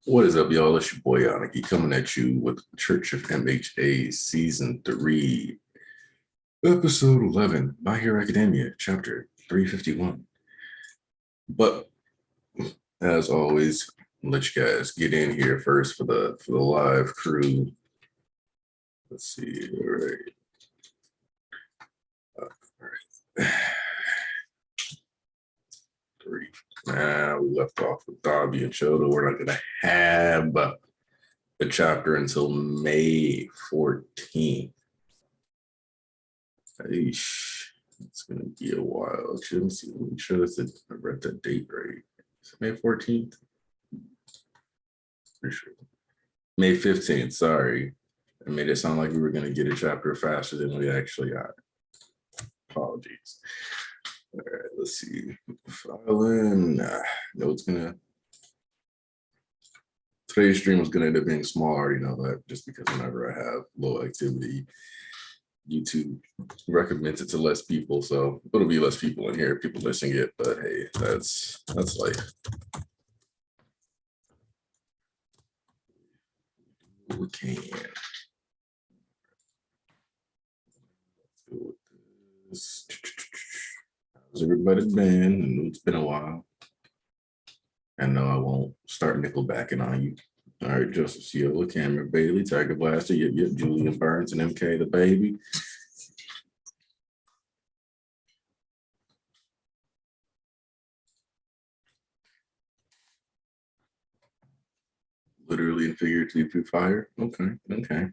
What is up, y'all? It's your boy Yaniki coming at you with Church of MHA Season 3, Episode 11, My Hero Academia, Chapter 351. But as always, I'll let you guys get in here first for the live crew. Let's see. All right. Three. We left off with Darby and Chodo. We're not gonna have a chapter until May 14th. Eesh, it's gonna be a while. Let me see. Let me make sure I read that date right. Is it May 14th? Pretty sure. May 15th. Sorry, I made it sound like we were gonna get a chapter faster than we actually got. Apologies. All right, let's see. File in. No, it's gonna. Today's stream was gonna end up being small. I already know that, just because whenever I have low activity, YouTube recommends it to less people, so it'll be less people in here, people listening it. But hey, that's life. We can. Let's go with this. How's everybody been? I know it's been a while. I know I won't start nickelbacking on you. All right, Joseph Ciola, Cameron Bailey, Tiger Blaster, yep, Julian Burns, and MK the baby. Literally and figuratively through fire. Okay.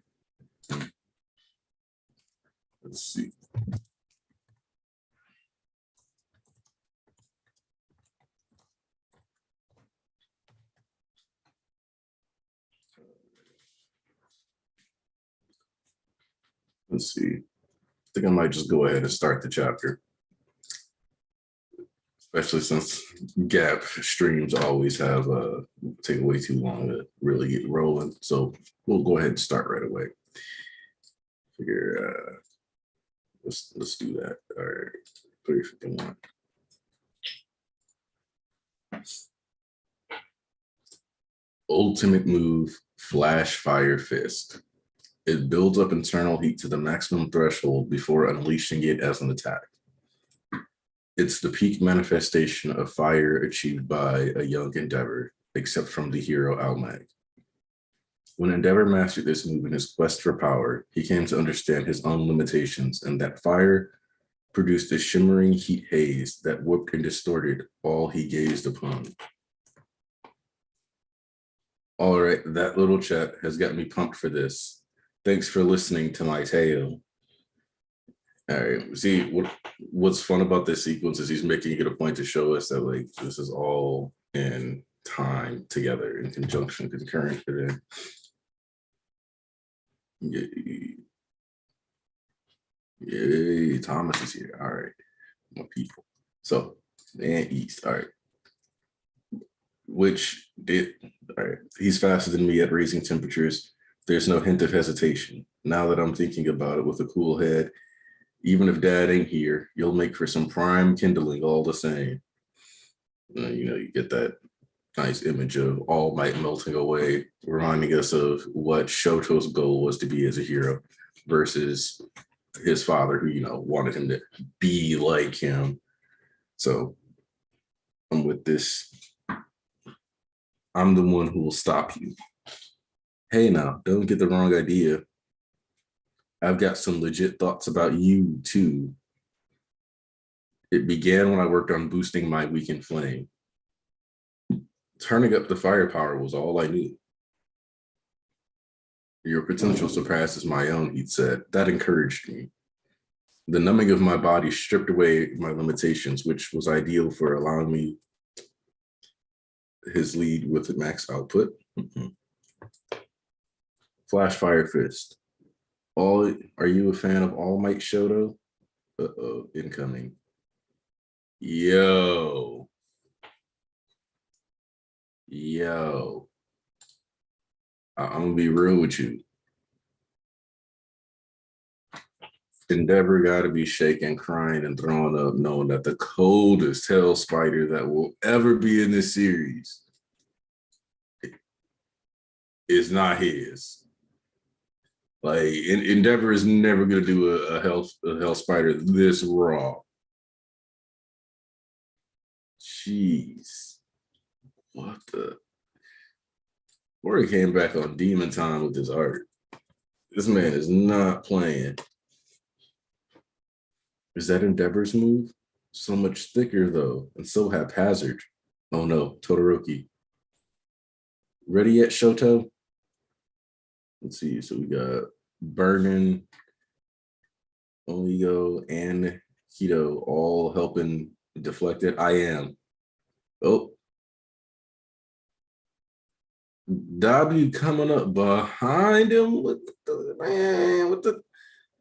Let's see. Let's see. I think I might just go ahead and start the chapter, especially since Gap streams always have take way too long to really get rolling. So we'll go ahead and start right away. Figure let's do that. All right, 351. Ultimate move, Flash Fire Fist. It builds up internal heat to the maximum threshold before unleashing it as an attack. It's the peak manifestation of fire achieved by a young Endeavor, except from the hero Almag. When Endeavor mastered this move in his quest for power, he came to understand his own limitations, and that fire produced a shimmering heat haze that whooped and distorted all he gazed upon. All right, that little chat has got me pumped for this. Thanks for listening to my tale. All right, see, what's fun about this sequence is he's making it a point to show us that, like, this is all in time together, in conjunction, concurrent. Yay, Thomas is here. All right, my people. So, and East, all right. Which did, all right, he's faster than me at raising temperatures. There's no hint of hesitation. Now that I'm thinking about it with a cool head, even if Dad ain't here, you'll make for some prime kindling all the same. You get that nice image of All Might melting away, reminding us of what Shoto's goal was to be as a hero versus his father, who, wanted him to be like him. So I'm with this. I'm the one who will stop you. Hey, now, don't get the wrong idea. I've got some legit thoughts about you, too. It began when I worked on boosting my weakened flame. Turning up the firepower was all I knew. Your potential surpasses my own, he'd said. That encouraged me. The numbing of my body stripped away my limitations, which was ideal for allowing me his lead with the max output. Flash Fire Fist. Are you a fan of All Might Shoto? Uh-oh, incoming. Yo. I'm gonna be real with you. Endeavor gotta be shaking, crying, and throwing up, knowing that the coldest hell spider that will ever be in this series is not his. Like Endeavor is never gonna do a hell spider this raw. Jeez. What the? Rory came back on demon time with his art. This man is not playing. Is that Endeavor's move? So much thicker though, and so haphazard. Oh no, Todoroki. Ready yet, Shoto? Let's see. So we got Bergen, Oligo, and Hito all helping deflect it. I am. Oh. W coming up behind him with the man with the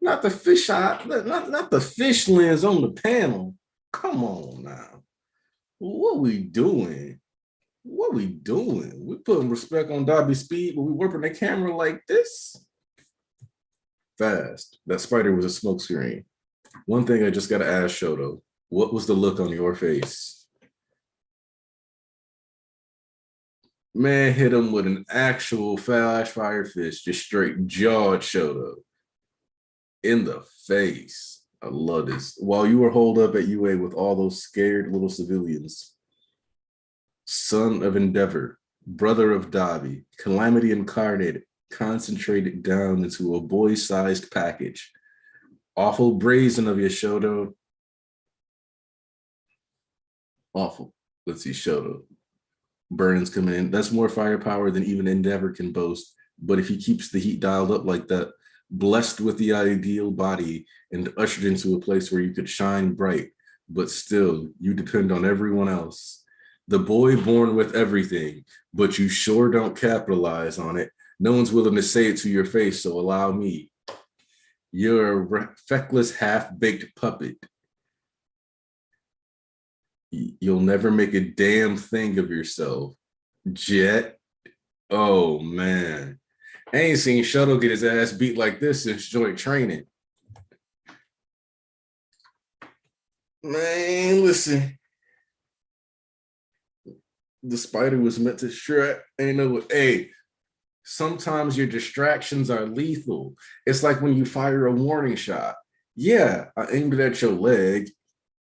not the fish eye, not the fish lens on the panel. Come on now. What we doing? What we doing? We putting respect on Dobby's speed, but we working the camera like this. Fast. That spider was a smoke screen. One thing I just gotta ask Shoto, what was the look on your face? Man hit him with an actual flash fire fist, just straight jawed Shoto in the face. I love this. While you were holed up at UA with all those scared little civilians, son of Endeavor, brother of Dobby, calamity incarnate, concentrated down into a boy-sized package. Awful brazen of you, Shoto. Awful. Let's see, Shoto. Burns coming in. That's more firepower than even Endeavor can boast. But if he keeps the heat dialed up like that, blessed with the ideal body and ushered into a place where you could shine bright, but still you depend on everyone else. The boy born with everything, but you sure don't capitalize on it. No one's willing to say it to your face, so allow me. You're a feckless, half-baked puppet. You'll never make a damn thing of yourself. Jet. Oh, man. I ain't seen Shuttle get his ass beat like this since joint training. Man, listen. The spider was meant to shred. Ain't no, hey, sometimes your distractions are lethal. It's like when you fire a warning shot. Yeah, I aimed it at your leg,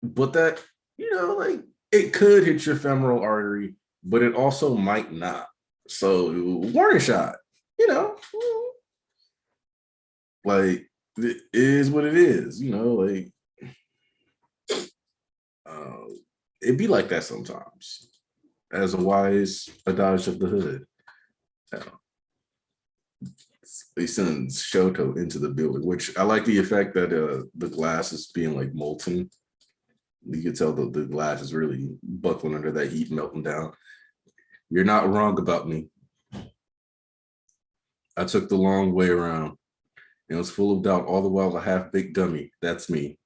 but that, like it could hit your femoral artery, but it also might not. So warning shot, like it is what it is, like it'd be like that sometimes. As a wise adage of the hood. He sends Shoto into the building, which I like the effect that the glass is being like molten. You can tell the glass is really buckling under that heat, melting down. You're not wrong about me. I took the long way around and was full of doubt, all the while a half-baked dummy. That's me.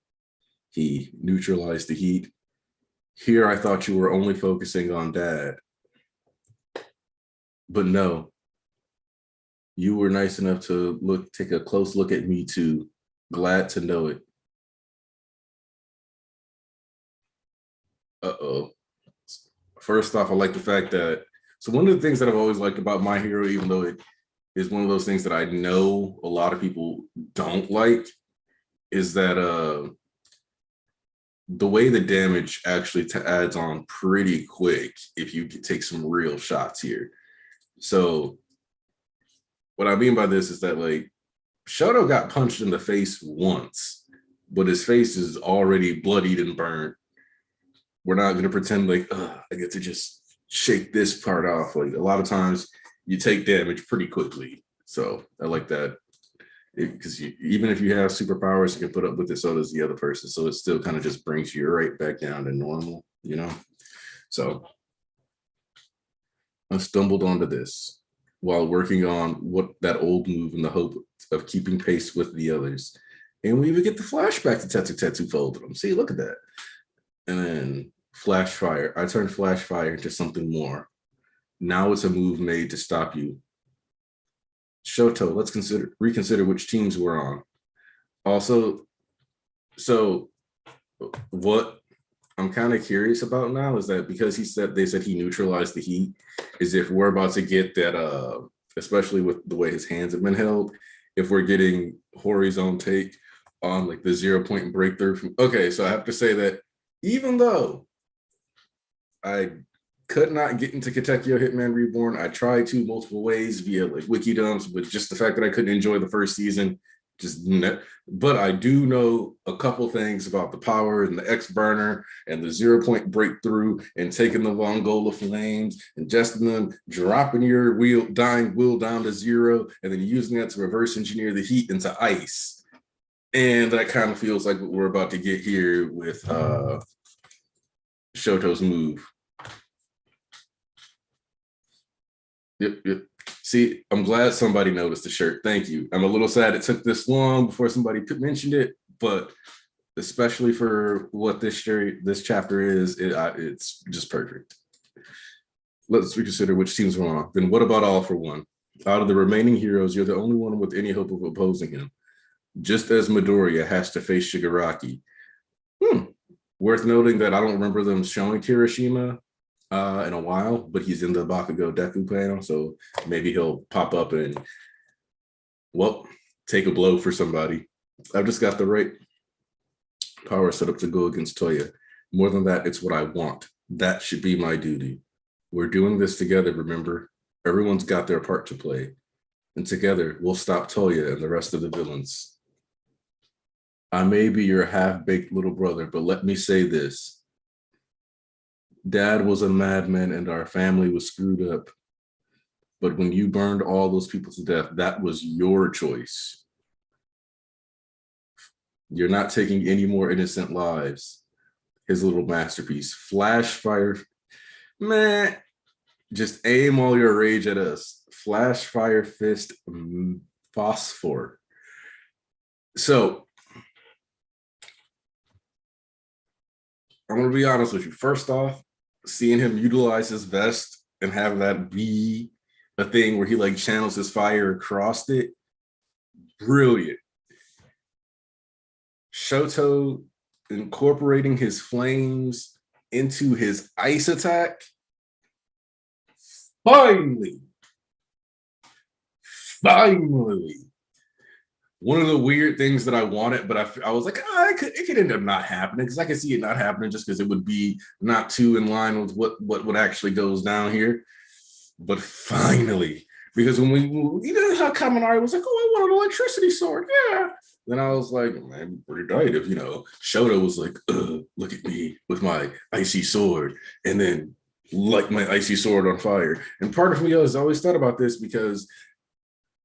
He neutralized the heat. Here I thought you were only focusing on Dad. But no. You were nice enough to take a close look at me too. Glad to know it. Uh-oh. First off, I like the fact that, so one of the things that I've always liked about My Hero, even though it is one of those things that I know a lot of people don't like, is that the way the damage actually adds on pretty quick if you take some real shots here. So what I mean by this is that like Shoto got punched in the face once, but his face is already bloodied and burnt. We're not going to pretend like I get to just shake this part off. Like a lot of times you take damage pretty quickly. So I like that. Because even if you have superpowers, you can put up with it, so does the other person. So it still kind of just brings you right back down to normal, So I stumbled onto this while working on that old move in the hope of keeping pace with the others. And we even get the flashback to Tetsu folded them. See, look at that. And then Flash Fire. I turned Flash Fire into something more. Now it's a move made to stop you. Shoto, let's reconsider which teams we're on. Also, so what I'm kind of curious about now is that because they said he neutralized the heat, is if we're about to get that especially with the way his hands have been held, if we're getting Hori's own take on like the 0-point breakthrough from, okay, so I have to say that even though I could not get into Katekyo Hitman Reborn, I tried to multiple ways via like wiki dumps, but just the fact that I couldn't enjoy the first season, but I do know a couple things about the power and the X burner and the 0-point breakthrough and taking the Vongola flames, ingesting them, dropping your dying wheel down to 0, and then using that to reverse engineer the heat into ice. And that kind of feels like what we're about to get here with Shoto's move. Yep. See, I'm glad somebody noticed the shirt. Thank you. I'm a little sad it took this long before somebody mentioned it, but especially for what this chapter is, it's just perfect. Let's reconsider which teams were on. Then what about All for One? Out of the remaining heroes, you're the only one with any hope of opposing him. Just as Midoriya has to face Shigaraki. Worth noting that I don't remember them showing Kirishima in a while, but he's in the Bakugo Deku panel, so maybe he'll pop up and, well, take a blow for somebody. I've just got the right power set up to go against Toya. More than that, it's what I want. That should be my duty. We're doing this together, remember? Everyone's got their part to play. And together, we'll stop Toya and the rest of the villains. I may be your half-baked little brother, but let me say this. Dad was a madman and our family was screwed up. But when you burned all those people to death, that was your choice. You're not taking any more innocent lives. His little masterpiece. Flash fire. Man, just aim all your rage at us. Flash fire fist phosphor. So, I'm going to be honest with you. First off, seeing him utilize his vest and have that be a thing where he like channels his fire across it, brilliant. Shoto incorporating his flames into his ice attack. Finally. One of the weird things that I wanted, but I was like, it could end up not happening, because I could see it not happening just because it would be not too in line with what actually goes down here. But finally, because when you know how Kaminari was like, oh, I want an electricity sword, yeah. Then I was like, man, pretty tight if, Shoto was like, look at me with my icy sword, and then light my icy sword on fire. And part of me has always thought about this because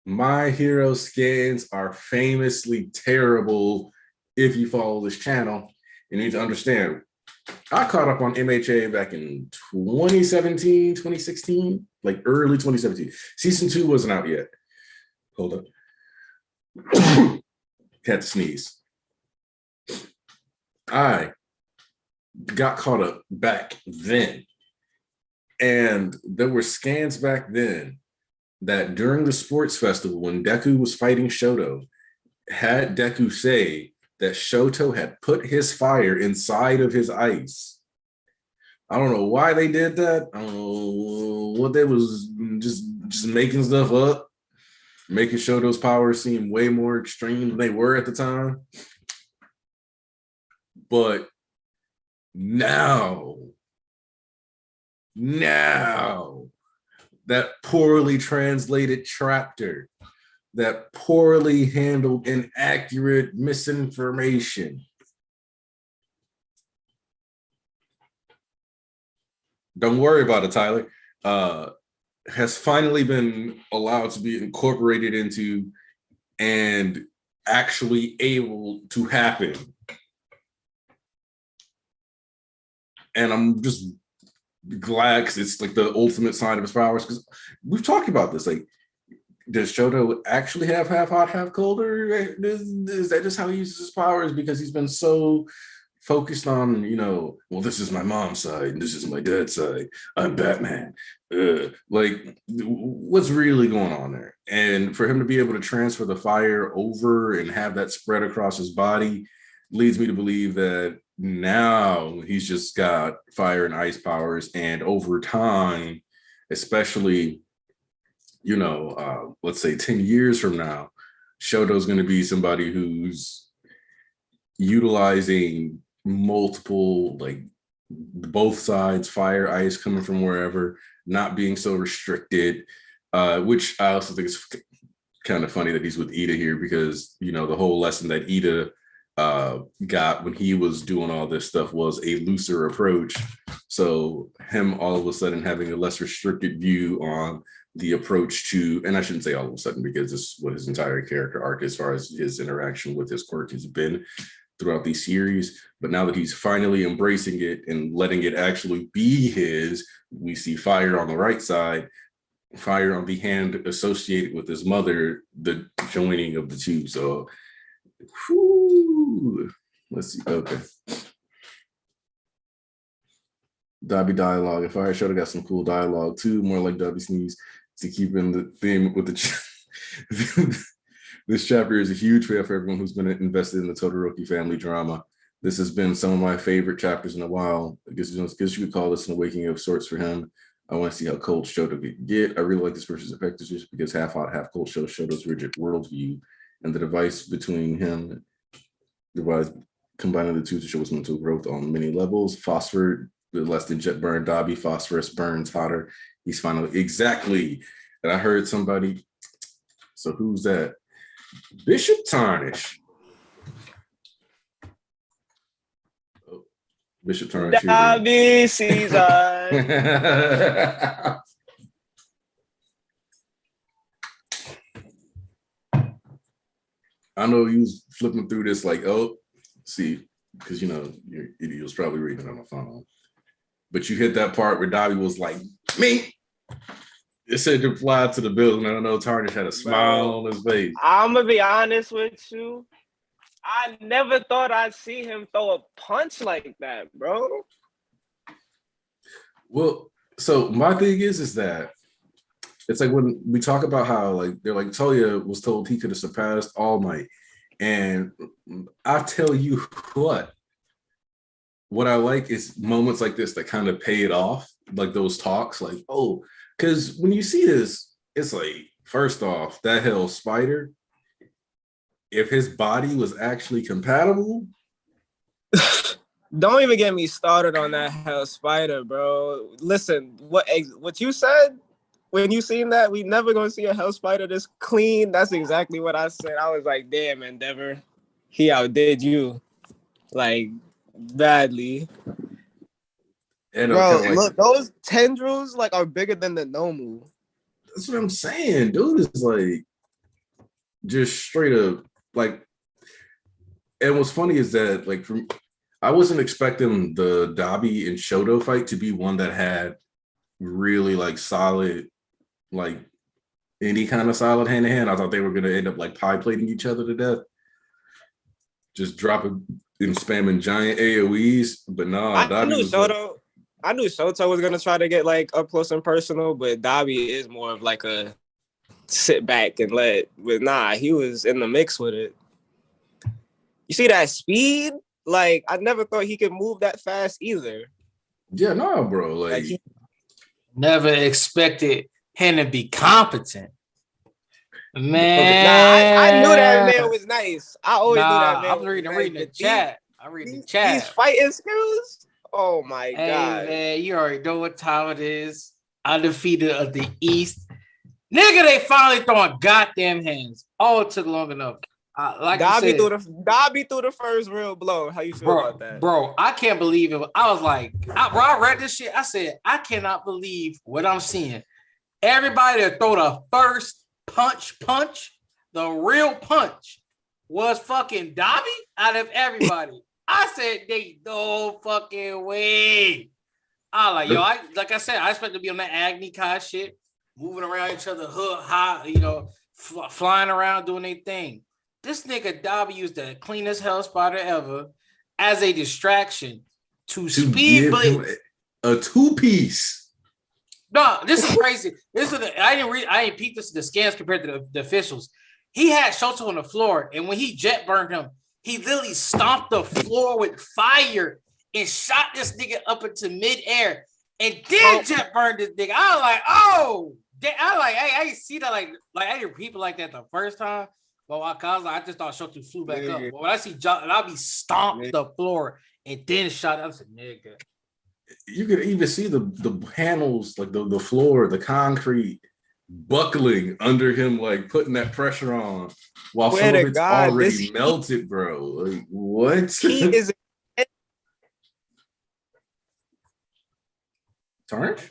my hero scans are famously terrible if you follow this channel. You need to understand, I caught up on MHA back in 2017, 2016, like early 2017. Season 2 wasn't out yet. Hold up. Had to sneeze. I got caught up back then. And there were scans back then that during the sports festival, when Deku was fighting Shoto, had Deku say that Shoto had put his fire inside of his ice. I don't know why they did that. I don't know what they was just making stuff up, making Shoto's powers seem way more extreme than they were at the time. But now, that poorly translated chapter, that poorly handled inaccurate misinformation, don't worry about it, Tyler, has finally been allowed to be incorporated into and actually able to happen. And I'm just glad, because it's like the ultimate sign of his powers, because we've talked about this. Like, does Shoto actually have half hot, half cold, or is that just how he uses his powers because he's been so focused on, well, this is my mom's side and this is my dad's side, I'm Batman, like, what's really going on there? And for him to be able to transfer the fire over and have that spread across his body leads me to believe that now he's just got fire and ice powers, and over time, especially let's say 10 years from now, Shoto's going to be somebody who's utilizing multiple, like both sides, fire, ice coming from wherever, not being so restricted, which I also think is kind of funny that he's with Ida here because, the whole lesson that Ida got when he was doing all this stuff was a looser approach. So him all of a sudden having a less restricted view on the approach to, and I shouldn't say all of a sudden because this is what his entire character arc as far as his interaction with his quirk has been throughout these series. But now that he's finally embracing it and letting it actually be his, we see fire on the right side, fire on the hand associated with his mother, the joining of the two. So let's see. Okay. Dobby dialogue. If I should have got some cool dialogue too, more like Dobby sneeze to keep in the theme with the. This chapter is a huge fan for everyone who's been invested in the Todoroki family drama. This has been some of my favorite chapters in a while. I guess you could call this an awakening of sorts for him. I want to see how cold Shoto could get. I really like this person's effective just because half hot, half cold shows Shoto's rigid worldview and the device between him, combining the two to show his mental growth on many levels. Phosphor, less than jet burn, Dobby, phosphorus burns hotter. He's finally, exactly. And I heard somebody, so who's that? Bishop Tarnish. Oh, Bishop Tarnish. Dobby season. I know he was flipping through this like, see, because your idiot was probably reading it on the phone. But you hit that part where Dobby was like, me. It said to fly to the building. I don't know. Tarnish had a smile on his face. I'm going to be honest with you. I never thought I'd see him throw a punch like that, bro. Well, so my thing is that it's like when we talk about how like they're like Toya was told he could have surpassed All Might. And I tell you what I like is moments like this that kind of pay it off, like those talks, like, because when you see this, it's like, first off, that hell spider, if his body was actually compatible. Don't even get me started on that hell spider, bro. Listen, what you said when you seen that, we never gonna see a hell spider this clean. That's exactly what I said. I was like, damn, Endeavor, he outdid you, like, badly. And bro, look, those tendrils like are bigger than the Nomu. That's what I'm saying. Dude is like just straight up like. And what's funny is that like I wasn't expecting the Dobby and Shoto fight to be one that had really like solid, like any kind of solid hand to hand. I thought they were gonna end up like pie plating each other to death, just dropping and spamming giant AoEs. But no, I knew Shoto was gonna try to get like up close and personal, but Dobby is more of like a sit back and let. But nah, he was in the mix with it. You see that speed? Like I never thought he could move that fast either. Yeah, no, bro. Like he never expected him to be competent. Man, nah, I knew that man was nice. I always knew that man. I'm reading the chat. I'm reading the chat. These fighting skills. Oh my god, man! You already know what time it is. Undefeated of the East, nigga. They finally throwing goddamn hands. Oh, it took long enough. Like Dobby threw the first real blow. How you feel about that, bro? I can't believe it. I was like, I read this shit. I said, I cannot believe what I'm seeing. Everybody that throw the first punch, the real punch, was fucking Dobby out of everybody. I said, they no fucking way. I like I said, I expect to be on that Agni Kai shit, moving around each other, high, flying around doing their thing. This nigga Dobby used the cleanest hell spider ever as a distraction to speed blade a 2-piece. No, this is crazy. I didn't peep this in the scans compared to the officials. He had Shoto on the floor, and when he jet burned him, he literally stomped the floor with fire and shot this nigga up into midair and then jet burned this nigga. I was like, oh, I see that like I hear people like that the first time. But I was like, I just thought Shoto flew back up. But when I see John, I'll be stomped the floor and then shot. I was like, nigga. You could even see the panels, like the floor, the concrete buckling under him, like putting that pressure on while some of it's already melted, bro. Like, what? He is. Tarnish?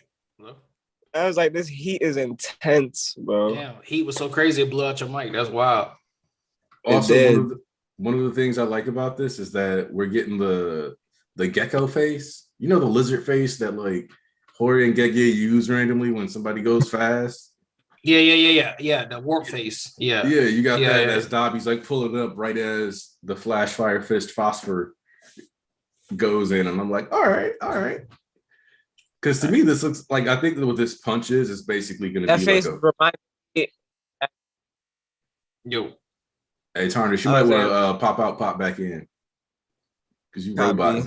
I was like, this heat is intense, bro. Damn, heat was so crazy it blew out your mic. That's wild. Also, one of the things I like about this is that we're getting the gecko face. You know, the lizard face that like Hori and Gege use randomly when somebody goes fast. Yeah. The warp face. Yeah. Yeah, you got that as Dobby's like pulling up right as the Flash Fire Fist Phosphor goes in, and I'm like, all right. Because to me, this looks like, I think that what this punch is basically going to be face like reminds me. Yo. Hey, Tarnish, you might want to pop back in. Because you robot.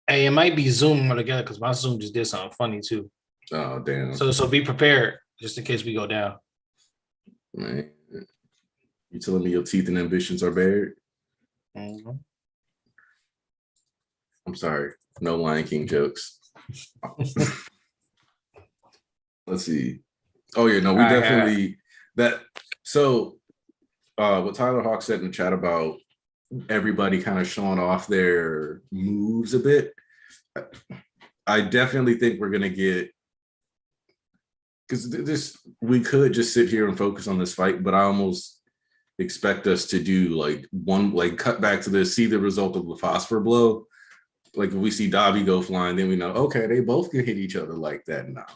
Hey, it might be Zoom together because my Zoom just did something funny too. Oh, damn. So be prepared just in case we go down. Man. You telling me your teeth and ambitions are bared? Mm-hmm. I'm sorry. No Lion King jokes. Let's see. Oh, yeah, no, we definitely that. So what Tyler Hawk said in the chat about everybody kind of showing off their moves a bit. I definitely think we're gonna get, because we could just sit here and focus on this fight, but I almost expect us to do like cut back to this, see the result of the phosphor blow. Like if we see Dobby go flying, then we know, okay, they both can hit each other like that now.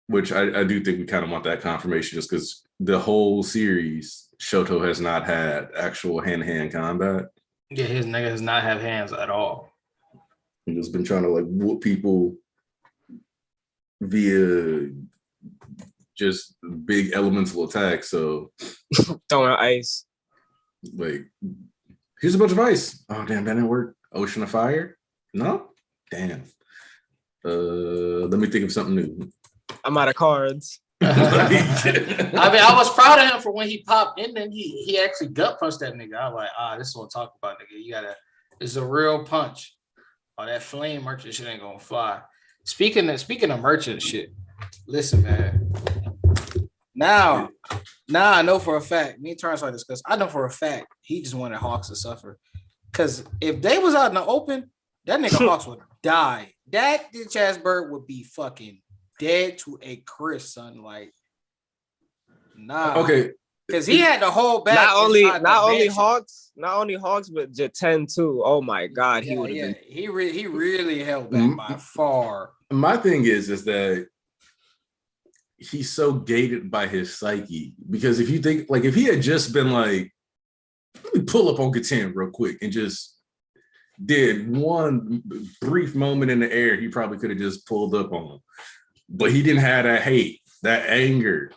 Which I do think we kind of want that confirmation, just because the whole series, Shoto has not had actual hand-to-hand combat. Yeah, his nigga does not have hands at all. He's just been trying to like whoop people via just big elemental attacks. So throwing ice. Like, here's a bunch of ice. Oh damn, that didn't work. Ocean of fire? No? Damn. Let me think of something new. I'm out of cards. I mean, I was proud of him for when he popped in and he actually gut punched that nigga. I was like, this is what I'm talking about, nigga. It's a real punch. Oh, that flame merchant shit ain't gonna fly. Speaking of merchant shit, listen, man. Now I know for a fact, me and Terrence like discuss, I know for a fact he just wanted Hawks to suffer. Because if they was out in the open, that nigga Hawks would die. That bitch ass bird would be fucking dead to a crisp, son. Like, nah. Okay. Because he had the whole back. Not only Hawks, but J10 too. Oh my God, he would have been. He really held back by far. My thing is that he's so gated by his psyche. Because if you think, like, if he had just been like, let me pull up on Gatan real quick and just did one brief moment in the air, he probably could have just pulled up on him. But he didn't have that hate, that anger.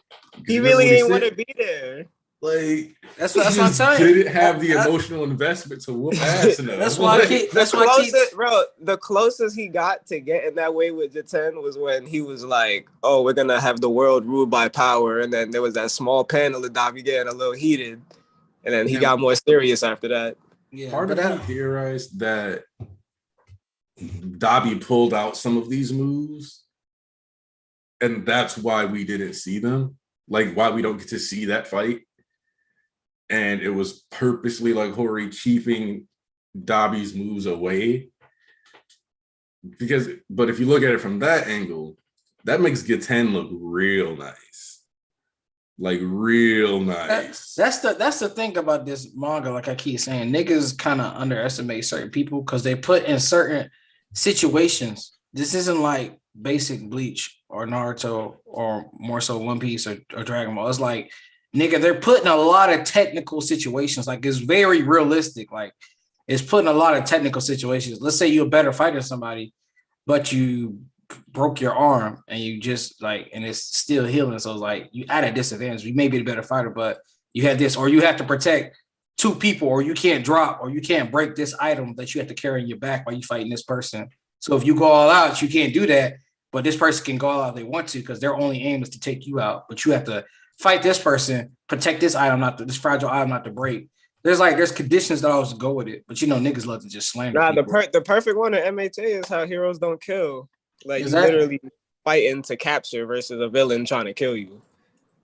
He really didn't want to be there. Like, that's what I'm telling you. Didn't have the emotional investment to whoop ass enough. That's why. The closest he got to getting that way with J10 was when he was like, "Oh, we're gonna have the world ruled by power," and then there was that small panel of Dobby getting a little heated, and then he got more serious after that. Yeah, part of me theorized that Dobby pulled out some of these moves, and that's why we didn't see them. Like, why we don't get to see that fight. And it was purposely like Hori keeping Dobby's moves away. But if you look at it from that angle, that makes Gatan look real nice. Like, real nice. That's the thing about this manga, like I keep saying, niggas kind of underestimate certain people because they put in certain situations. This isn't like basic Bleach or Naruto or more so One Piece or Dragon Ball. It's like, nigga, they're putting a lot of technical situations. Like, it's very realistic. Like, it's putting a lot of technical situations. Let's say you're a better fighter than somebody, but you broke your arm and you just like, and it's still healing. So it's like, you at a disadvantage. You may be the better fighter, but you had this, or you have to protect two people, or you can't drop, or you can't break this item that you have to carry in your back while you fighting this person. So if you go all out, you can't do that. but this person can go out if they want to because their only aim is to take you out. But you have to fight this person, protect this item, this fragile item not to break. There's conditions that always go with it, but niggas love to just slam. Nah, the perfect one in MHA is how heroes don't kill. Like Exactly. you literally fighting to capture versus a villain trying to kill you.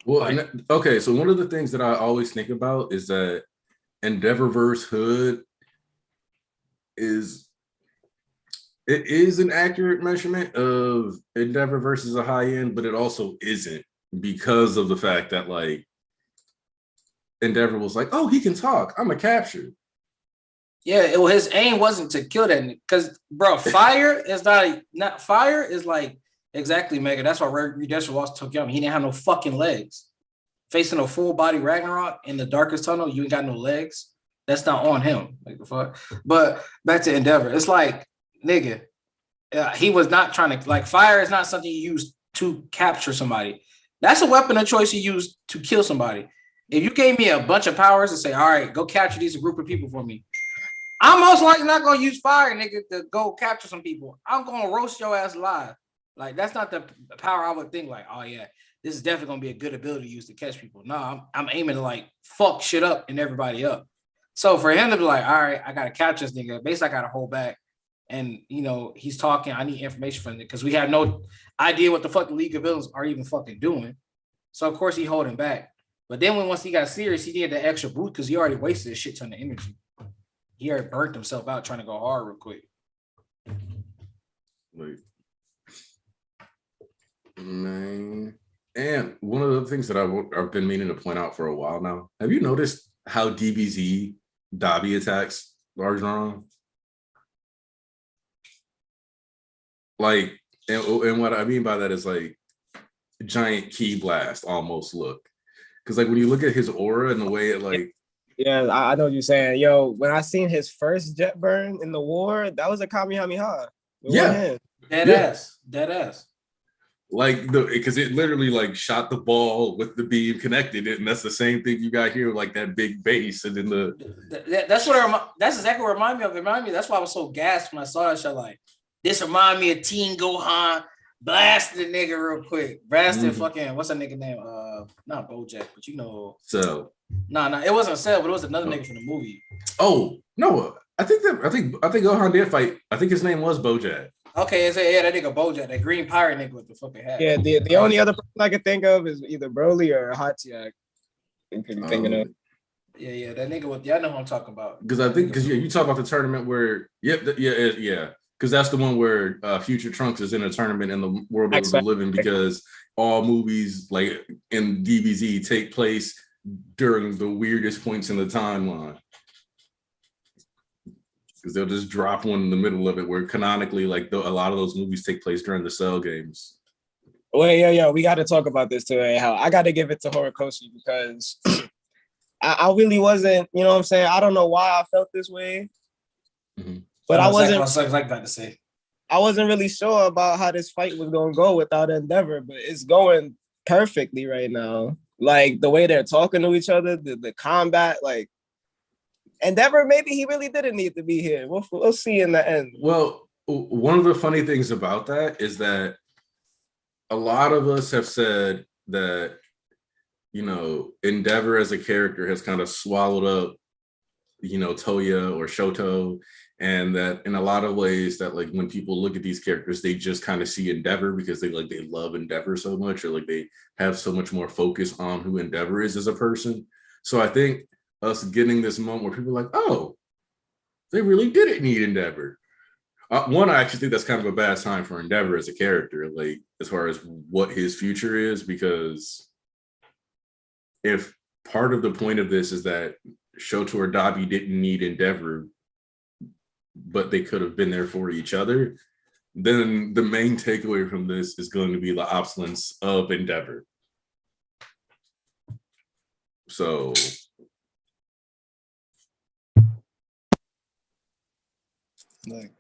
Well, okay, so one of the things that I always think about is that Endeavor versus Hood is an accurate measurement of Endeavor versus a high end, but it also isn't because of the fact that like Endeavor was like, oh, he can talk. I'm a capture. Yeah, his aim wasn't to kill that because, bro, fire is not fire is like exactly Mega. That's why Redemption lost Tokyo. He didn't have no fucking legs. Facing a full body Ragnarok in the darkest tunnel, you ain't got no legs. That's not on him. Like the fuck. But back to Endeavor, it's like nigga, he was not trying to like fire is not something you use to capture somebody. That's a weapon of choice you use to kill somebody. If you gave me a bunch of powers and say, all right, go capture these group of people for me, I'm most likely not gonna use fire, nigga, to go capture some people. I'm gonna roast your ass live. Like that's not the power I would think. Like, oh yeah, this is definitely gonna be a good ability to use to catch people. No, I'm aiming to like fuck shit up and everybody up. So for him to be like, all right, I gotta catch this nigga. Basically, I gotta hold back. And he's talking. I need information from it because we have no idea what the fuck the League of Villains are even fucking doing. So of course he holding back. But then once he got serious, he did the extra boot because he already wasted a shit ton of energy. He already burnt himself out trying to go hard real quick. Like, man. And one of the things that I've been meaning to point out for a while now, have you noticed how DBZ Dobby attacks large neuron? Like, and what I mean by that is like giant key blast almost look. Because like when you look at his aura and the way it like, yeah, I know what you're saying. Yo, when I seen his first jet burn in the war, that was a Kamehameha. Yeah. Dead ass. Like because it literally like shot the ball with the beam, connected it, and that's the same thing you got here, like that big base, and then that's exactly what it reminded me of. It reminded me. That's why I was so gassed when I saw that shit. Like this reminded me of Teen Gohan blasted the nigga real quick. Blasted fucking what's that nigga name? Not Bojack, but So. No, it wasn't Cell, but it was another nigga from the movie. Oh no, I think Gohan did fight. I think his name was Bojack. Okay, yeah, that nigga Bojack, that green pirate nigga with the fucking hat. Yeah, the only other person I could think of is either Broly or Hachiak. Thinking of. Yeah, that nigga with I know who I'm talking about. Because you talk about the tournament where because that's the one where Future Trunks is in a tournament in the world of the living because all movies like in DBZ take place during the weirdest points in the timeline. Because they'll just drop one in the middle of it where canonically, like a lot of those movies take place during the Cell games. Well, yeah, we got to talk about this today. How I got to give it to Horikoshi because I really wasn't, you know what I'm saying? I don't know why I felt this way, but I wasn't really sure about how this fight was going to go without Endeavor, but it's going perfectly right now. Like the way they're talking to each other, the combat, like Endeavor, maybe he really didn't need to be here. We'll see in the end. Well, one of the funny things about that is that a lot of us have said that, Endeavor as a character has kind of swallowed up, Toya or Shoto, and that in a lot of ways that like when people look at these characters, they just kind of see Endeavor because they love Endeavor so much, or like they have so much more focus on who Endeavor is as a person. So I think us getting this moment where people are like, oh, they really didn't need Endeavor. One, I actually think that's kind of a bad sign for Endeavor as a character, like as far as what his future is, because if part of the point of this is that Shoto or Dabi didn't need Endeavor, but they could have been there for each other, then the main takeaway from this is going to be the obsolescence of Endeavor. So like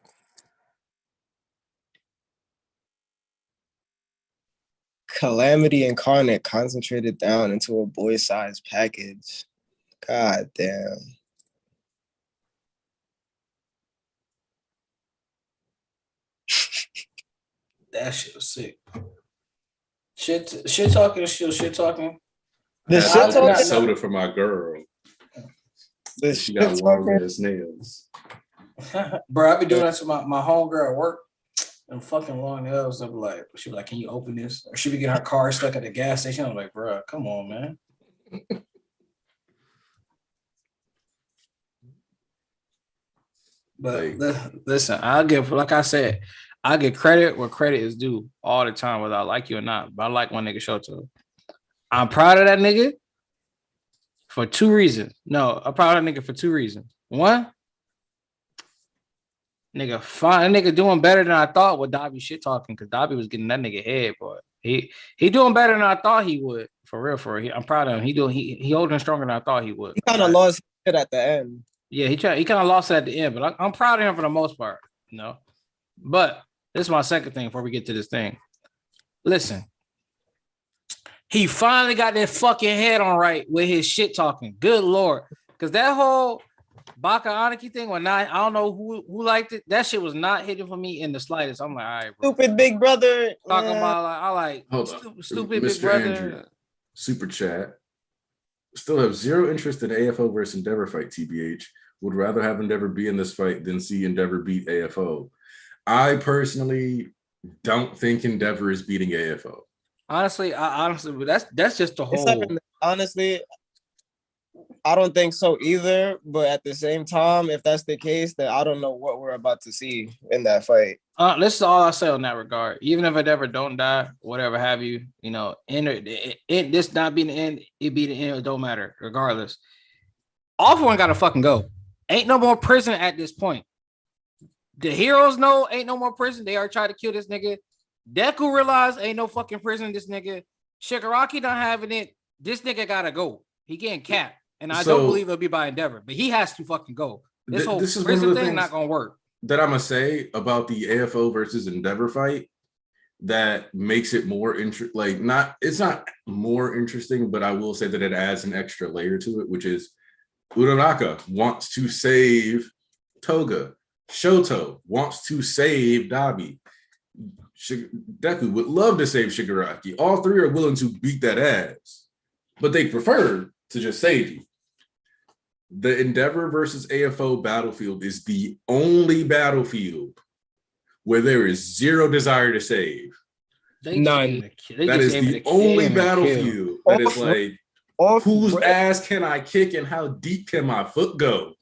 Calamity Incarnate concentrated down into a boy-sized package. God damn. That shit was sick. Shit talking, shit talking. The Had shit some talking. soda for my girl. The She shit got long talking. ass nails. Bro, I be doing that to my homegirl at work. And fucking long nails. I'm like, she be like, can you open this? Or she be getting her car stuck at the gas station. I'm like, bro, come on, man. But listen, I'll give, like I said, I get credit where credit is due all the time, whether I like you or not. But I like one nigga Shoto. I'm proud of that nigga for two reasons. No, I'm proud of that nigga for two reasons. One, nigga, fine, that nigga doing better than I thought with Dobby shit talking, because Dobby was getting that nigga head, boy. He doing better than I thought he would. For real. I'm proud of him. He holding stronger than I thought he would. He kind of lost it at the end. Yeah, he kind of lost it at the end, but I'm proud of him for the most part, you know. But this is my second thing before we get to this thing. Listen, he finally got that fucking head on right with his shit talking. Good Lord. Because that whole Baka Aniki thing, I don't know who liked it. That shit was not hitting for me in the slightest. I'm like, all right, bro. Stupid big brother. Talking about like, I like stupid big brother. Andrew, super chat. Still have zero interest in AFO versus Endeavor fight, TBH. Would rather have Endeavor be in this fight than see Endeavor beat AFO. I personally don't think Endeavor is beating AFO. Honestly, that's just the whole. Honestly, I don't think so either. But at the same time, if that's the case, then I don't know what we're about to see in that fight. This is all I say on that regard. Even if Endeavor don't die, whatever have you, you know, this not being the end, it be the end. It don't matter, regardless. All for one gotta fucking go. Ain't no more prison at this point. The heroes know ain't no more prison. They are trying to kill this nigga. Deku realized ain't no fucking prison. This nigga Shigaraki not having it. This nigga gotta go. He getting capped, and I don't believe it'll be by Endeavor, but he has to fucking go. This whole prison thing not gonna work. That I'm gonna say about the AFO versus Endeavor fight that makes it more interesting. It's not more interesting, but I will say that it adds an extra layer to it, which is Uraraka wants to save Toga. Shoto wants to save Dabi. Deku would love to save Shigaraki. All three are willing to beat that ass, but they prefer to just save you. The Endeavor versus AFO battlefield is the only battlefield where there is zero desire to save. None. That is the only battlefield that is like, whose ass can I kick and how deep can my foot go?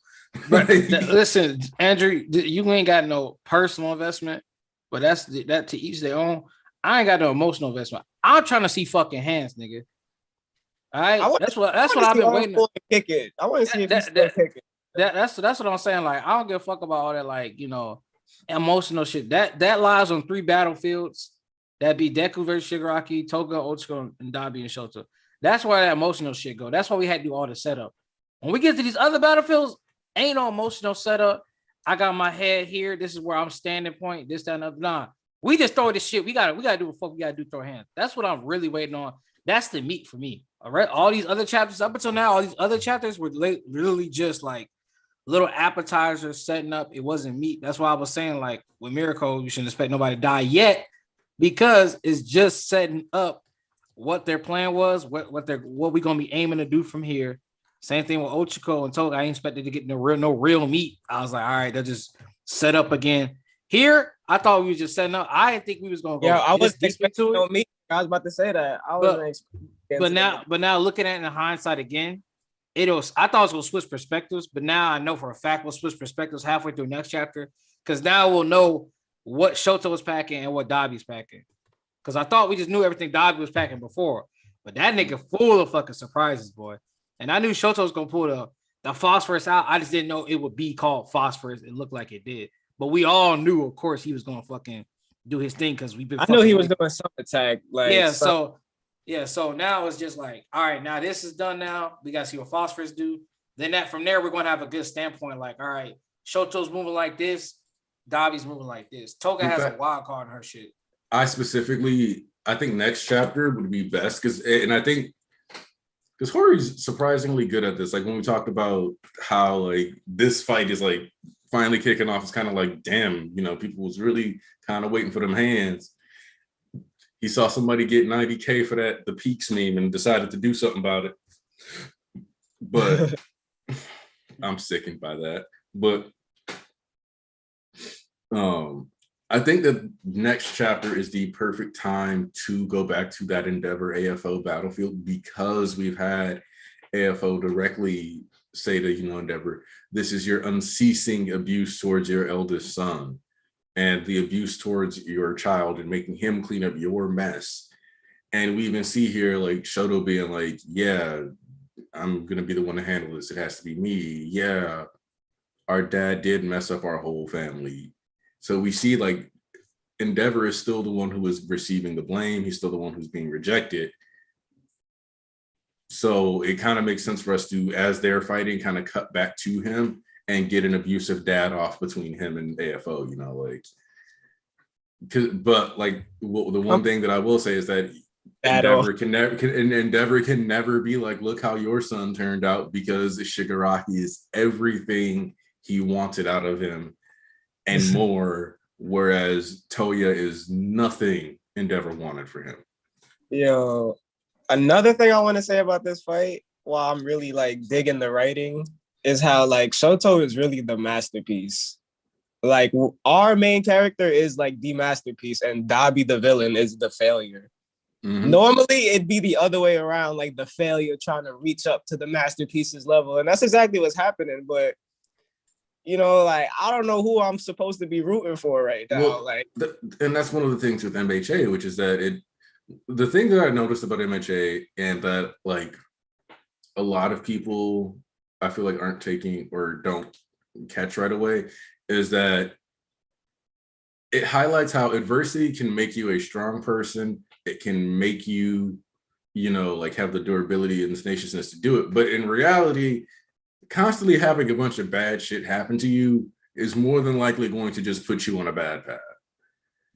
Listen, Andrew, you ain't got no personal investment, but that's that to each their own. I ain't got no emotional investment. I'm trying to see fucking hands, nigga. All right, that's what I've been waiting. Kick it. I want to see if he's still kicking. That's what I'm saying. Like, I don't give a fuck about all that, like, you know, emotional shit. That lies on three battlefields. That'd be Deku versus Shigaraki, Toga, Otsuka, and Dabi and Shota. That's where that emotional shit go. That's why we had to do all the setup. When we get to these other battlefields, ain't no emotional setup. I got my head here. This is where I'm standing point. This, that, and other. Nah, we just throw this shit. We gotta do what fuck we gotta do. Throw hands. That's what I'm really waiting on. That's the meat for me. All right. All these other chapters up until now, all these other chapters were literally just like little appetizers setting up. It wasn't meat. That's why I was saying, like, with Miracle, you shouldn't expect nobody to die yet, because it's just setting up what their plan was, what we gonna be aiming to do from here. Same thing with Ochiko and Toga. I ain't expected to get no real meat. I was like, all right, they'll just set up again. Here, I thought we was just setting up. I didn't think we was gonna go. Yeah, I was expecting no meat. I was about to say that. But now looking at it in hindsight again, I thought it was gonna switch perspectives, but now I know for a fact we'll switch perspectives halfway through next chapter, because now we'll know what Shoto was packing and what Dabi's packing. Because I thought we just knew everything Dabi was packing before, but that nigga full of fucking surprises, boy. And I knew Shoto was gonna pull the phosphorus out. I just didn't know it would be called phosphorus. It looked like it did, but we all knew, of course, he was gonna fucking do his thing, because I knew he was doing some attack. Like, so now it's just like, all right, now this is done. Now we gotta see what phosphorus do. Then from there we're gonna have a good standpoint. Like, all right, Shoto's moving like this, Dabi's moving like this. Toga has a wild card in her shit. I think next chapter would be best because Hori's surprisingly good at this. Like, when we talked about how like this fight is like finally kicking off, it's kind of like, damn, you know, people was really kind of waiting for them hands. He saw somebody get 90K for the Peaks meme and decided to do something about it. But I'm sickened by that. But I think that next chapter is the perfect time to go back to that Endeavor AFO battlefield, because we've had AFO directly say to, Endeavor, this is your unceasing abuse towards your eldest son and the abuse towards your child and making him clean up your mess. And we even see here like Shoto being like, yeah, I'm going to be the one to handle this. It has to be me. Yeah, our dad did mess up our whole family. So we see like Endeavor is still the one who is receiving the blame. He's still the one who's being rejected. So it kind of makes sense for us to, as they're fighting, kind of cut back to him and get an abusive dad off between him and AFO, but the one thing that I will say is that Endeavor can never be like, look how your son turned out, because Shigaraki is everything he wanted out of him and more, whereas Toya is nothing Endeavor wanted for him. Yo, another thing I want to say about this fight, while I'm really like digging the writing, is how like Shoto is really the masterpiece. Like our main character is like the masterpiece and Dabi the villain is the failure. Mm-hmm. Normally it'd be the other way around, like the failure trying to reach up to the masterpiece's level, and that's exactly what's happening. But like I don't know who I'm supposed to be rooting for right now. Well, and that's one of the things with MHA, which is that the thing that I noticed about MHA, and that like a lot of people I feel like aren't taking or don't catch right away, is that it highlights how adversity can make you a strong person. It can make you, like have the durability and the tenaciousness to do it. But in reality, constantly having a bunch of bad shit happen to you is more than likely going to just put you on a bad path.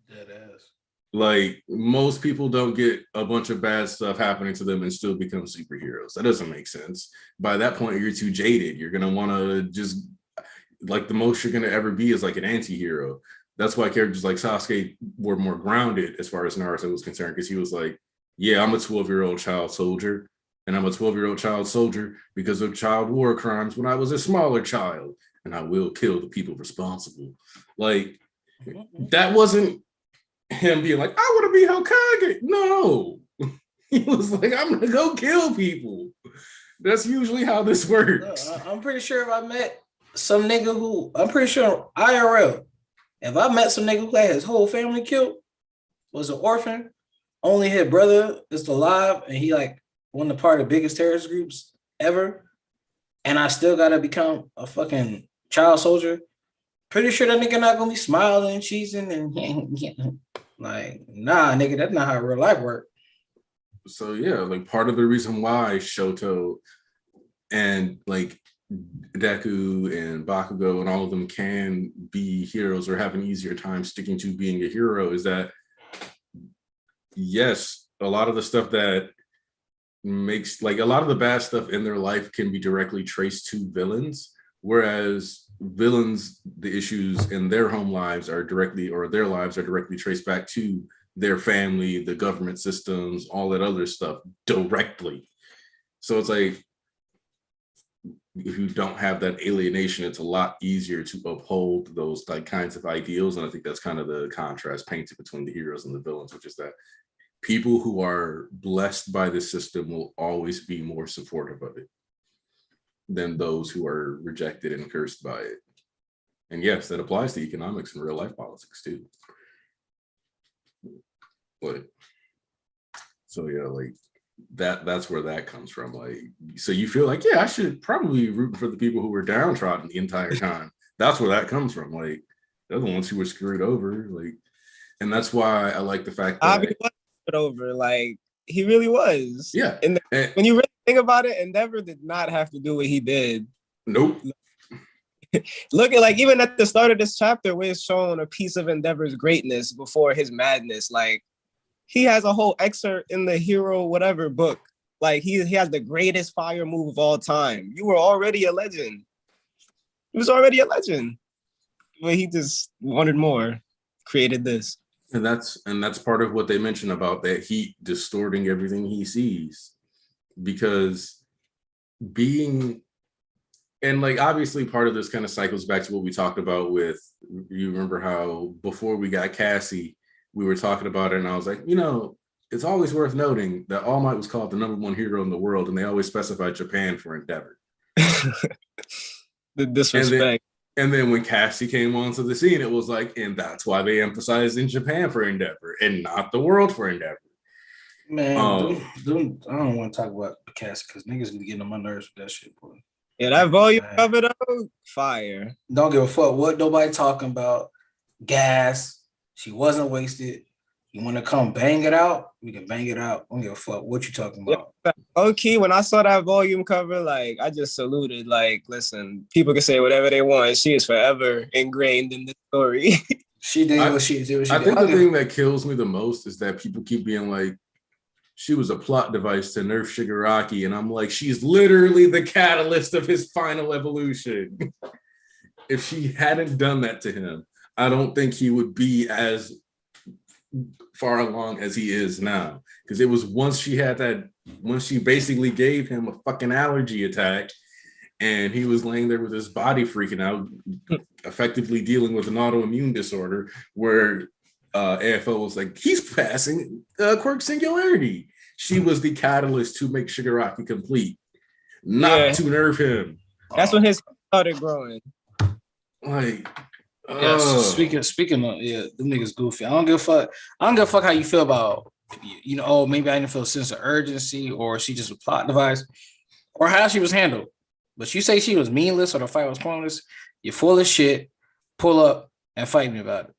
That is. Like most people don't get a bunch of bad stuff happening to them and still become superheroes. That doesn't make sense. By that point, you're too jaded. You're going to want to just, like the most you're going to ever be is like an anti-hero. That's why characters like Sasuke were more grounded as far as Naruto was concerned, because he was like, yeah, I'm a 12-year-old child soldier, and I'm a 12-year-old child soldier because of child war crimes when I was a smaller child, and I will kill the people responsible. Like, that wasn't him being like, I want to be Hokage. No. He was like, I'm going to go kill people. That's usually how this works. I'm pretty sure if I met some nigga who, I'm pretty sure IRL, if I met some nigga who had his whole family killed, was an orphan, only his brother is alive, and he like one of the biggest terrorist groups ever, and I still gotta become a fucking child soldier, pretty sure that nigga not gonna be smiling and cheesing and like, nah, nigga, that's not how real life works. So yeah, like part of the reason why Shoto and like Deku and Bakugo and all of them can be heroes or have an easier time sticking to being a hero is that, yes, a lot of the stuff that makes, like a lot of the bad stuff in their life can be directly traced to villains, whereas villains, the issues in their home lives are directly, or their lives are directly traced back to their family, the government systems, all that other stuff directly. So it's like, if you don't have that alienation, it's a lot easier to uphold those like kinds of ideals. And I think that's kind of the contrast painted between the heroes and the villains, which is that people who are blessed by the system will always be more supportive of it than those who are rejected and cursed by it. And yes, that applies to economics and real life politics too. But so yeah, like that's where that comes from. Like, so you feel like, yeah, I should probably root for the people who were downtrodden the entire time. That's where that comes from. Like, they're the ones who were screwed over. Like, and that's why I like the fact that he was screwed over. Like, he really was. Yeah. And when you really think about it, Endeavor did not have to do what he did. Nope. Look at, like, even at the start of this chapter, where it's shown a piece of Endeavor's greatness before his madness. Like, he has a whole excerpt in the Hero Whatever book. Like, he has the greatest fire move of all time. You were already a legend. He was already a legend. But he just wanted more, created this. And that's part of what they mention about that heat distorting everything he sees, because being and like obviously part of this kind of cycles back to what we talked about with, you remember how before we got Cassie, we were talking about it, and I was like, it's always worth noting that All Might was called the #1 hero in the world, and they always specified Japan for Endeavor. The disrespect. And then when Cassie came onto the scene, it was like, and that's why they emphasized in Japan for Endeavor and not the world for Endeavor. Man, I don't want to talk about Cassie because niggas be getting on my nerves with that shit, boy. Yeah, that volume cover though, fire. Don't give a fuck what nobody talking about. Gas. She wasn't wasted. You want to come bang it out? We can bang it out. Don't give a fuck what you talking about. Yeah, okay, when I saw that volume cover, like I just saluted. Like, listen, people can say whatever they want. She is forever ingrained in this story. She did what she did. I think the thing that kills me the most is that people keep being like, she was a plot device to nerf Shigaraki, and I'm like, she's literally the catalyst of his final evolution. If she hadn't done that to him, I don't think he would be as far along as he is now. Because it was once she basically gave him a fucking allergy attack, and he was laying there with his body freaking out, effectively dealing with an autoimmune disorder, where AFO was like, he's passing Quirk Singularity. She was the catalyst to make Shigaraki complete, not to nerf him. That's when his started growing. Like, yeah. Speaking of, them niggas goofy. I don't give a fuck how you feel about, maybe I didn't feel a sense of urgency, or she just a plot device, or how she was handled. But you say she was meaningless or the fight was pointless, you're full of shit. Pull up and fight me about it,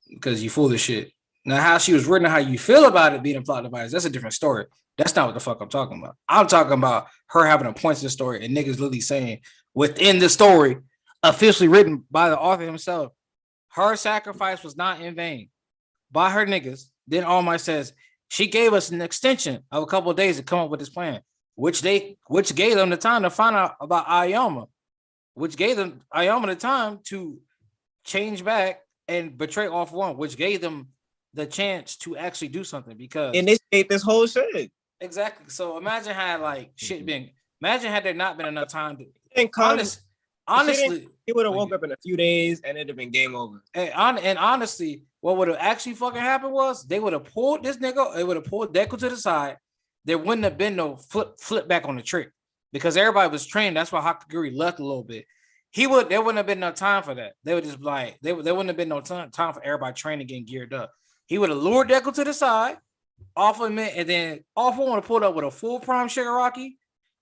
because you full of shit. Now, how she was written, how you feel about it being a plot device, that's a different story. That's not what the fuck I'm talking about. I'm talking about her having a point to the story and niggas literally saying within the story, officially written by the author himself, her sacrifice was not in vain by her niggas. Then All Might says she gave us an extension of a couple of days to come up with this plan, which gave them the time to find out about Aoyama, which gave them Aoyama the time to change back and betray Off One, which gave them the chance to actually do something, because initiate this whole shit. Exactly. So imagine how imagine had there not been enough time to honestly, he would have woke up in a few days and it'd have been game over. And honestly, what would have actually fucking happened was they would have pulled this nigga, they would have pulled Deku to the side. There wouldn't have been no flip back on the trick, because everybody was trained. That's why Hakaguri left a little bit. There wouldn't have been no time for that. They would just like, there wouldn't have been no time for everybody training, getting geared up. He would have lured Deku to the side, off of him, and then off one would have pulled up with a full prime Shigaraki,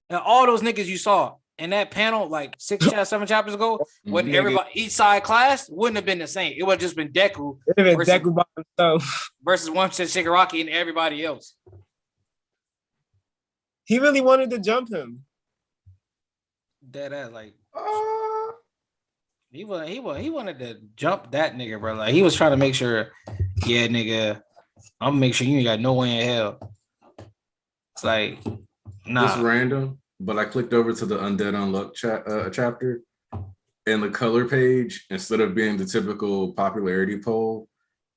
and all those niggas you saw in that panel like 7 chapters ago, when everybody each side class wouldn't have been the same. It would have just been Deku. It would have been Deku by himself versus 1% Shigaraki and everybody else. He really wanted to jump him. Dead ass, like he wanted to jump that nigga, bro. Like he was trying to make sure, yeah, nigga, I'm gonna make sure you ain't got no way in hell. It's like, nah. It's random, but I clicked over to the Undead Unluck chapter, and the color page, instead of being the typical popularity poll,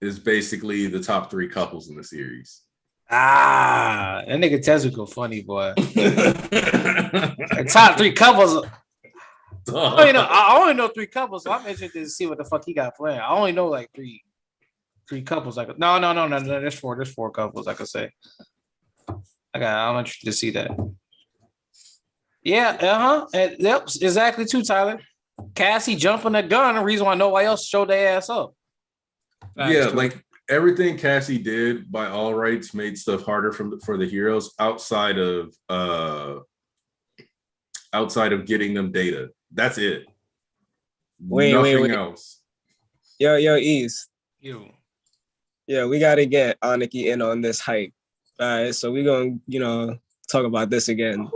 is basically the top 3 couples in the series. That nigga Tezuka funny, boy. The top 3 couples. I only know 3 couples, so I'm interested to see what the fuck he got planned. I only know like three couples. Like no, there's 4. There's 4 couples, I could say. I'm interested to see that. Yeah, yep, exactly too, Tyler. Cassie jumping the gun, the reason why nobody else showed their ass up. Yeah, like everything Cassie did by all rights made stuff harder for the heroes outside of getting them data. That's it. Nothing else. Yo, East. Yeah, we gotta get Aniki in on this hype. All right, so we're gonna, talk about this again.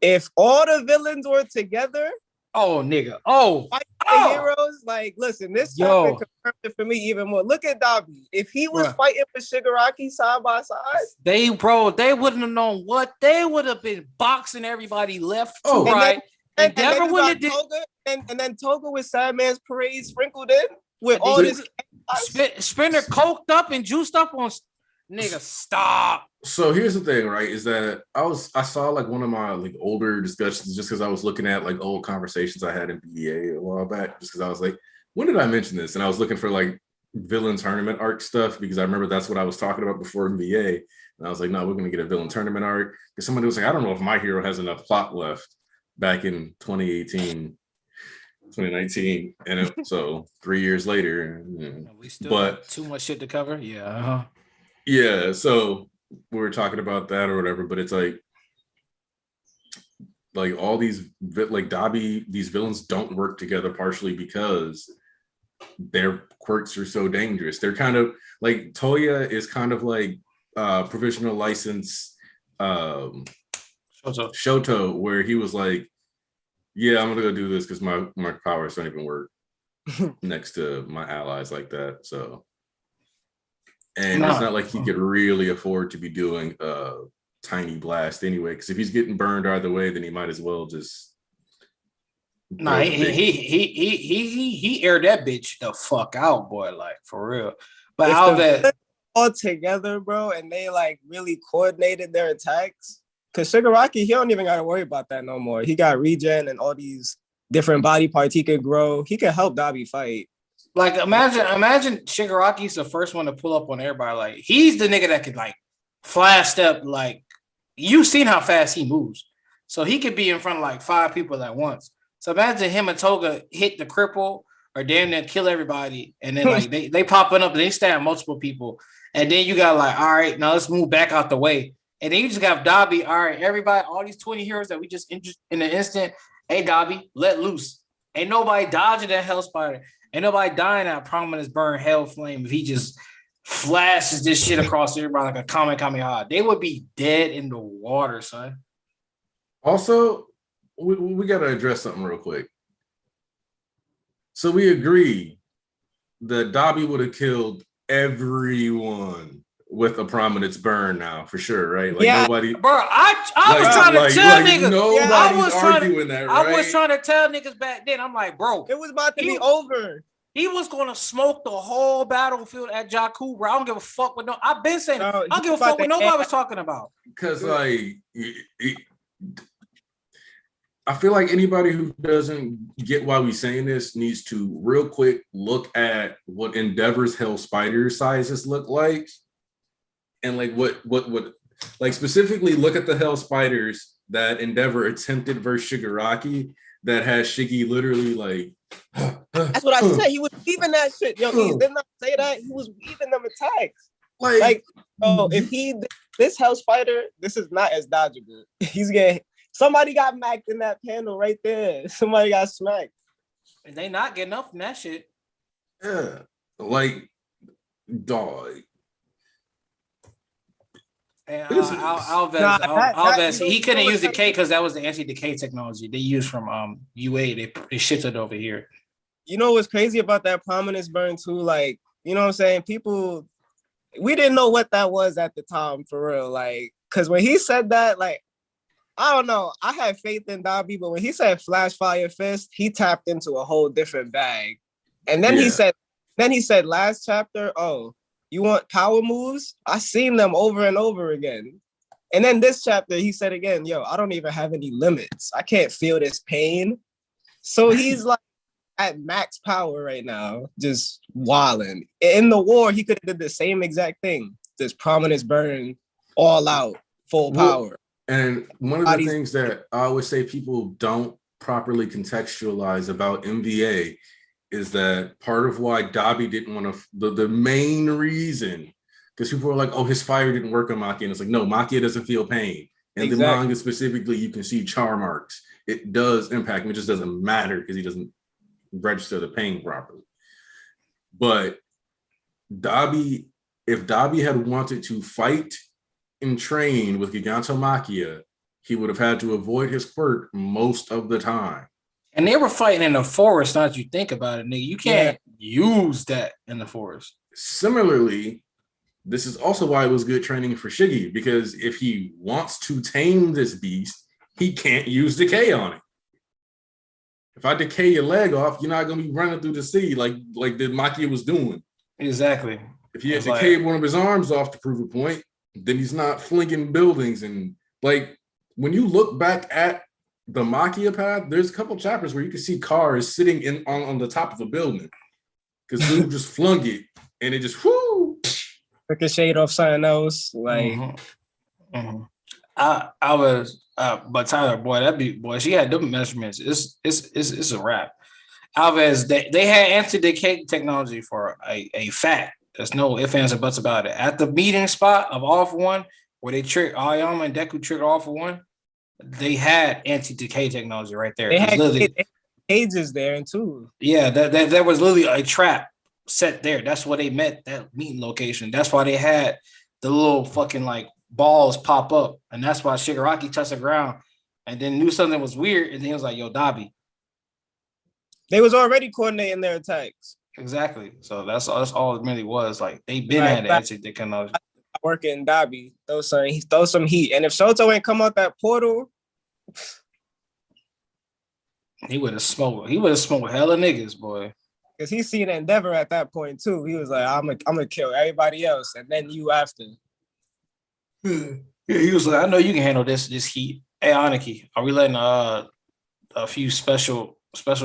If all the villains were together, nigga, the heroes, like, listen, this happened confirmed it for me even more. Look at Dabi. If he was fighting for Shigaraki side by side, they wouldn't have known what they would have been boxing everybody left to right. And then Toga with Sadman's parade sprinkled in. with all this. Spinner coked up and juiced up on nigga. Stop. So here's the thing, right? Is that I saw like one of my like older discussions just because I was looking at like old conversations I had in BEA a while back, just because I was like, when did I mention this? And I was looking for like villain tournament arc stuff because I remember that's what I was talking about before in BA. And I was like, no, we're gonna get a villain tournament arc. Because somebody was like, I don't know if my hero has enough plot left back in 2018. 2019, and so 3 years later, we still got too much shit to cover. Yeah, so we were talking about that or whatever, but it's like all these like Dabi, these villains don't work together partially because their quirks are so dangerous. They're kind of like Toya is kind of like provisional license Shoto, where he was like, yeah, I'm gonna go do this because my powers don't even work next to my allies like that. So, and it's not like he could really afford to be doing a tiny blast anyway. Because if he's getting burned either way, then he might as well just. Nah, he aired that bitch the fuck out, boy. Like for real. But how that all together, bro, and they like really coordinated their attacks. Because Shigaraki, he don't even got to worry about that no more. He got regen and all these different body parts he could grow. He could help Dabi fight. Like, imagine Shigaraki's the first one to pull up on everybody. Like, he's the nigga that could, like, flash step. Like, you've seen how fast he moves. So he could be in front of, like, 5 people at once. So imagine him and Toga hit the cripple or damn near kill everybody. And then, like, they popping up and they stab multiple people. And then you got, like, all right, now let's move back out the way. And then you just got Dabi. All right, everybody, all these 20 heroes that we just injured in an instant. Hey, Dabi, let loose. Ain't nobody dodging that hell spider. Ain't nobody dying at Prominence Burn Hell Flame if he just flashes this shit across everybody like a Kamehameha. They would be dead in the water, son. Also, we got to address something real quick. So we agree that Dabi would have killed everyone with a Prominence Burn now, for sure, right? Like nobody. Bro, I was trying to tell niggas. Nobody's arguing that, right? I was trying to tell niggas back then. I'm like, bro, it was about to be over. He was going to smoke the whole battlefield at Jakku, bro. I don't give a fuck what I've been saying. I don't give a fuck what nobody was talking about. Because, like, I feel like anybody who doesn't get why we're saying this needs to real quick look at what Endeavor's Hell Spider sizes look like. And like what like specifically look at the Hell Spiders that Endeavor attempted versus Shigaraki that has Shiggy literally like. That's what I said. He was weaving that shit. Yo, he did not say that. He was weaving them attacks. Like if this Hell Spider, this is not as dodgeable. He's getting somebody got macked in that panel right there. Somebody got smacked. And they not getting up from that shit. Yeah, like dog. And Alves, he couldn't use the K because that was the anti-decay technology they used from UA. They shifted over here. You know what's crazy about that Prominence Burn too? Like, you know what I'm saying? People, we didn't know what that was at the time for real. Like, because when he said that, like, I don't know. I had faith in Dabi, but when he said Flash Fire Fist, he tapped into a whole different bag. And then he said last chapter, oh, you want power moves? I seen them over and over again. And then this chapter, he said again, yo, I don't even have any limits. I can't feel this pain. So he's like at max power right now, just wilding. In the war, he could have did the same exact thing. This Prominence Burn, all out, full power. And one of the things that I always say people don't properly contextualize about MVA is that part of why Dabi didn't want to, the main reason, because people are like, oh, his fire didn't work on Makia. And it's like, no, Makia doesn't feel pain. And the manga specifically, you can see char marks. It does impact him. It just doesn't matter because he doesn't register the pain properly. But Dabi, if Dabi had wanted to fight and train with Giganto Makia, he would have had to avoid his quirk most of the time. And they were fighting in the forest, not you think about it, nigga. You can't use that in the forest. Similarly, this is also why it was good training for Shiggy, because if he wants to tame this beast, he can't use decay on it. If I decay your leg off, you're not gonna be running through the city like the Maki was doing. Exactly. If he had decayed one of his arms off to prove a point, then he's not flinging buildings. And like when you look back at the Makia path, there's a couple chapters where you can see cars sitting on the top of a building because dude just flung it and it just whoo ricocheted off something else. Like I was but Tyler, boy, she had them measurements. It's a wrap. Alves, they had anti-decay technology for a fact. There's no ifs, ands, or buts about it. At the meeting spot of All For One, where they tricked Aoyama and Deku triggered All For One, they had anti-decay technology right there. They had cages there too. Yeah, there was literally a trap set there. That's where they met, that meeting location. That's why they had the little fucking like balls pop up, and that's why Shigaraki touched the ground and then knew something was weird, and then he was like, "Yo, Dabi." They was already coordinating their attacks. Exactly. So that's all it really was. Like they been had anti-decay technology. Working Dabi, throw some heat, and if Shoto ain't come out that portal, he would have smoked. He would have smoked hella niggas, boy. Because he seen Endeavor at that point too. He was like, "I'm gonna kill everybody else, and then you after." Yeah, he was like, "I know you can handle this heat." Hey, Aniki, are we letting a few special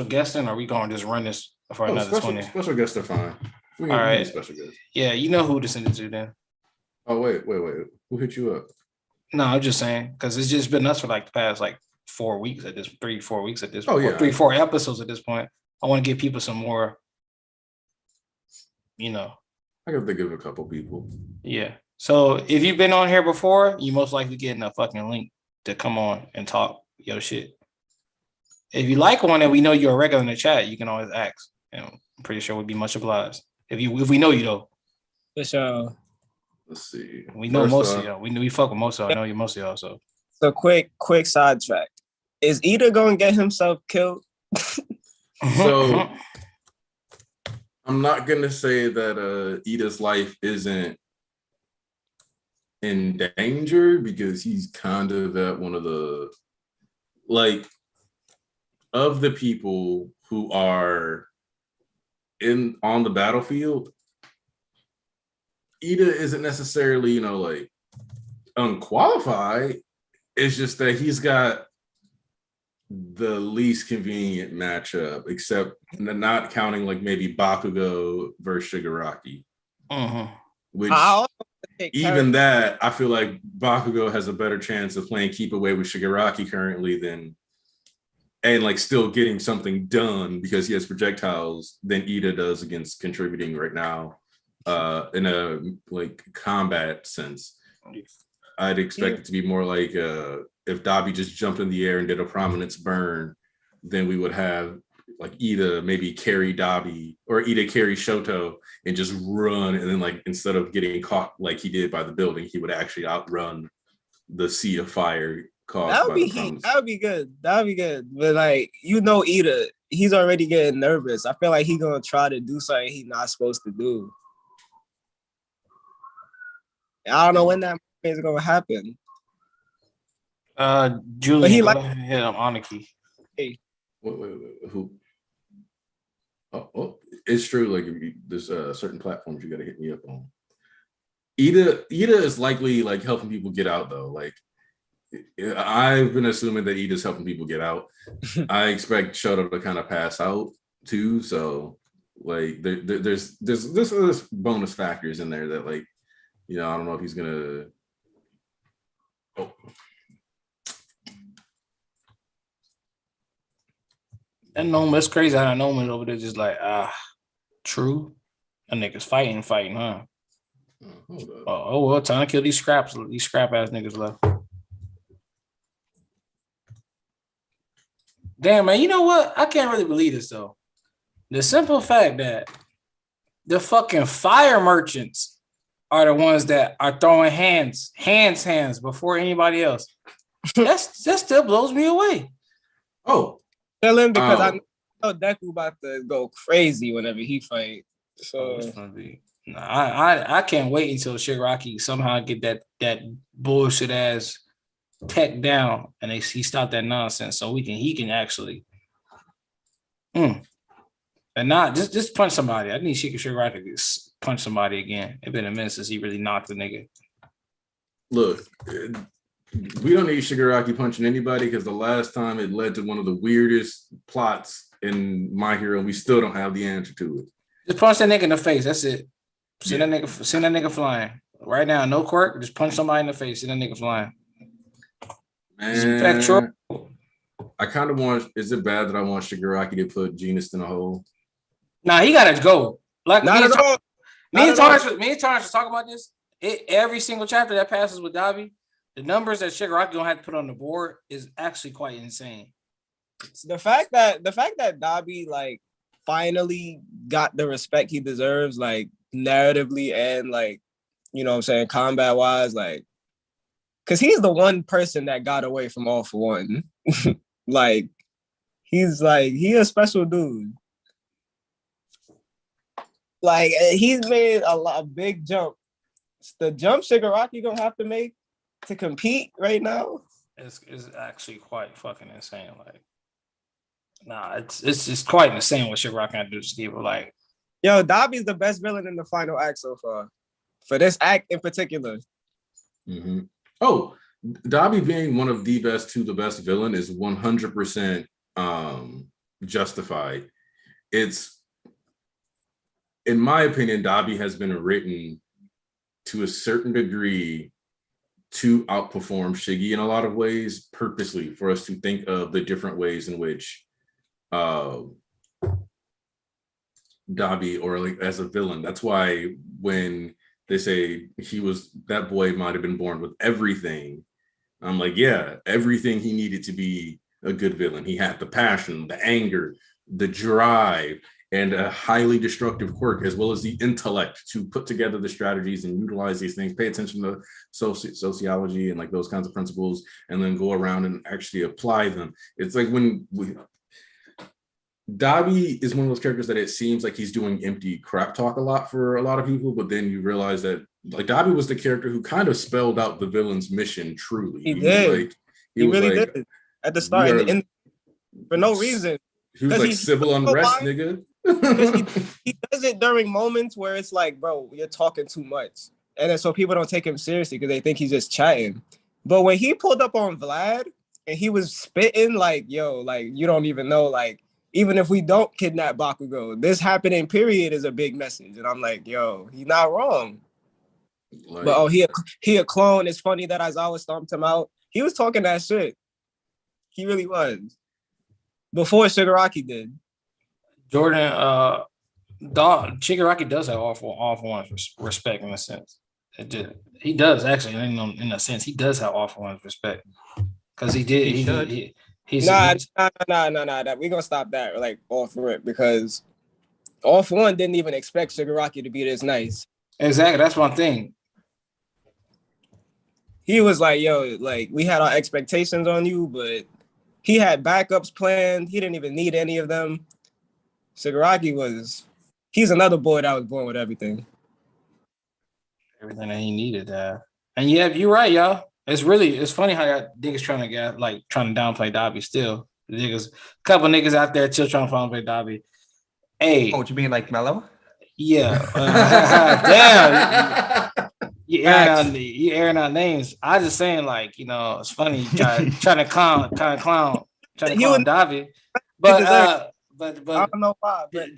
guests in? Or are we going to just run this for another 20? Special guests are fine. All right. Special guests. Yeah, you know who to send it to then. Oh, wait. Who hit you up? No, I'm just saying, because it's just been us for like the past like 4 weeks at this, 3-4 weeks at this point. Oh, yeah. 3-4 episodes at this point. I want to give people some more, I can think of a couple people. Yeah. So if you've been on here before, you most likely getting a fucking link to come on and talk your shit. If you like one and we know you're a regular in the chat, you can always ask. I'm pretty sure we'd be much obliged. If we know you though. For sure. Let's see. We know most of y'all. We fuck with most of y'all. I know most of y'all. So quick sidetrack. Is Ida gonna get himself killed? So I'm not gonna say that Ida's life isn't in danger because he's kind of at one of the of the people who are on the battlefield. Ida isn't necessarily, unqualified. It's just that he's got the least convenient matchup, except not counting maybe Bakugo versus Shigaraki. Which even that, I feel like Bakugo has a better chance of playing keep away with Shigaraki currently and still getting something done because he has projectiles than Ida does against contributing right now. In a combat sense, I'd expect it to be more like if Dabi just jumped in the air and did a prominence burn, then we would have Ida maybe carry Dabi or Ida carry Shoto and just run, and then instead of getting caught like he did by the building, he would actually outrun the sea of fire caused. That would be good. But Ida, he's already getting nervous. I feel like he's gonna try to do something he's not supposed to do. I don't know when that is going to happen. Julian, I'm Aniki. Hey. Wait, who? Oh, it's true. There's certain platforms you got to hit me up on. Ida is likely helping people get out though. I've been assuming that Ida's helping people get out. I expect Shoto to kind of pass out too. So there's bonus factors in there that I don't know if he's gonna. Oh. That Noma, it's crazy how Noma over there just true. That niggas fighting, huh? Oh well, time to kill these scrap ass niggas left. Damn, man, you know what? I can't really believe this though. The simple fact that the fucking fire merchants are the ones that are throwing hands before anybody else. That still blows me away. Oh, chilling because I know Deku about to go crazy whenever he fight. So it's gonna be. I can't wait until Shigaraki somehow get that bullshit ass tech down and he stop that nonsense so he can actually And not just punch somebody. I need Shigaraki to punch somebody again. It's been a minute since he really knocked the nigga. Look, we don't need Shigaraki punching anybody because the last time it led to one of the weirdest plots in My Hero, and we still don't have the answer to it. Just punch that nigga in the face. That's it. Send that nigga flying. Right now, no quirk. Just punch somebody in the face. Send that nigga flying. Man, I kind of want. Is it bad that I want Shigaraki to put Genus in a hole? Nah, he gotta go. Like Not at all. Me and Torrance was talking about this. Every single chapter that passes with Dabi, the numbers that Shigaraki gonna have to put on the board is actually quite insane. The fact that Dabi like finally got the respect he deserves, like narratively and like, you know what I'm saying, combat wise, like, because he's the one person that got away from All For One. Like, he a special dude. Like, he's made a big jump. The jump Shigaraki gonna have to make to compete right now is actually quite fucking insane. Like, nah, it's quite insane what Shigaraki can do to Steve. Like, yo, Dabi's the best villain in the final act so far. For this act in particular. Mm-hmm. Oh, Dabi being one of the best to the best villain is 100% justified. It's, in my opinion, Dabi has been written to a certain degree to outperform Shiggy in a lot of ways, purposely, for us to think of the different ways in which Dabi, or like as a villain. That's why when they say that boy might have been born with everything, I'm like, yeah, everything he needed to be a good villain. He had the passion, the anger, the drive, and a highly destructive quirk, as well as the intellect to put together the strategies and utilize these things, pay attention to sociology and like those kinds of principles, and then go around and actually apply them. It's like when Dabi is one of those characters that it seems like he's doing empty crap talk a lot for a lot of people, but then you realize that like Dabi was the character who kind of spelled out the villain's mission truly. He did. He really did at the start, and for no reason. He was like civil unrest, nigga. he does it during moments where it's like, bro, you're talking too much, and then so people don't take him seriously because they think he's just chatting. But when he pulled up on Vlad and he was spitting like, yo, like you don't even know, like even if we don't kidnap Bakugo, this happening period is a big message, and I'm like, yo, he's not wrong. Like, but he a clone. It's funny that Aizawa stomped him out. He was talking that shit. He really was. Before Shigaraki did. Jordan, Shigaraki does have all for one's respect in a sense. He does actually, in a sense, he does have all for one's respect because he did. He's nah. We're gonna stop that like all for it because All For One didn't even expect Shigaraki to be this nice. Exactly, that's one thing. He was like, yo, like we had our expectations on you, but he had backups planned. He didn't even need any of them. Shigaraki he's another boy that was born with everything. Everything that he needed. And yeah, you're right, y'all. It's funny how y'all niggas trying to downplay Dabi still. A couple niggas out there still trying to downplay Dabi. Hey. Oh, what you mean like Mello? Yeah. Damn. You airing out names. I just saying, like, you know, it's funny trying to clown Dabi. But I don't know why. But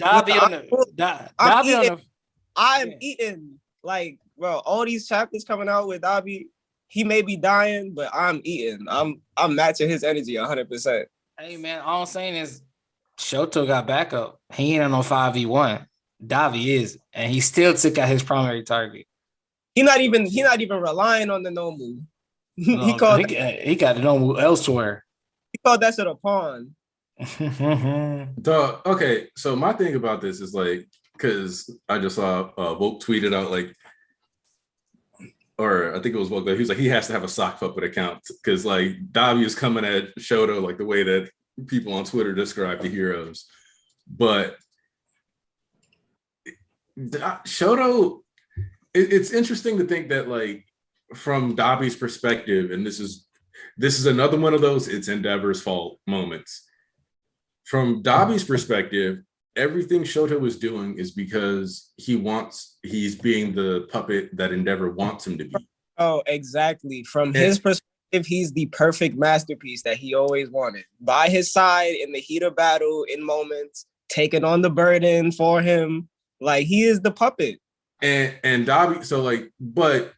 I'm eating. Like, bro, all these chapters coming out with Dabi, he may be dying, but I'm eating. I'm matching his energy 100%. Hey man, all I'm saying is Shoto got backup. He ain't on no 5v1. Dabi is, and he still took out his primary target. He not even relying on the Nomu. No, he got the Nomu elsewhere. He called that shit a pawn. Okay, so my thing about this is like, because I just saw Vogue tweeted out like, or I think it was Vogue, he was like, he has to have a sock puppet account because like Dabi is coming at Shoto like the way that people on Twitter describe the heroes, but Shoto. It's interesting to think that, like, from Dabi's perspective, and this is another one of those it's Endeavor's fault moments. from Dabi's perspective, everything Shoto was doing is because he's being the puppet that Endeavor wants him to be. Oh, exactly. From his perspective, he's the perfect masterpiece that he always wanted. By his side in the heat of battle, in moments, taking on the burden for him. Like, he is the puppet. And Dabi, so like, but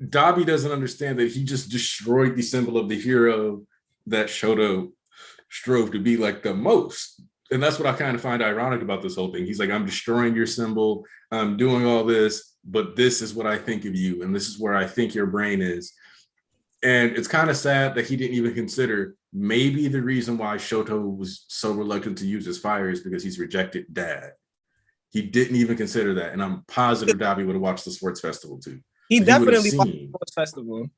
Dabi doesn't understand that he just destroyed the symbol of the hero that Shoto strove to be like the most. And that's what I kind of find ironic about this whole thing. He's like, I'm destroying your symbol. I'm doing all this, but this is what I think of you. And this is where I think your brain is. And it's kind of sad that he didn't even consider maybe the reason why Shoto was so reluctant to use his fire is because he's rejected dad. He didn't even consider that. And I'm positive Dabi would have watched the sports festival too. He definitely watched the sports festival.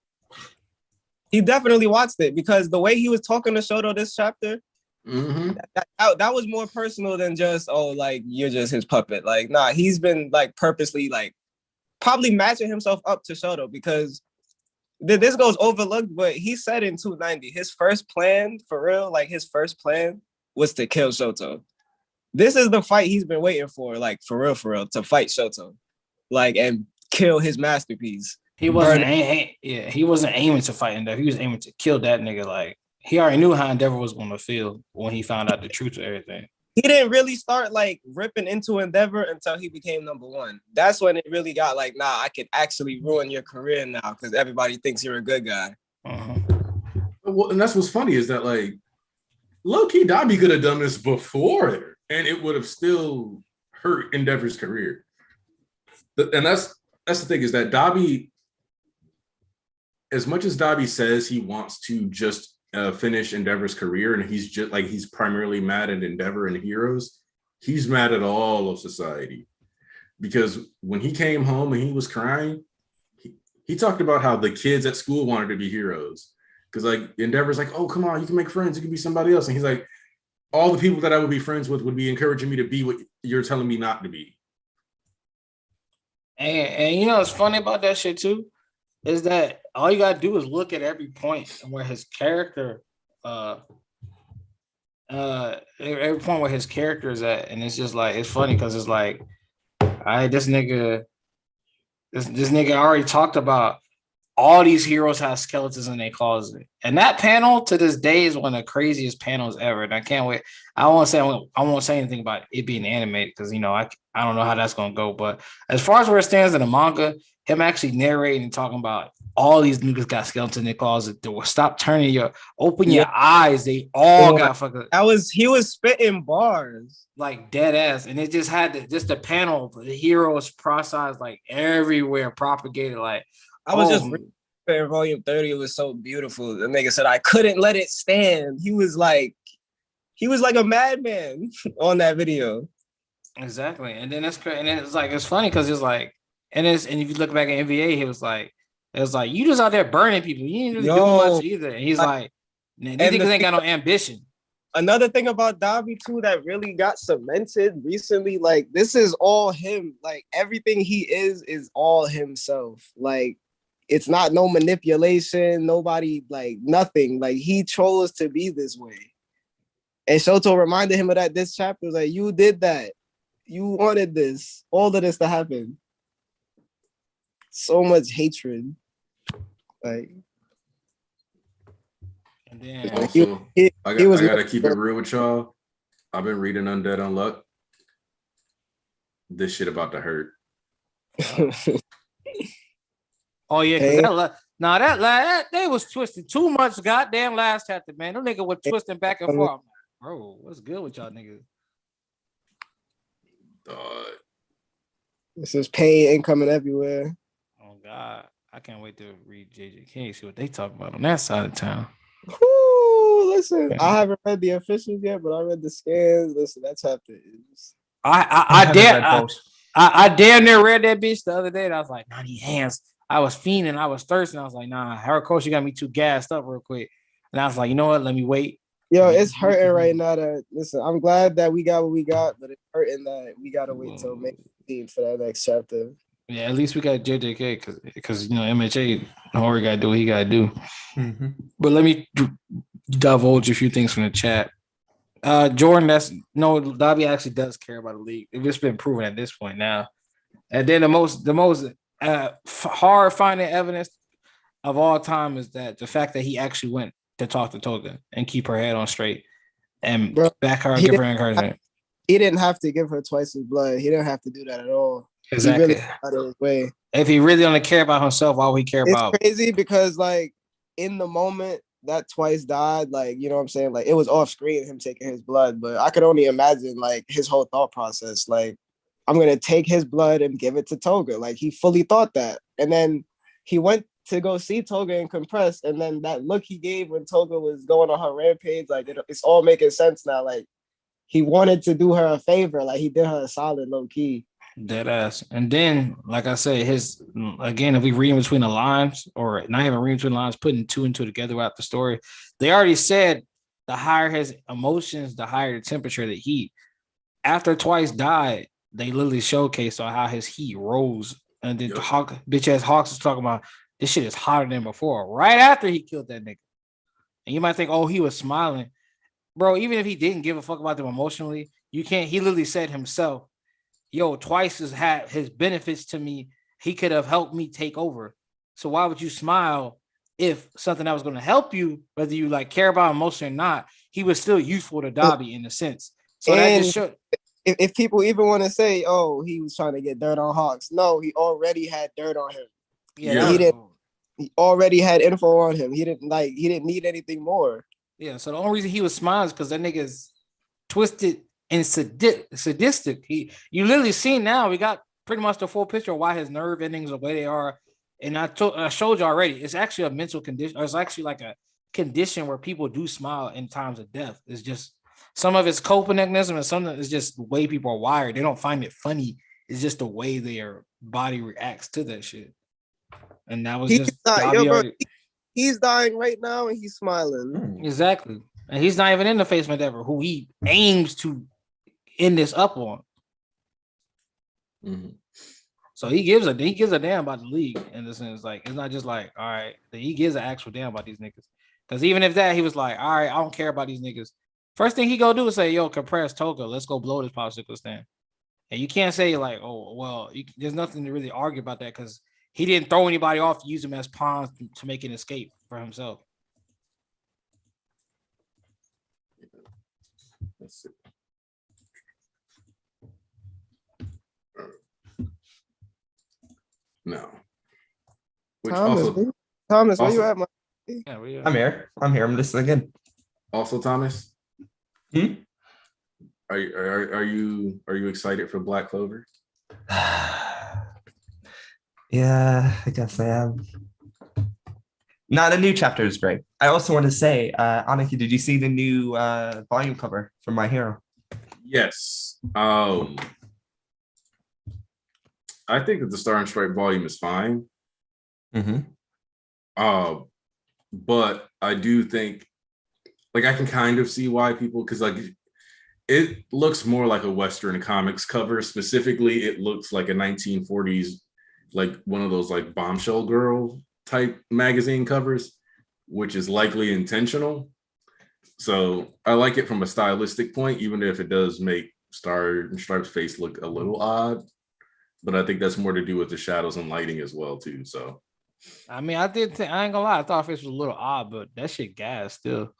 He definitely watched it because the way he was talking to Shoto this chapter, that was more personal than just, oh, like, you're just his puppet. Like, nah, he's been like purposely like probably matching himself up to Shoto because this goes overlooked, but he said in 290, his first plan for real, like his first plan was to kill Shoto. This is the fight he's been waiting for, like for real, to fight Shoto, like, and kill his masterpiece. He wasn't aiming to fight Endeavor. He was aiming to kill that nigga. Like, he already knew how Endeavor was going to feel when he found out the truth of everything. He didn't really start like ripping into Endeavor until he became number one. That's when it really got like, nah, I could actually ruin your career now because everybody thinks you're a good guy. Well, and that's what's funny is that like low-key Dabi could have done this before and it would have still hurt Endeavor's career. And that's the thing is that Dabi, as much as Dabi says he wants to just finish Endeavor's career and he's just like he's primarily mad at Endeavor and Heroes, he's mad at all of society. Because when he came home and he was crying, he talked about how the kids at school wanted to be heroes. Because like Endeavor's like, oh, come on, you can make friends, you can be somebody else. And he's like, all the people that I would be friends with would be encouraging me to be what you're telling me not to be. And you know what's funny about that shit too? Is that all you gotta do is look at every point where his character, every point where his character is at, and it's just like it's funny because it's like, this nigga already talked about all these heroes have skeletons in their closet, and that panel to this day is one of the craziest panels ever. And I can't wait. I won't say anything about it being animated because you know I don't know how that's gonna go. But as far as where it stands in the manga, him actually narrating and talking about all these niggas got skeletons in their closet. Stop turning open your eyes. They all got fucking. He was spitting bars like dead ass, and it just had the panel of the heroes processed like everywhere, propagated like. I was just in volume 30. It was so beautiful. The nigga said I couldn't let it stand. He was like a madman on that video. Exactly, and then and then it's like it's funny because it's like. And if you look back at NBA, it was like you just out there burning people. You didn't really do much either. And he's like these niggas ain't got no ambition. Another thing about Dabi too that really got cemented recently, like this is all him. Like everything he is all himself. Like it's not no manipulation, nobody, like nothing. Like he chose to be this way. And Shoto reminded him of that this chapter. Was like, you did that. You wanted this, all of this to happen. So much hatred. Like, and then also, I gotta keep it real with y'all. I've been reading Undead Unluck. This shit about to hurt. Oh yeah, because that they was twisting too much goddamn last chapter, man. Them niggas were twisting back and forth. Bro, what's good with y'all niggas? This is pain incoming everywhere. Oh God, I can't wait to read JJK, see what they talk about on that side of town. Woo, listen, I haven't read the officials yet, but I read the scans. Listen, that chapter is. I damn near read that bitch the other day, and I was like, 90 hands. I was fiending, I was thirsting. I was like, nah, her coach, you got me too gassed up real quick. And I was like, you know what? Let me wait. Yo, it's hurting right now. Listen, I'm glad that we got what we got, but it's hurting that we gotta wait till May 15th for that next chapter. Yeah, at least we got JJK because you know MHA, Hori gotta do what he gotta do. Mm-hmm. But let me divulge a few things from the chat. Jordan, Dobby actually does care about the league. It's just been proven at this point now. And then the most hard finding evidence of all time is that the fact that he actually went to talk to Toga and keep her head on straight and Bro, back her, he give her didn't, encouragement. he didn't have to give her twice his blood. He didn't have to do that at all. Exactly. He really got out of his way. If he really only care about himself, why would he care It's about? crazy because like in the moment that Twice died, like you know what I'm saying, like it was off screen him taking his blood, but I could only imagine like his whole thought process. Like I'm gonna take his blood and give it to Toga. Like he fully thought that, and then he went to go see Toga and compress, and then that look he gave when Toga was going on her rampage, like it's all making sense now. Like he wanted to do her a favor, like he did her a solid low key. Dead ass. And then, like I said, if we read between the lines, or not even reading between the lines, putting two and two together about the story, they already said the higher his emotions, the higher the temperature, the heat. After Twice died, they literally showcased on how his heat rose. And then bitch ass Hawks was talking about this shit is hotter than before, right after he killed that nigga. And you might think, oh, he was smiling. Bro, even if he didn't give a fuck about them emotionally, he literally said himself, yo, Twice has had his benefits to me. He could have helped me take over. So why would you smile if something that was going to help you, whether you like care about emotion or not, he was still useful to Dobby in a sense. So and that just showed. If people even want to say, oh, he was trying to get dirt on Hawks, no, he already had dirt on him. Yeah. He already had info on him. He didn't need anything more. Yeah. So the only reason he was smiling is because that nigga's twisted and sadistic. You literally see now we got pretty much the full picture of why his nerve endings are the way they are. And I showed you already. It's actually a mental condition. Or it's actually like a condition where people do smile in times of death. It's just some of it's coping mechanism and some of it's just the way people are wired. They don't find it funny. It's just the way their body reacts to that shit. And that was he's dying right now and he's smiling. Exactly. And he's not even in the face of Endeavor, who he aims to end this up on. Mm-hmm. So he gives a damn about the league in the sense, like it's not just like, all right, he gives an actual damn about these niggas. Because even if that, he was like, all right, I don't care about these niggas. First thing he go do is say, yo, compress Toga, let's go blow this popsicle stand. And you can't say like, oh, well, there's nothing to really argue about that because he didn't throw anybody off to use them as pawns to make an escape for himself. Let's see. No. Thomas, where you at, man? Yeah, I'm here. I'm listening again. Also, Thomas. Hmm? Are you excited for Black Clover? Yeah, I guess I am. Now the new chapter is great. I also want to say, Aniki, did you see the new volume cover for My Hero? Yes. I think that the Star and Stripe volume is fine. Mm-hmm. But I do think, like, I can kind of see why people, because like it looks more like a Western comics cover. Specifically, it looks like a 1940s, like one of those like Bombshell Girl type magazine covers, which is likely intentional. So I like it from a stylistic point, even if it does make Star and Stripe's face look a little odd. But I think that's more to do with the shadows and lighting as well, too. So, I mean, I ain't gonna lie, I thought face was a little odd, but that shit gas still.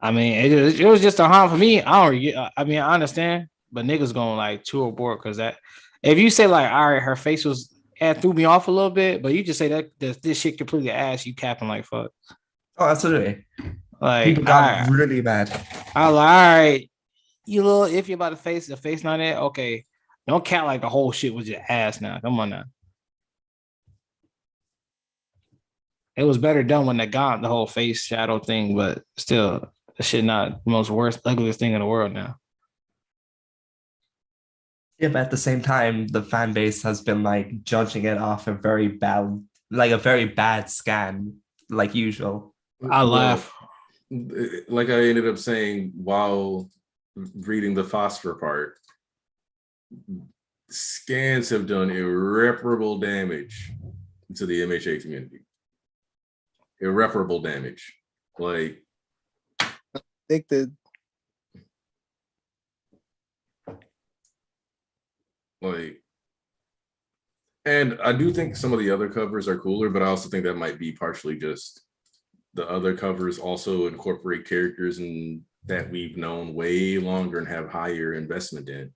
I mean, it was just a harm for me. I understand, but niggas gonna like tour aboard because that if you say like, all right, her face was threw me off a little bit, but you just say that this shit completely ass, you capping like fuck. Oh, absolutely. Like people got really bad. I was like, all right, you little iffy about the face not it. Okay, don't count like the whole shit was your ass now. Come on now. It was better done when they got the whole face shadow thing, but still, the shit not the most worst, ugliest thing in the world now. Yeah, but at the same time, the fan base has been like judging it off a very bad scan, like usual. I laugh. Like I ended up saying while reading the phosphor part, scans have done irreparable damage to the MHA community. Irreparable damage. Like addicted. Like, and I do think some of the other covers are cooler, but I also think that might be partially just the other covers also incorporate characters and that we've known way longer and have higher investment in.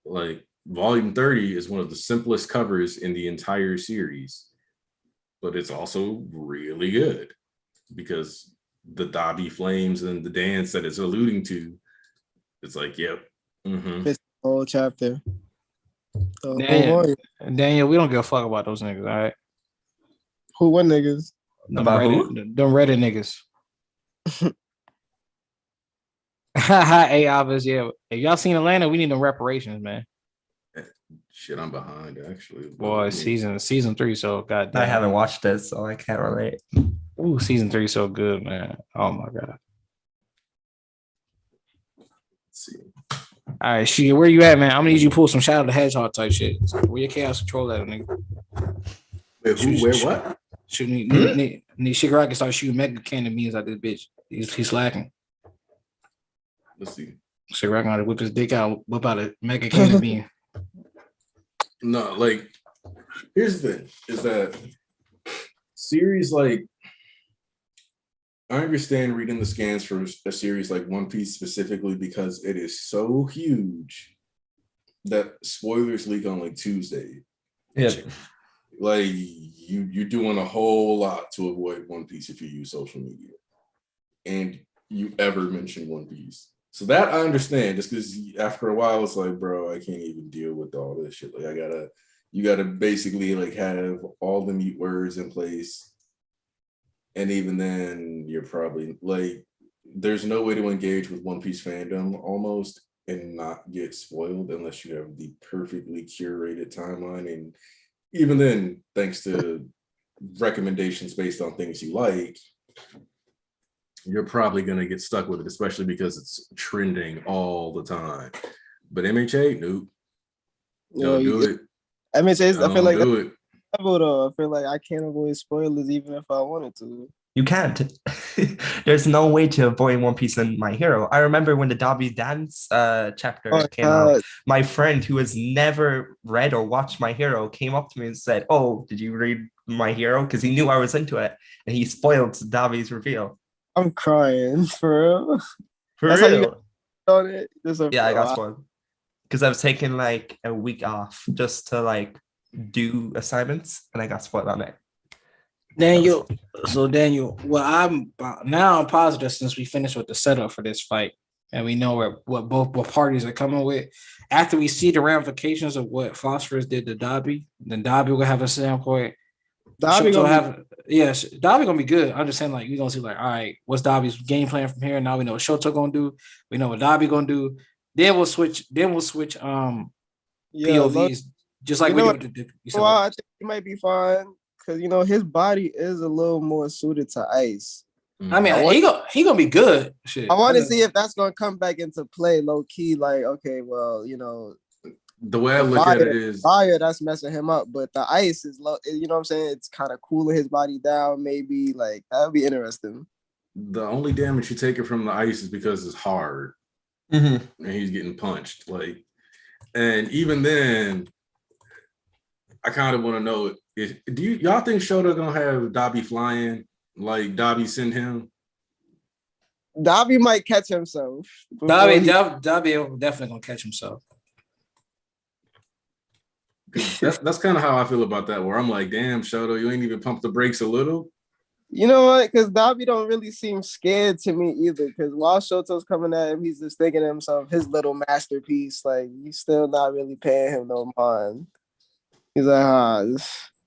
Like Volume 30 is one of the simplest covers in the entire series, but it's also really good because the Dobby flames and the dance that it's alluding to, it's like, yep. Mm-hmm. It's the whole chapter. Daniel, we don't give a fuck about those niggas, all right? Who, what niggas? About who? Them Reddit niggas. Hey, Alvis, yeah. If y'all seen Atlanta, we need them reparations, man. Shit, I'm behind actually. Boy, season 3, so goddamn. I haven't watched this, so I can't relate. Ooh, season 3 so good, man. Oh my god. Let's see. All right, she, where you at, man? I'm gonna need you to pull some Shadow the Hedgehog type shit. Where your chaos control at, nigga? Wait, who, where, what? Shooting, need Shigaraki can start shooting mega cannon beams at this bitch. He's slacking. Let's see. Shigaraki gonna whip his dick out, whip out a mega cannon beam. No, like, here's the thing: is that series like I understand reading the scans for a series like One Piece specifically because it is so huge that spoilers leak on like Tuesday. Yeah. Like you're doing a whole lot to avoid One Piece if you use social media and you ever mention One Piece. So that I understand, just because after a while it's like, bro, I can't even deal with all this shit. Like you gotta basically like have all the mute words in place. And even then you're probably like, there's no way to engage with One Piece fandom almost and not get spoiled unless you have the perfectly curated timeline. And even then, thanks to recommendations based on things you like, you're probably going to get stuck with it, especially because it's trending all the time. But MHA, nope. Don't do it. MHA, I feel like do it. Though. I feel like I can't avoid spoilers even if I wanted to. You can't. There's no way to avoid One Piece and My Hero. I remember when the Dobby Dance chapter came out, my friend who has never read or watched My Hero came up to me and said, "Oh, did you read My Hero?" Because he knew I was into it. And he spoiled Dobby's reveal. I'm crying, for real. For That's real? How you got on it? Yeah, I got spoiled. Because I was taking like a week off just to like do assignments, and I got spoiled on it. Daniel, well, I'm positive since we finished with the setup for this fight, and we know what both parties are coming with. After we see the ramifications of what Phosphorus did to Dobby, then Dobby will have a standpoint. Dobby gonna be good. I'm just saying, like, we're gonna see, like, all right, what's Dobby's game plan from here? Now we know what Shoto gonna do. We know what Dobby gonna do. Then we'll switch. POVs, just like we did. Well, I think he might be fine because his body is a little more suited to ice. I mean, he gonna be good. Shit. I want to see if that's gonna come back into play, low key. Like, okay, well, the way I look at it is fire that's messing him up, but the ice is low. You know what I'm saying? It's kind of cooling his body down. Maybe like that would be interesting. The only damage you take it from the ice is because it's hard, and he's getting punched. Like, and even then, I kind of want to know: do y'all think Shoto gonna have Dobby flying like Dobby send him? Dobby might catch himself. Dobby definitely gonna catch himself. That's kind of how I feel about that. Where I'm like, damn, Shoto, you ain't even pumped the brakes a little. You know what? Because Dobby don't really seem scared to me either. Because while Shoto's coming at him, he's just thinking to himself, his little masterpiece. Like, you still not really paying him no mind. He's like,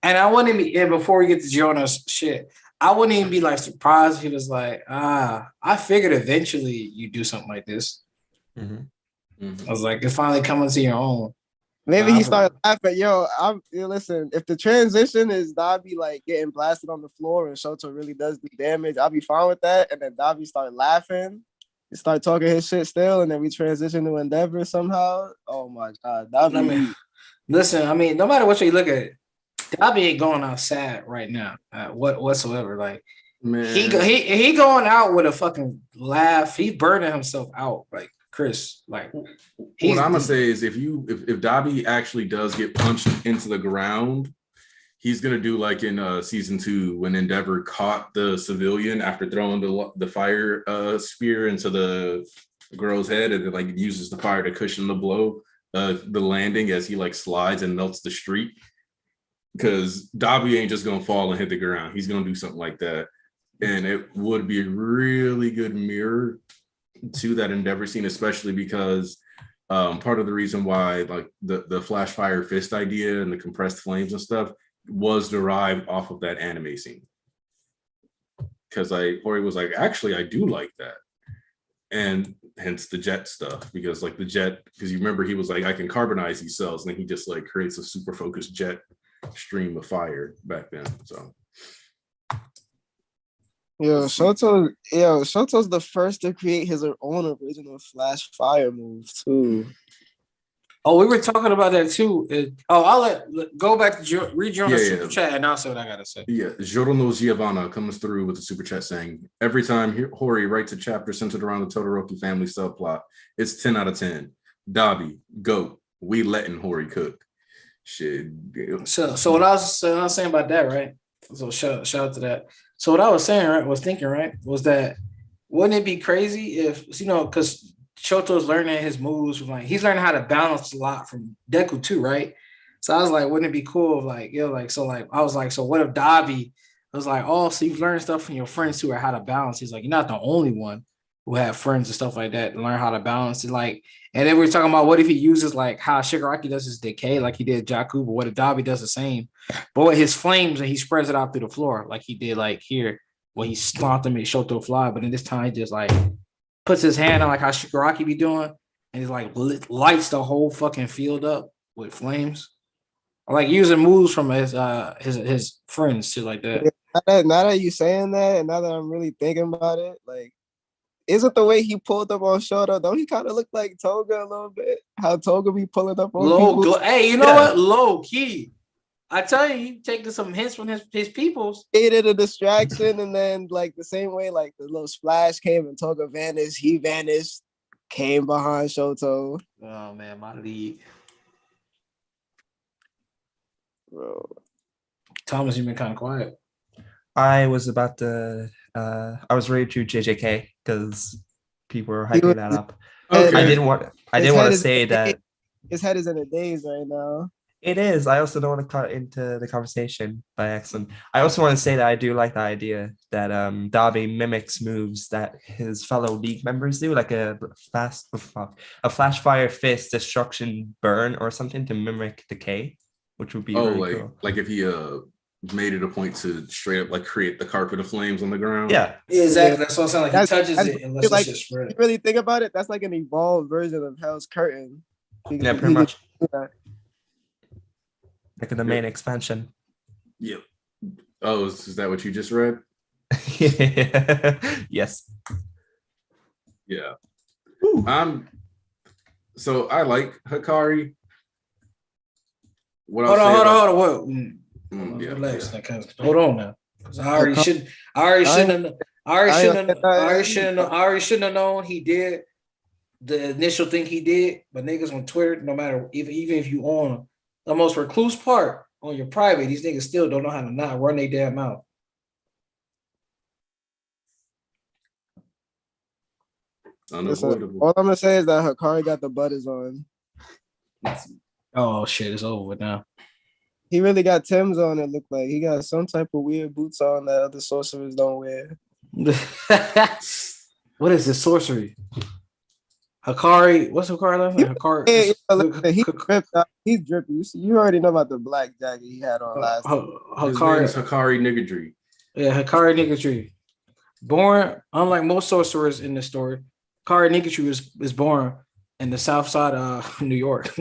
And I wouldn't be, and before we get to Jonas shit, I wouldn't even be like surprised if he was like, I figured eventually you do something like this. I was like, it's finally coming to your own. Maybe he started laughing. Listen, if the transition is Dobby like getting blasted on the floor and Shoto really does the damage, I'll be fine with that. And then Dobby started laughing, he started talking his shit still, and then we transition to Endeavor somehow. Oh my god, Dobby. Listen, I mean, no matter what you look at, Dobby ain't going outside right now, whatsoever. Like, Man, he going out with a fucking laugh. He's burning himself out, like Chris. Like what I'm gonna say is if Dobby actually does get punched into the ground, he's gonna do like in season 2 when Endeavor caught the civilian after throwing the fire spear into the girl's head, and then like uses the fire to cushion the blow, the landing as he like slides and melts the street. Because Dobby ain't just gonna fall and hit the ground. He's gonna do something like that. And it would be a really good mirror to that Endeavor scene, especially because part of the reason why like the flash fire fist idea and the compressed flames and stuff was derived off of that anime scene. Because Hori was like, actually, I do like that. And hence the jet stuff, because like the jet, because you remember he was like, I can carbonize these cells, and then he just like creates a super focused jet stream of fire back then. So Shoto's the first to create his own original flash fire move too. Oh, we were talking about that too. I'll go back to read your super chat and I'll say what I gotta say. Yeah, Jorono Giovanna comes through with a super chat saying, every time Hori writes a chapter centered around the Todoroki family subplot, it's 10 out of 10. Dobby, GOAT, we letting Hori cook. Shit. So what I was saying about that, right? So shout out to that. So what I was saying, right, was that wouldn't it be crazy if, because Shoto's learning his moves from he's learning how to balance a lot from Deku too, right? So I was like, wouldn't it be cool if so what if Dabi was like, oh, so you've learned stuff from your friends too, or how to balance. He's like, you're not the only one who have friends and stuff like that to learn how to balance it. And then we're talking about what if he uses like how Shigaraki does his decay, like he did Jakku, but what if Dabi does the same, but with his flames and he spreads it out through the floor, like he did like here, where he stomped and made Shoto fly, but in this time he just like puts his hand on like how Shigaraki be doing, and he's like lights the whole fucking field up with flames. Or like using moves from his friends too, like that. Now that you saying that, and now that I'm really thinking about it, like, isn't the way he pulled up on Shoto, don't he kind of look like Toga a little bit? How Toga be pulling up on people? Hey, you know what? Low key. I tell you, taking some hints from his peoples. Created a distraction, and then like the same way, like the little splash came and Toga vanished, he vanished, came behind Shoto. Oh man, my league. Bro. Thomas, you've been kind of quiet. I was about to I was ready to JJK because people were hyping that up. Okay. I didn't want to say that his head is in a daze right now. It is. I also don't want to cut into the conversation by accident. I also want to say that I do like the idea that Dabi mimics moves that his fellow league members do, like a flash fire fist, destruction burn, or something to mimic decay, which would be really cool. Like if he made it a point to straight up like create the carpet of flames on the ground. Yeah, exactly. That's what I'm saying. Like he touches it and lets it just spread. You really think about it, that's like an evolved version of Hell's Curtain. Yeah, pretty much. Like in the main expansion. Yep. Oh, is that what you just read? Yes. Yeah. So I like Hikari. Hold on. Relax. Hold on now. I already shouldn't have known he did the initial thing he did. But niggas on Twitter, no matter even if you on the most recluse part on your private, these niggas still don't know how to not run their damn mouth. Unavoidable. All I'm gonna say is that Hikari got the butters on. Oh shit, it's over with now. He really got Tim's on. It looked like he got some type of weird boots on that other sorcerers don't wear. What is this sorcery? Hikari, what's Hikari like? Hikari, he's drippy. You already know about the black jacket he had on last time. His name is Hikari Nigadri. Yeah, Hikari Nigadri. Born, unlike most sorcerers in this story, Hikari Nigadri is born in the south side of New York.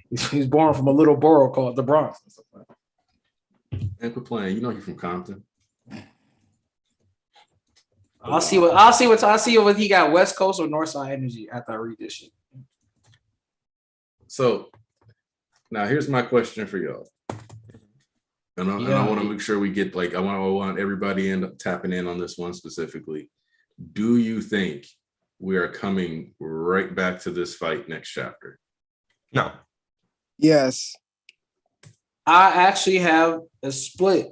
He's born from a little borough called the Bronx. And quit playing. You know he's from Compton. I'll see what he got, West Coast or North Side energy after I read this shit. So now here's my question for y'all. And I want to make sure we get I want everybody tapping in on this one specifically. Do you think we are coming right back to this fight next chapter? No. Yes. I actually have a split.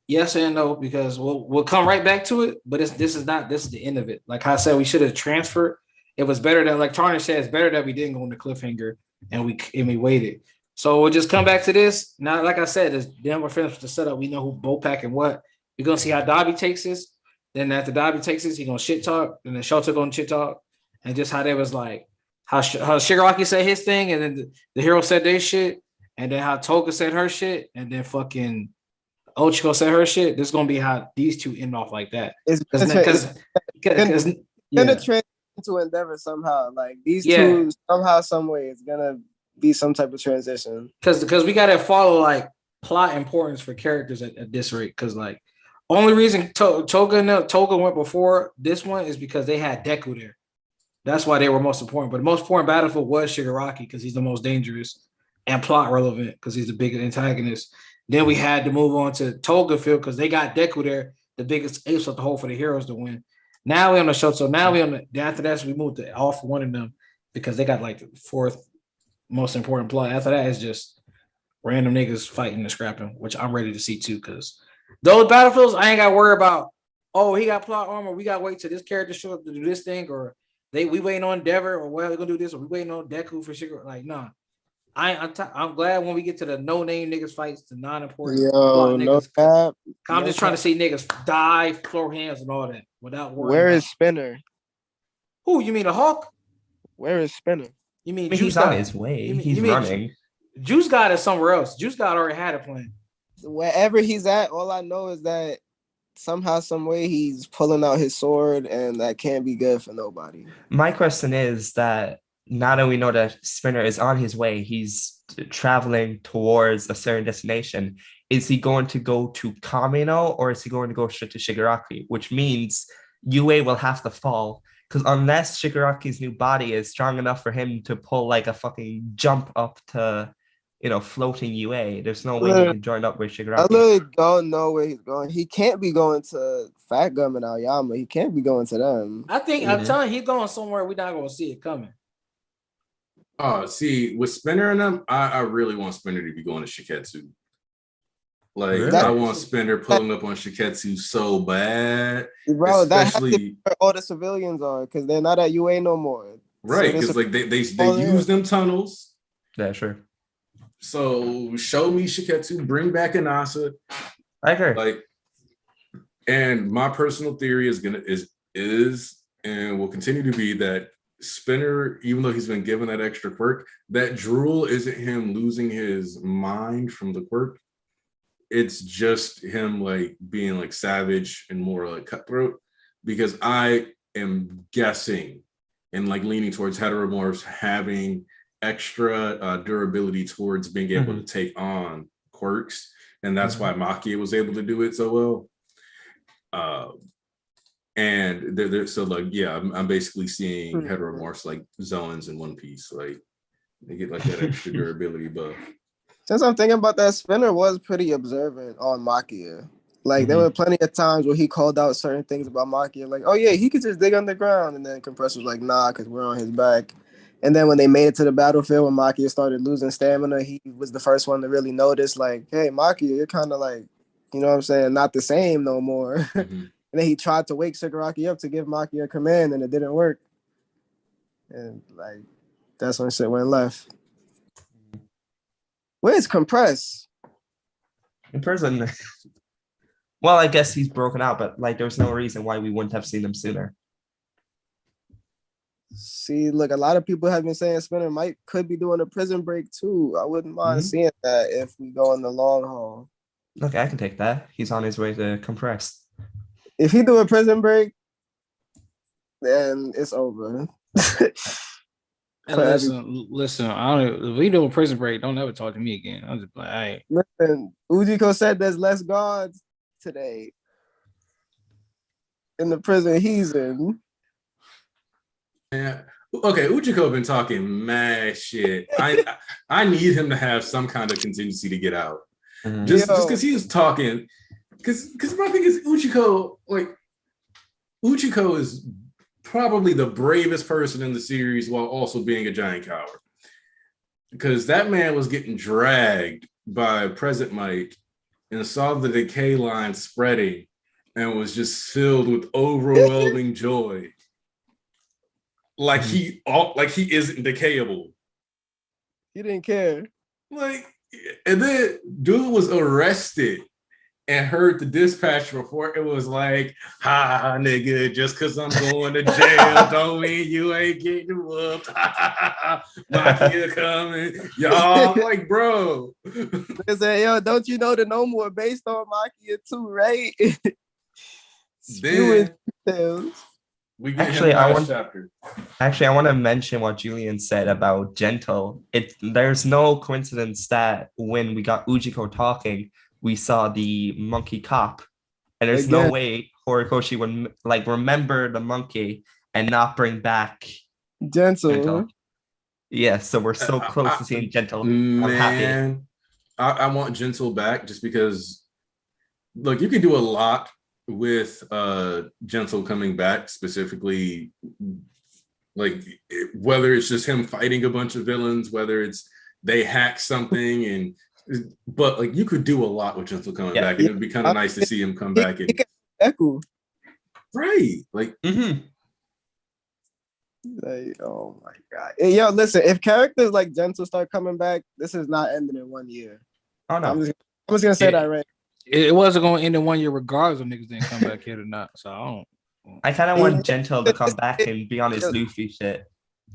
Yes and no, because we'll come right back to it, but this is the end of it. Like I said, we should have transferred. It was better that, like Tarnish said, it's better that we didn't go on the cliffhanger and we waited. So we'll just come back to this. Now, like I said, then we're finished with the setup. We know who Bopac and what. We're gonna see how Dobby takes this. Then after Dobby takes this, he's gonna shit talk, and then Shelter gonna shit talk, and just how they was like how Shigaraki said his thing, and then the hero said their shit, and then how Toga said her shit, and then fucking Ochiko said her shit. This is gonna be how these two end off like that. It's gonna transition to Endeavor somehow. Like these two somehow, some way, it's gonna be some type of transition. Because we gotta follow like plot importance for characters at this rate. Because like only reason Toga went before this one is because they had Deku there. That's why they were most important. But the most important battlefield was Shigaraki because he's the most dangerous and plot relevant because he's the biggest antagonist. Then we had to move on to Toga field because they got Deku there, the biggest ace of the hole for the heroes to win. Now we're on the show. So now after that, we moved to off one of them because they got like the fourth most important plot. After that, it's just random niggas fighting and scrapping, which I'm ready to see too. Because those battlefields, I ain't got to worry about, oh, he got plot armor. We got to wait till this character show up to do this thing, or we waiting on Endeavor, or well, they're going to do this, or we waiting on Deku for Shigaraki. Like, nah. I'm glad when we get to the no-name niggas fights, the non-important niggas. No, I'm just trying to see niggas die, throw hands, and all that without worrying. Where is Spinner? Who, you mean a Hawk? Where is Spinner? You mean he's on his way? He's running. Juice God is somewhere else. Juice God already had a plan. Wherever he's at, all I know is that somehow, some way, he's pulling out his sword, and that can't be good for nobody. My question is that now that we know that Spinner is on his way, he's traveling towards a certain destination. Is he going to go to Kamino or is he going to go straight to Shigaraki? Which means UA will have to fall. Because unless Shigaraki's new body is strong enough for him to pull like a fucking jump up to, floating UA, there's no way he can join up with Shigaraki. I literally don't know where he's going. He can't be going to Fat Gum and Aoyama. He can't be going to them. I'm telling you, he's going somewhere we're not going to see it coming. See, with Spinner and them, I really want Spinner to be going to Shiketsu. Like, really? I want Spinner pulling up on Shiketsu so bad. Bro, especially where all the civilians are, because they're not at UA no more. Right, because they use them tunnels. Yeah, sure. So show me Shiketsu, bring back Inasa. I agree. Like, and my personal theory is and will continue to be that Spinner, even though he's been given that extra quirk, that drool isn't him losing his mind from the quirk. It's just him like being like savage and more like cutthroat, because I am guessing and like leaning towards heteromorphs having extra durability towards being able to take on quirks, and that's why Makia was able to do it so well. And they're so like, yeah, I'm basically seeing heteromorphs like Zoans in One Piece. Like they get like that extra durability buff. Since I'm thinking about that, Spinner was pretty observant on Makia. Like there were plenty of times where he called out certain things about Makia, like, oh yeah, he could just dig underground, and then Compressor was like, nah, because we're on his back. And then when they made it to the battlefield, when Makia started losing stamina, he was the first one to really notice, like, hey, Makia, you're kind of like, you know what I'm saying, not the same no more. And then he tried to wake Shigaraki up to give Makia a command, and it didn't work. And like, that's when shit went left. Where's Compress? In prison. Well, I guess he's broken out, but like, there's no reason why we wouldn't have seen him sooner. See, look, a lot of people have been saying Spinner could be doing a prison break too. I wouldn't mind seeing that if we go in the long haul. Okay, I can take that. He's on his way to Compress. If he do a prison break, then it's over. Listen. I don't. If we do a prison break, don't ever talk to me again. I'm just like, hey. Listen, Ujiko said there's less guards today in the prison he's in. Yeah. Okay, Ujiko been talking mad shit. I need him to have some kind of contingency to get out. Just because he was talking, because my thing is Uchiko, like Uchiko is probably the bravest person in the series while also being a giant coward. Because that man was getting dragged by Present Mic and saw the decay line spreading and was just filled with overwhelming joy. Like he isn't decayable. He didn't care. Like, and then dude was arrested and heard the dispatch report. It was like, ha, nigga, just because I'm going to jail don't mean you ain't getting whooped. Mafia coming. Y'all, I'm like, bro. They say, yo, don't you know the No More based on Makia too, right? Then we get actually, chapter. Actually, I want to mention what Julian said about Gentle. There's no coincidence that when we got Ujiko talking, we saw the monkey cop, and there's no way Horikoshi would like remember the monkey and not bring back Gentle. Yeah, so we're so close to seeing Gentle. Man, I'm happy. I want Gentle back just because, look, you can do a lot with Gentle coming back, specifically, like whether it's just him fighting a bunch of villains, whether it's they hack something, but like you could do a lot with Gentle coming back, and it'd be kind of nice to see him come back and echo. Right, like. Like, oh my god. Hey, yo, listen, if characters like Gentle start coming back, this is not ending in 1 year. Oh no. I'm just gonna say that right. It wasn't going to end in 1 year regardless of niggas didn't come back here or not. So I kind of want Gentle to come back and be on his Luffy shit.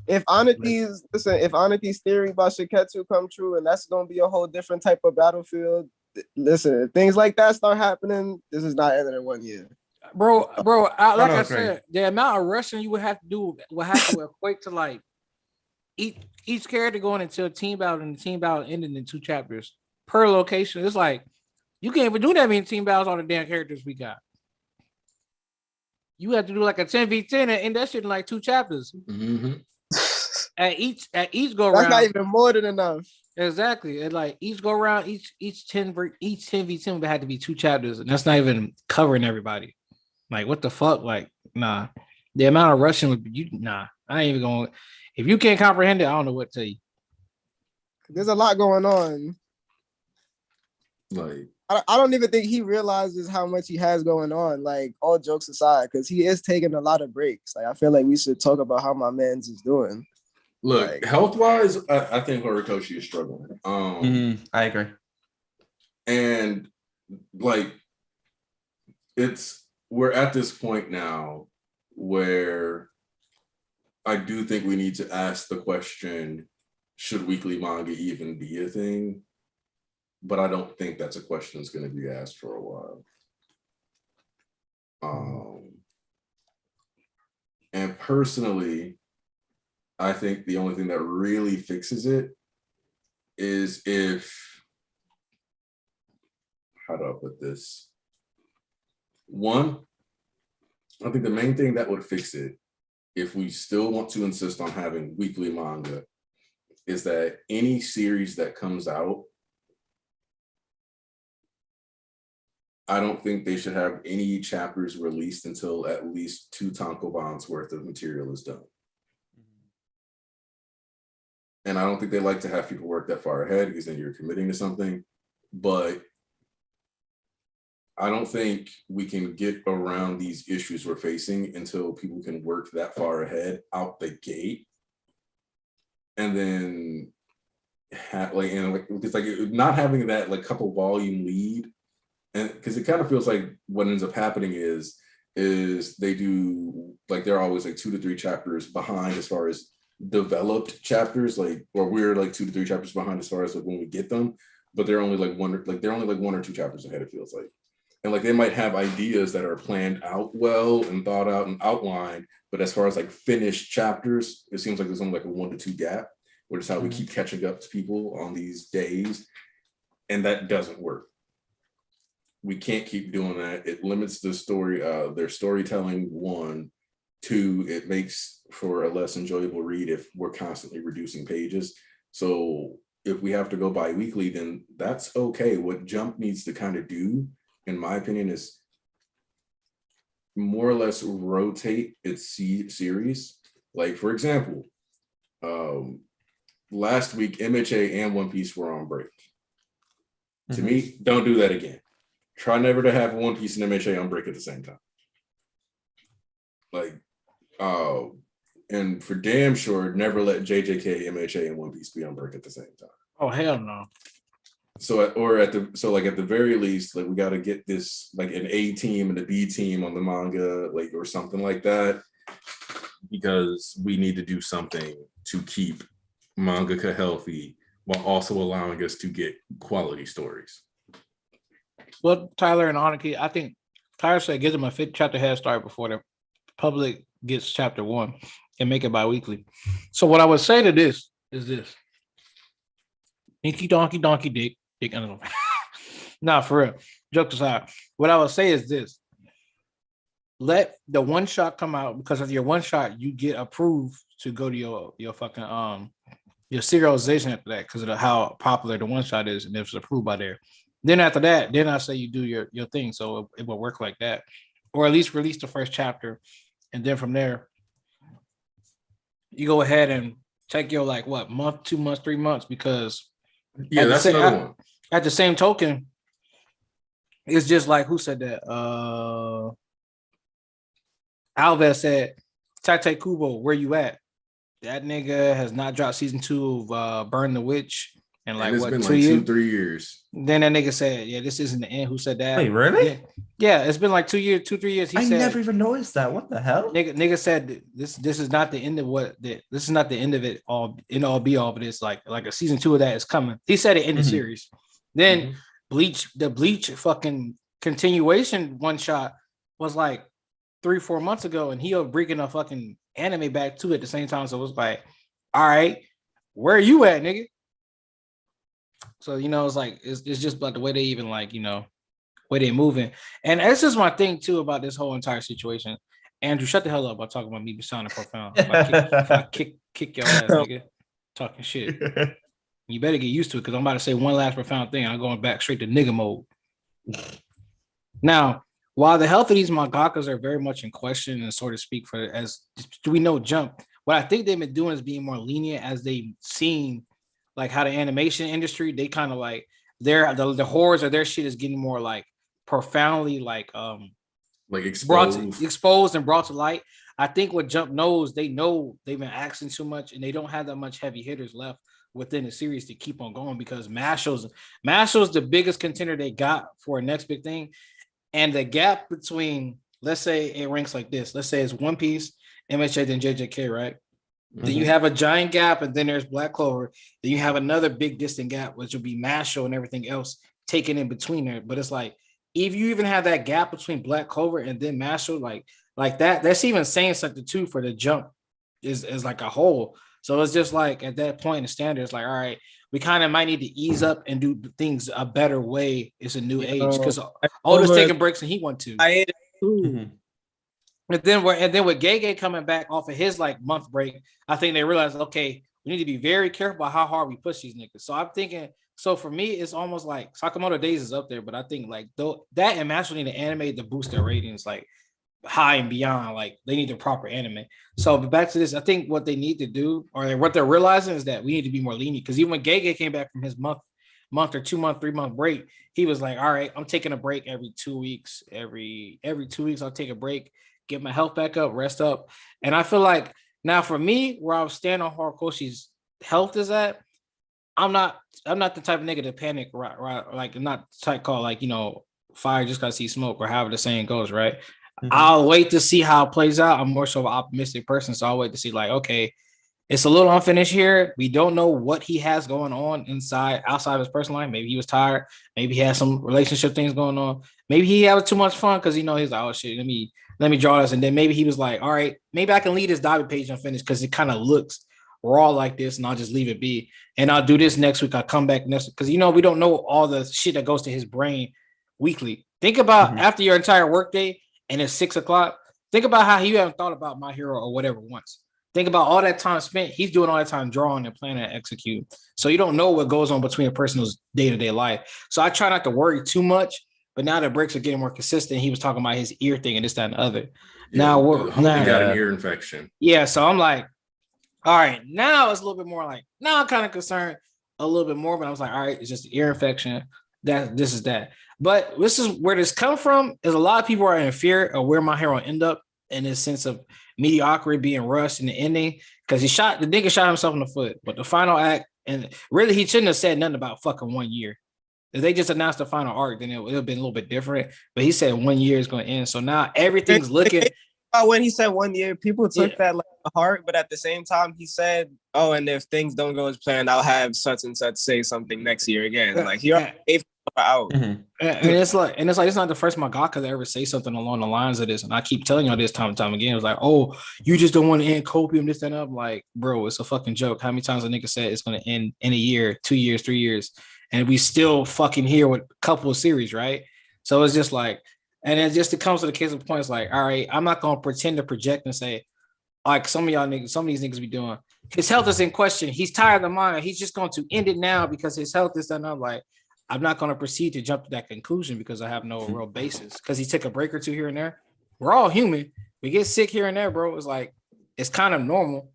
If Aniki's theory about Shiketsu come true, and that's gonna be a whole different type of battlefield, listen, if things like that start happening, this is not ending in 1 year. Bro, I said, the amount of rushing you would have to do would have to equate to like each character going into a team battle and the team battle ending in 2 chapters per location. It's like you can't even do that many team battles on the damn characters we got. You have to do like a 10v10 and end that shit in like 2 chapters. Mm-hmm. At each go round. That's not even more than enough. Exactly. And like each go round, each 10v10 would have to be 2 chapters, and that's not even covering everybody. Like, what the fuck? Like, nah. The amount of rushing would be, I ain't even going. If you can't comprehend it, I don't know what to tell you. There's a lot going on. Like, I don't even think he realizes how much he has going on, like, all jokes aside, because he is taking a lot of breaks. Like, I feel like we should talk about how my man's is doing. Look, like, health-wise, I think Horikoshi is struggling. I agree. And, like, we're at this point now where I do think we need to ask the question, should weekly manga even be a thing? But I don't think that's a question that's going to be asked for a while. And personally, I think the only thing that really fixes it is how do I put this? One, I think the main thing that would fix it, if we still want to insist on having weekly manga, is that any series that comes out, I don't think they should have any chapters released until at least 2 tankobons worth of material is done. And I don't think they like to have people work that far ahead because then you're committing to something. But I don't think we can get around these issues we're facing until people can work that far ahead out the gate. And then not having that like couple volume lead, and because it kind of feels like what ends up happening is they do, like, they're always like 2 to 3 chapters behind as far as developed chapters, like, or we're like 2 to 3 chapters behind as far as like when we get them, but they're only like 1 or 2 chapters ahead, it feels like. And like they might have ideas that are planned out well and thought out and outlined, but as far as like finished chapters, it seems like there's only like a 1 to 2 gap, which is how we keep catching up to people on these days. And that doesn't work. We can't keep doing that. It limits the story, their storytelling, 1. 2, it makes for a less enjoyable read if we're constantly reducing pages. So if we have to go bi-weekly, then that's okay. What Jump needs to kind of do, in my opinion, is more or less rotate its series. Like, for example, last week, MHA and One Piece were on break. To me, don't do that again. Try never to have One Piece and MHA on break at the same time. Like, and for damn sure, never let JJK, MHA, and One Piece be on break at the same time. Oh hell no. So at the very least, like we got to get this like an A team and a B team on the manga, like or something like that, because we need to do something to keep mangaka healthy while also allowing us to get quality stories. Well, Tyler and Anarchy, I think Tyler said give them a 5th chapter head start before the public gets chapter 1 and make it bi-weekly. So what I would say to this is this. Inky donkey dick. I don't know. Nah, for real. Jokes aside. What I would say is this. Let the one shot come out, because of your one shot, you get approved to go to your fucking your serialization after that, because of how popular the one shot is, and if it's approved by there. Then after that, then I say you do your thing. So it will work like that. Or at least release the first chapter. And then from there, you go ahead and take your like what month, 2 months, 3 months, because that's another one. At the same token, it's just like who said that? Alves said, Tate Kubo, where you at? That nigga has not dropped season 2 of Burn the Witch in like it's what, been 2 years? 2-3 years. Then that nigga said, yeah, this isn't the end. Who said that? Wait, really? Yeah, it's been like 2 years, 2-3 years. I never even noticed that. What the hell? Nigga said this is not the end of this is not the end of it all, in all be all, but it's like a season 2 of that is coming. He said it in the series. Then the Bleach fucking continuation one shot was like 3-4 months ago, and he'll bringing a fucking anime back to it at the same time. So it was like, all right, where are you at, nigga? So it's like it's just about the way they even like way they moving. And that's just my thing too about this whole entire situation. Andrew, shut the hell up about talking about me sounding profound. If I kick your ass, nigga, talking shit. You better get used to it, because I'm about to say one last profound thing. I'm going back straight to nigga mode. Now, while the health of these mangakas are very much in question, and so to speak, do we know Jump? What I think they've been doing is being more lenient as they've seen like how the animation industry, they kind of like the horrors of their shit is getting more like profoundly like exposed and brought to light. I think what Jump knows, they know they've been asking too much, and they don't have that much heavy hitters left within the series to keep on going, because Masho's the biggest contender they got for a next big thing. And the gap between, let's say it ranks like this, let's say it's One Piece, MHA, then JJK, right? Then you have a giant gap, and then there's Black Clover. Then you have another big distant gap, which will be Masho and everything else taken in between there. But it's like, if you even have that gap between Black Clover and then Masho, like that's even saying something too for the Jump is like a whole. So it's just like at that point in the standard, it's like, all right, we kind of might need to ease up and do things a better way. It's a new age, because Oda's taking breaks and he want to. I hate it too. And then with Gege coming back off of his like month break, I think they realized, okay, we need to be very careful about how hard we push these niggas. So I'm thinking, so for me, it's almost like Sakamoto Days is up there, but I think like that and Master need to animate to boost their ratings like high and beyond. Like they need the proper anime. So but back to this, I think what they need to do, or what they're realizing, is that we need to be more lenient. Because even when Gege came back from his month or 2 month, 3 month break, he was like, all right, I'm taking a break every 2 weeks. Every 2 weeks, I'll take a break, get my health back up, rest up. And I feel like now for me, where I stand on Horikoshi's health is at, I'm not the type of nigga to panic, right? Like I'm not the type call like, fire just gotta see smoke, or however the saying goes, right? I'll wait to see how it plays out. I'm more so an optimistic person, so I'll wait to see like, okay, it's a little unfinished here. We don't know what he has going on outside of his personal life. Maybe he was tired. Maybe he had some relationship things going on. Maybe he had too much fun because he's like, oh shit, let me draw this. And then maybe he was like, all right, maybe I can leave this Dobby page unfinished because it kind of looks raw like this, and I'll just leave it be. And I'll do this next week. I'll come back next week. Because we don't know all the shit that goes to his brain weekly. Think about after your entire workday and it's 6 o'clock. Think about how you haven't thought about My Hero or whatever once. Think about all that time spent. He's doing all that time drawing and planning and execute. So you don't know what goes on between a person's day-to-day life. So I try not to worry too much. But now that breaks are getting more consistent, he was talking about his ear thing and this, that, and the other. Yeah, now the homie got an ear infection. Yeah, so I'm like, all right, now it's a little bit more like, now I'm kind of concerned a little bit more, but I was like, all right, it's just an ear infection. This is that. But this is where this come from, is a lot of people are in fear of where My Hero end up in this sense of mediocrity being rushed in the ending, because the nigga shot himself in the foot. But the final act, and really he shouldn't have said nothing about fucking 1 year. If they just announced the final arc, then it would have been a little bit different. But he said 1 year is going to end. So now everything's looking. When he said 1 year, people took that like to heart. But at the same time, he said, "Oh, and if things don't go as planned, I'll have such and such say something next year again." Like he already gave out. Mm-hmm. And it's like it's not the first mangaka to ever say something along the lines of this. And I keep telling y'all this time and time again. It was like, "Oh, you just don't want to end copium, this and that." I'm like, bro, it's a fucking joke. How many times a nigga said it's going to end in a year, 2 years, 3 years? And we still fucking here with a couple of series, right? So it's just like, and it comes to the case of points like, all right, I'm not gonna pretend to project and say, like some of y'all niggas, some of these niggas be doing, his health is in question. He's tired of the manga. He's just going to end it now because his health is done. I'm like, I'm not gonna proceed to jump to that conclusion because I have no real basis. Because he took a break or two here and there. We're all human. We get sick here and there, bro. It's like it's kind of normal.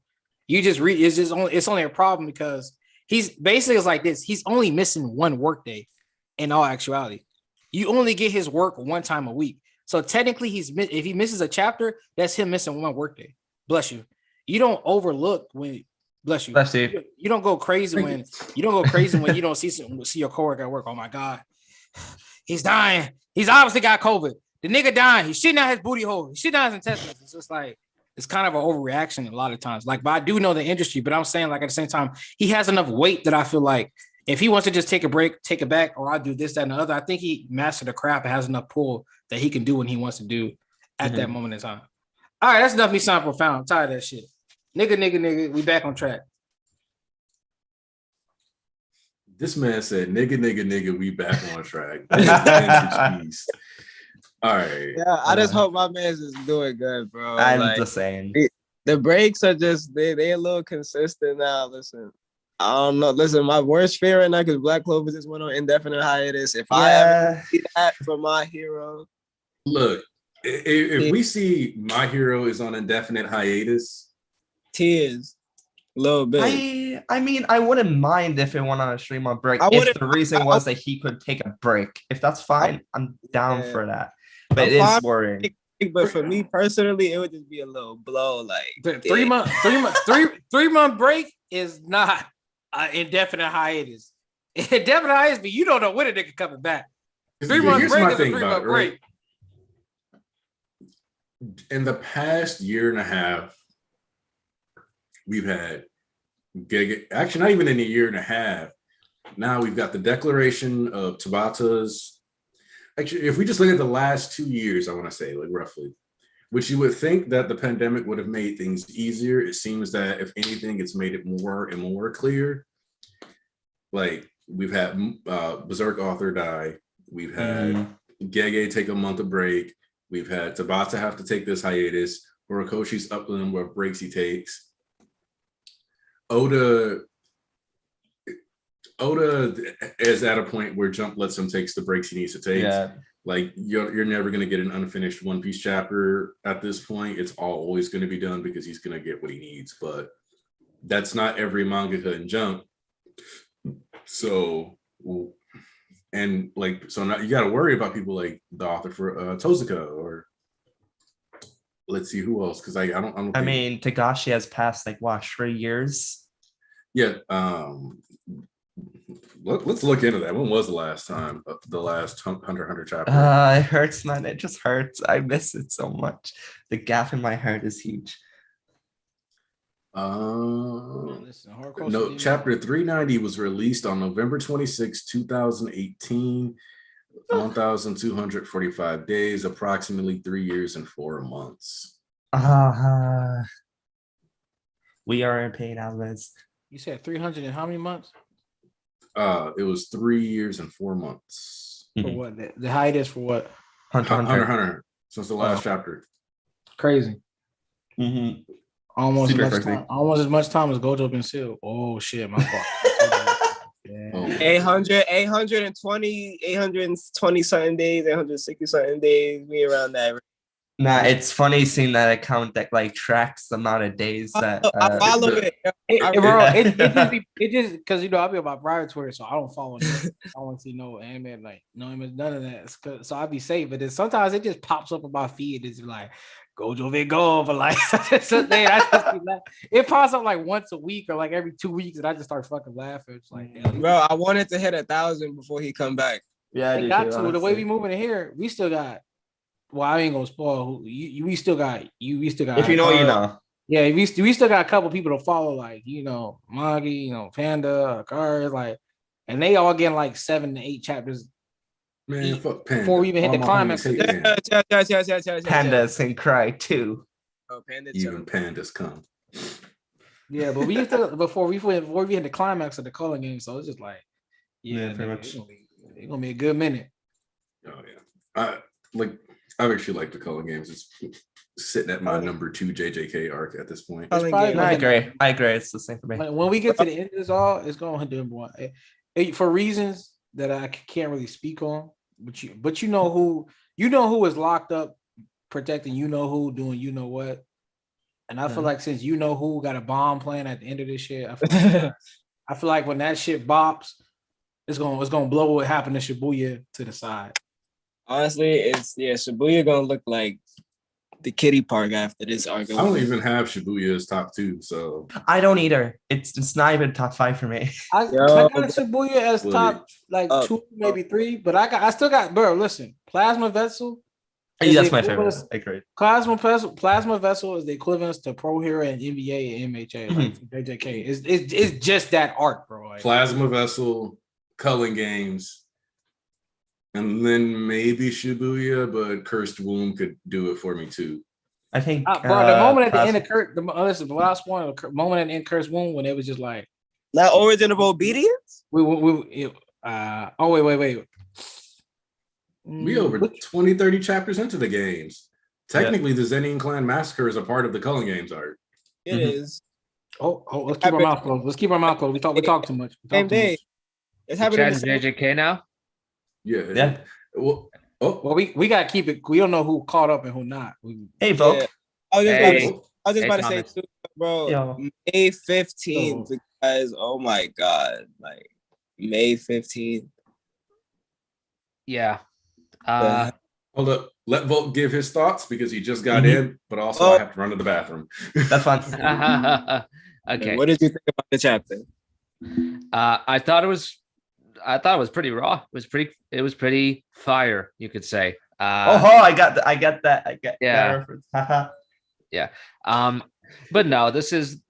You just read. It's only a problem because he's basically like this. He's only missing one work day in all actuality. You only get his work one time a week. So technically if he misses a chapter, that's him missing one work day. Bless you. You don't overlook when, bless you. Bless you. You don't go crazy when you don't see your coworker at work. Oh my God, he's dying. He's obviously got COVID. The nigga dying. He's shitting out his booty hole. He's shitting out his intestines. It's just like, it's kind of an overreaction a lot of times. Like, but I do know the industry, but I'm saying like at the same time, he has enough weight that I feel like if he wants to just take a break, take it back, or I do this, that, and the other, I think he mastered the craft and has enough pull that he can do what he wants to do at that moment in time. All right, that's enough me sound profound. I'm tired of that shit. Nigga, we back on track. This man said, nigga, we back on track. All right. Yeah, I just hope my man's is doing good, bro. I'm just saying. The breaks are just, they a little consistent now. Listen, I don't know. Listen, my worst fear right now, because Black Clover just went on indefinite hiatus. If I ever see that for My Hero. Look, if we see My Hero is on indefinite hiatus. Tears. A little bit. I mean, I wouldn't mind if it went on a stream on break. If the reason was that he could take a break. If that's fine, I'm down for that. But it is worrying. But for me personally, it would just be a little blow. Like 3 month, 3-month break is not an indefinite hiatus. Indefinite hiatus, but you don't know when a nigga coming back. 3 month break is a 3-month break. In the past year and a half, we've had actually not even in a year and a half. Now we've got the declaration of Tabata's. Actually, if we just look at the last 2 years, I want to say, like roughly, which you would think that the pandemic would have made things easier. It seems that if anything, it's made it more and more clear. Like we've had Berserk author die. We've had Gege take a month of break. We've had Tabata have to take this hiatus. Horikoshi's up to them what breaks he takes. Oda is at a point where Jump lets him take the breaks he needs to take. Yeah. Like you're never going to get an unfinished One Piece chapter at this point. It's always going to be done because he's going to get what he needs. But that's not every mangaka in Jump. So now you got to worry about people like the author for Tozuka or let's see who else, because I don't. I mean, Tagashi has passed 3 years. Yeah. Let's look into that. When was the last time? The last Hunter x Hunter chapter? It hurts, man. It just hurts. I miss it so much. The gap in my heart is huge. No, chapter 390 was released on November 26, 2018. 1,245 days, approximately 3 years and 4 months. We are in pain, Alves. You said 300 and how many months? It was 3 years and 4 months. For what? The hiatus for what? Hunter. Since the last chapter. Crazy. Almost Super as much quickly. time. Almost as much time as Gojo been sealed. Oh shit, my fault. Oh. 820 something days, 860 something days. We around that. Nah, it's funny seeing that account that like tracks the amount of days that. I follow the- it. Bro, Yeah. it just because I'll be on my private Twitter, so I don't follow. I don't see no anime, like no image, none of that. So I'll be safe. But then sometimes it just pops up on my feed. It's like Gojo Big Go, but like it pops up like once a week or like every 2 weeks, and I just start fucking laughing. It's like, damn, Bro, I wanted to hit 1,000 before he come back. Yeah, I they do got too, to. The way we honestly. moving in here, we still got. Well, I ain't gonna spoil. We still got you. We still got. If you know, you know. Yeah, we still got a couple people to follow, like Magi, Panda, Cars, like, and they all getting like 7 to 8 chapters Man, fuck Panda. before we even hit All the my climax. homies hate Panda. Pandas can cry too. Oh, Panda Even chilling. pandas come. Yeah, but we used to before we hit the climax of the calling game, so it's just like, Yeah, pretty nigga, much. It's gonna be a good minute. Oh yeah. I actually like the calling games. It's sitting at my number 2 JJK arc at this point. Calling probably game. I like- agree. I agree. It's the same for me. Like, when we get to the end of this all, it's gonna do more for reasons that I can't really speak on. But you know who is locked up protecting who doing what. And I feel like since who got a bomb plan at the end of this shit, I feel like when that shit bops, it's gonna blow what happened to Shibuya to the side. Honestly, Shibuya gonna look like the kiddie park after this arc. I don't even have Shibuya as top 2, so I don't either. It's not even top 5 for me. I got Shibuya as Wait. top like 2, maybe 3, but I still got, bro. Listen, Plasma Vessel. That's my favorite. I agree. Plasma Vessel is the equivalent to Pro Hero and NBA and MHA, like JJK. It's just that arc, bro. Like, Plasma Vessel, Culling Games, and then maybe Shibuya, but Cursed Womb could do it for me too. I think, bro, the moment at the end of listen, what I was spoiling, the moment at the end of Cursed Womb when it was just like that Origin of Obedience. wait. We over 20, 30 chapters into the games. Technically, the Zenin Clan Massacre is a part of the Culling Games art. It is. Oh, let's keep our mouth closed. We talk too much. Same day. It's happening. JJK now. Yeah. Well, we gotta keep it. We don't know who caught up and who not. Hey, Volk. Yeah. I was just about to say, Thomas. too, bro. Yo. May 15th, guys. Oh my god, like May 15th. Yeah. hold up. Let Volk give his thoughts because he just got in, but also I have to run to the bathroom. That's fun. Okay. What did you think about the chapter? I thought it was pretty raw. It was pretty fire, you could say. I got that. Yeah. that reference. Haha. But no, this is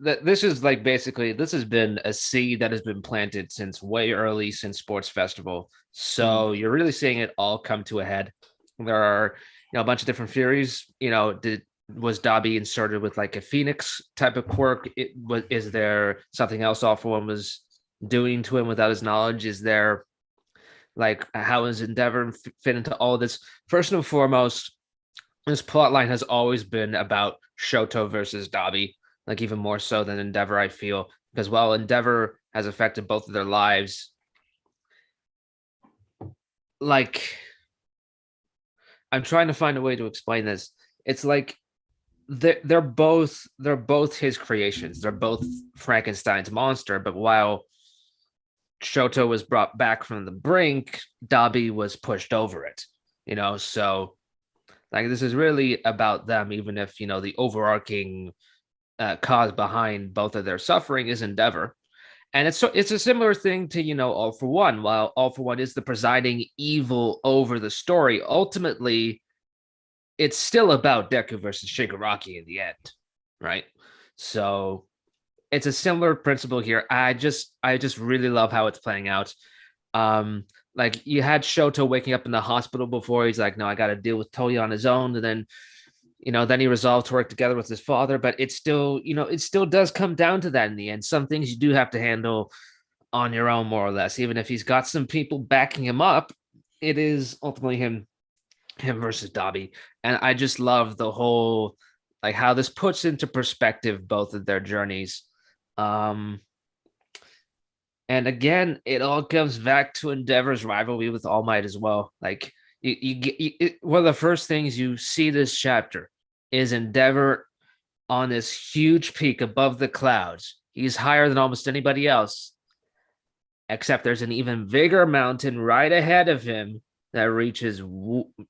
like basically this has been a seed that has been planted since way early since Sports Festival. So you're really seeing it all come to a head. There are a bunch of different theories. Was Dobby inserted with like a Phoenix type of quirk? Is there something else All For One was doing to him without his knowledge? Is there like how is Endeavor fit into all of this? First and foremost, this plot line has always been about Shoto versus Dobby, like even more so than Endeavor, I feel, because while Endeavor has affected both of their lives, like I'm trying to find a way to explain this. It's like they're both his creations. They're both Frankenstein's monster, but while Shoto was brought back from the brink, Dobby was pushed over it. So like this is really about them, even if the overarching cause behind both of their suffering is Endeavor. And it's a similar thing to All For One. While All For One is the presiding evil over the story, ultimately it's still about Deku versus Shigaraki in the end, right? So it's a similar principle here. I just really love how it's playing out. Like you had Shoto waking up in the hospital before. He's like, no, I got to deal with Toya on his own. And then, then he resolved to work together with his father. But it still does come down to that in the end. Some things you do have to handle on your own, more or less. Even if he's got some people backing him up, it is ultimately him versus Dobby. And I just love the whole like how this puts into perspective both of their journeys. And again, it all comes back to Endeavor's rivalry with All Might as well. Like one of the first things you see this chapter is Endeavor on this huge peak above the clouds. He's higher than almost anybody else, except there's an even bigger mountain right ahead of him that reaches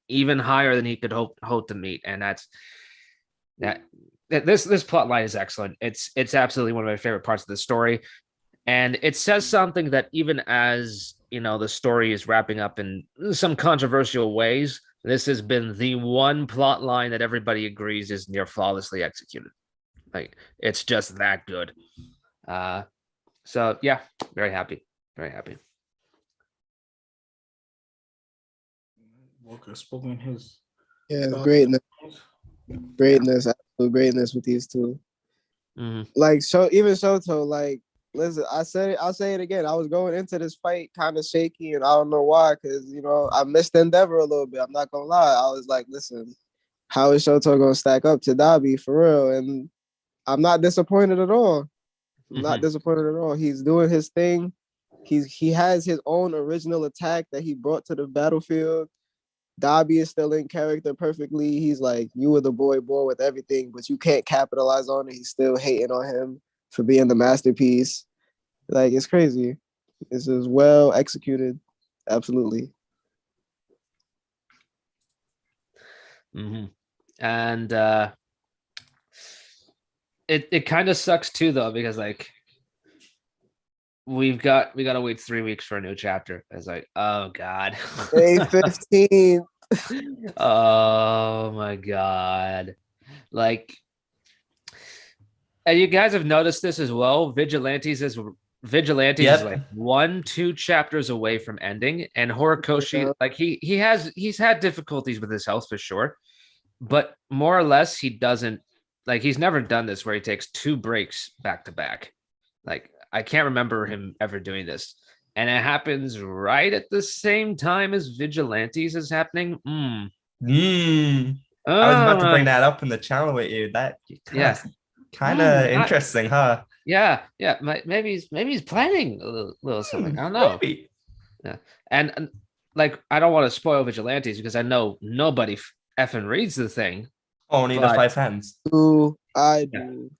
even higher than he could hope to meet. And this plot line is excellent. It's absolutely one of my favorite parts of the story. And it says something that even as, you know, the story is wrapping up in some controversial ways, this has been the one plot line that everybody agrees is near flawlessly executed. Like, it's just that good. So yeah, very happy. Very happy. Walker spoken his. Yeah, greatness, absolute greatness with these two. Mm-hmm. Like even Shoto, like, listen, I'll say it again. I was going into this fight kind of shaky, and I don't know why, because, you know, I missed Endeavor a little bit. I'm not gonna lie. I was like, listen, how is Shoto gonna stack up to Dabi for real? And I'm not disappointed at all. I'm not disappointed at all. He's doing his thing. He has his own original attack that he brought to the battlefield. Dabi is still in character perfectly. He's like, you were the boy born with everything, but you can't capitalize on it. He's still hating on him for being the masterpiece. Like, it's crazy. This is well executed. Absolutely. Mm-hmm. And it kind of sucks too, though, because like we got to wait 3 weeks for a new chapter. It's like, oh god. May 15th. Oh my god. Like, and you guys have noticed this as well. Vigilantes is like 1-2 chapters away from ending, and Horikoshi, like he's had difficulties with his health for sure, but more or less he doesn't, like, he's never done this where he takes 2 breaks back to back. Like, I can't remember him ever doing this, and it happens right at the same time as Vigilantes is happening. I was about to bring that up in the channel with you. That kind of interesting, huh? Yeah. Maybe he's planning a little something. I don't know. Maybe. Yeah, and like, I don't want to spoil Vigilantes because I know nobody effing reads the thing. Only the 5 hands. I do.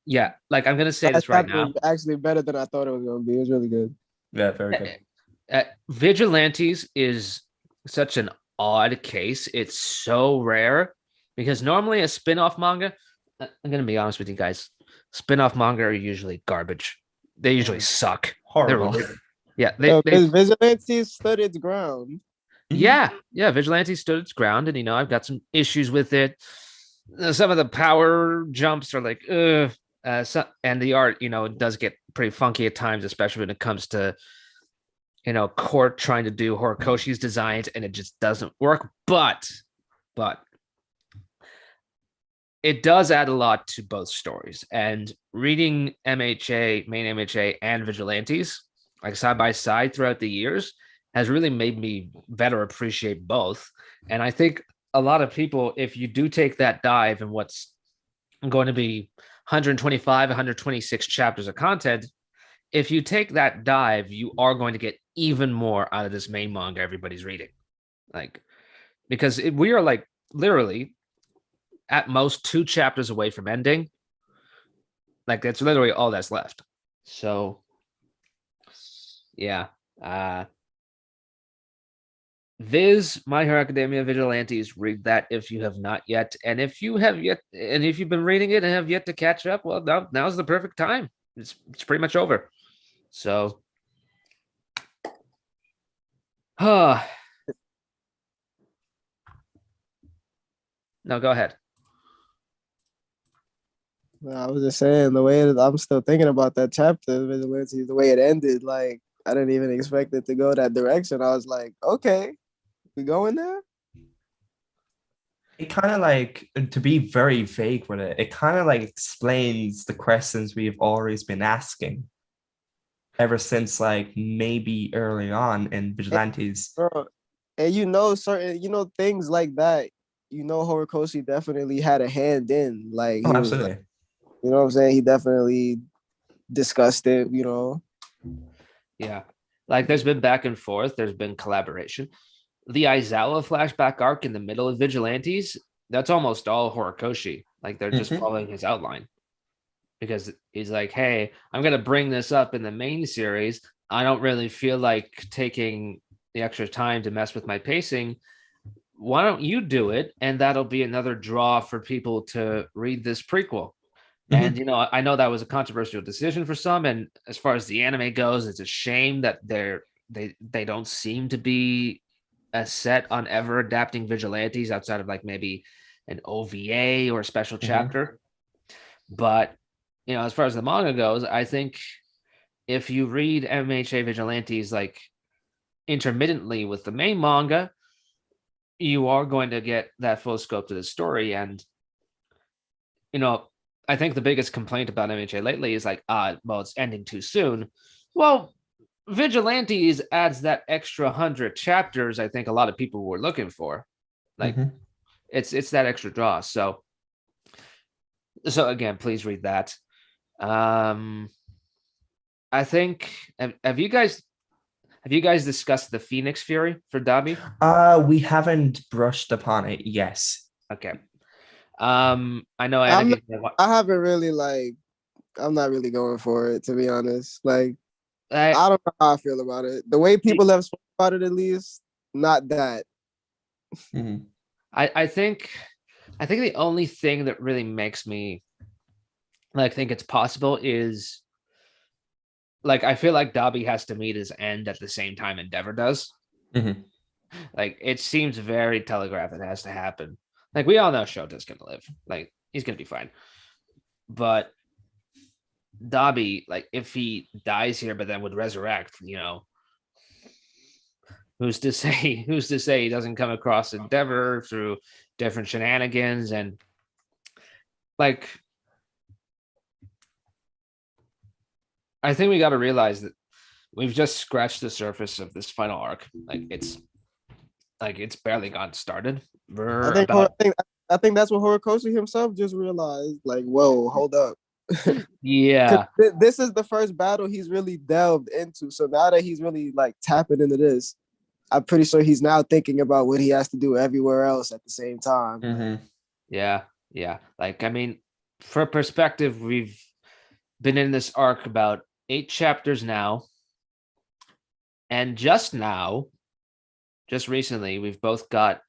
Yeah, like, I'm gonna say this right now. Actually, better than I thought it was gonna be. It was really good. Yeah, very good. Vigilantes is such an odd case. It's so rare because normally a spin-off manga, I'm gonna be honest with you guys, spin-off manga are usually garbage. They usually suck. Horrible. Vigilantes stood its ground. Yeah, Vigilante stood its ground, and, you know, I've got some issues with it. Some of the power jumps are like, and the art, you know, it does get pretty funky at times, especially when it comes to, you know, Court trying to do Horikoshi's designs, and it just doesn't work. But it does add a lot to both stories. And reading MHA, main MHA, and Vigilantes, like, side by side throughout the years, has really made me better appreciate both. And I think a lot of people, if you do take that dive in what's going to be 125, 126 chapters of content, if you take that dive, you are going to get even more out of this main manga everybody's reading. Like, because we are, like, literally at most 2 chapters away from ending. Like, that's literally all that's left. So yeah. Viz, My Hero Academia Vigilantes, read that if you have not yet. And if you have yet, and if you've been reading it and have yet to catch up, well, now's the perfect time. It's pretty much over. So, no, go ahead. I was just saying, the way that I'm still thinking about that chapter, Vigilantes, the way it ended, like, I didn't even expect it to go that direction. I was like, okay, we going there? It kind of, like, to be very vague with it, it kind of, like, explains the questions we've always been asking ever since, like, maybe early on in Vigilantes. And you know, certain, you know, things like that, Horikoshi definitely had a hand in. Like, Oh, he was, absolutely. you know what I'm saying? He definitely discussed it, Yeah. Like there's been back and forth, there's been collaboration. The Aizawa flashback arc in the middle of Vigilantes, that's almost all Horikoshi. Like they're just following his outline. Because he's like, hey, I'm going to bring this up in the main series. I don't really feel like taking the extra time to mess with my pacing. Why don't you do it? And that'll be another draw for people to read this prequel. And, I know that was a controversial decision for some. And as far as the anime goes, it's a shame that they don't seem to be as set on ever adapting Vigilantes outside of like maybe an OVA or a special chapter. But as far as the manga goes, I think if you read MHA Vigilantes like intermittently with the main manga, you are going to get that full scope to the story. And, I think the biggest complaint about MHA lately is like, well, it's ending too soon. Well, Vigilantes adds that extra 100 chapters I think a lot of people were looking for. Like, it's that extra draw. So again, please read that. I think have you guys discussed the Phoenix Fury for Dabi? We haven't brushed upon it. Yes. Okay. I know Anakin, I haven't really I'm not really going for it, to be honest. Like, I don't know how I feel about it. The way people have spoken about it, at least, not that. I think the only thing that really makes me think it's possible is I feel like Dabi has to meet his end at the same time Endeavor does. Like, it seems very telegraphed it has to happen. Like, we all know Shota's gonna live. Like, he's gonna be fine. But Dabi, if he dies here but then would resurrect, who's to say he doesn't come across Endeavor through different shenanigans? And I think we got to realize that we've just scratched the surface of this final arc. It's barely gotten started. I think that's what Horikoshi himself just realized. Like, whoa, hold up. Yeah. This is the first battle he's really delved into. So now that he's really tapping into this, I'm pretty sure he's now thinking about what he has to do everywhere else at the same time. Yeah. For perspective, we've been in this arc about 8 chapters now. And just recently, we've both got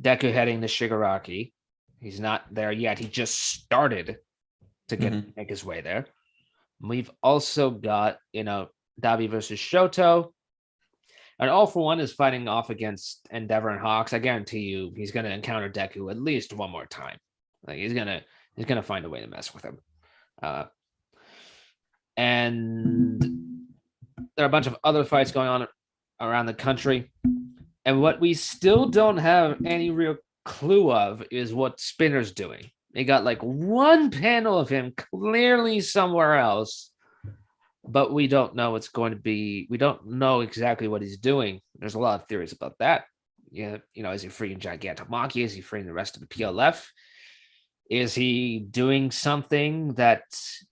Deku heading to Shigaraki. He's not there yet. He just started to make his way there. We've also got, Dabi versus Shoto. And All For One is fighting off against Endeavor and Hawks. I guarantee you he's going to encounter Deku at least one more time. He's going to find a way to mess with him. And there are a bunch of other fights going on around the country. And what we still don't have any real clue of is what Spinner's doing. They got one panel of him clearly somewhere else, but we don't know what's going to be. We don't know exactly what he's doing. There's a lot of theories about that. Yeah, is he freeing Gigantomachia? Is he freeing the rest of the PLF? Is he doing something that,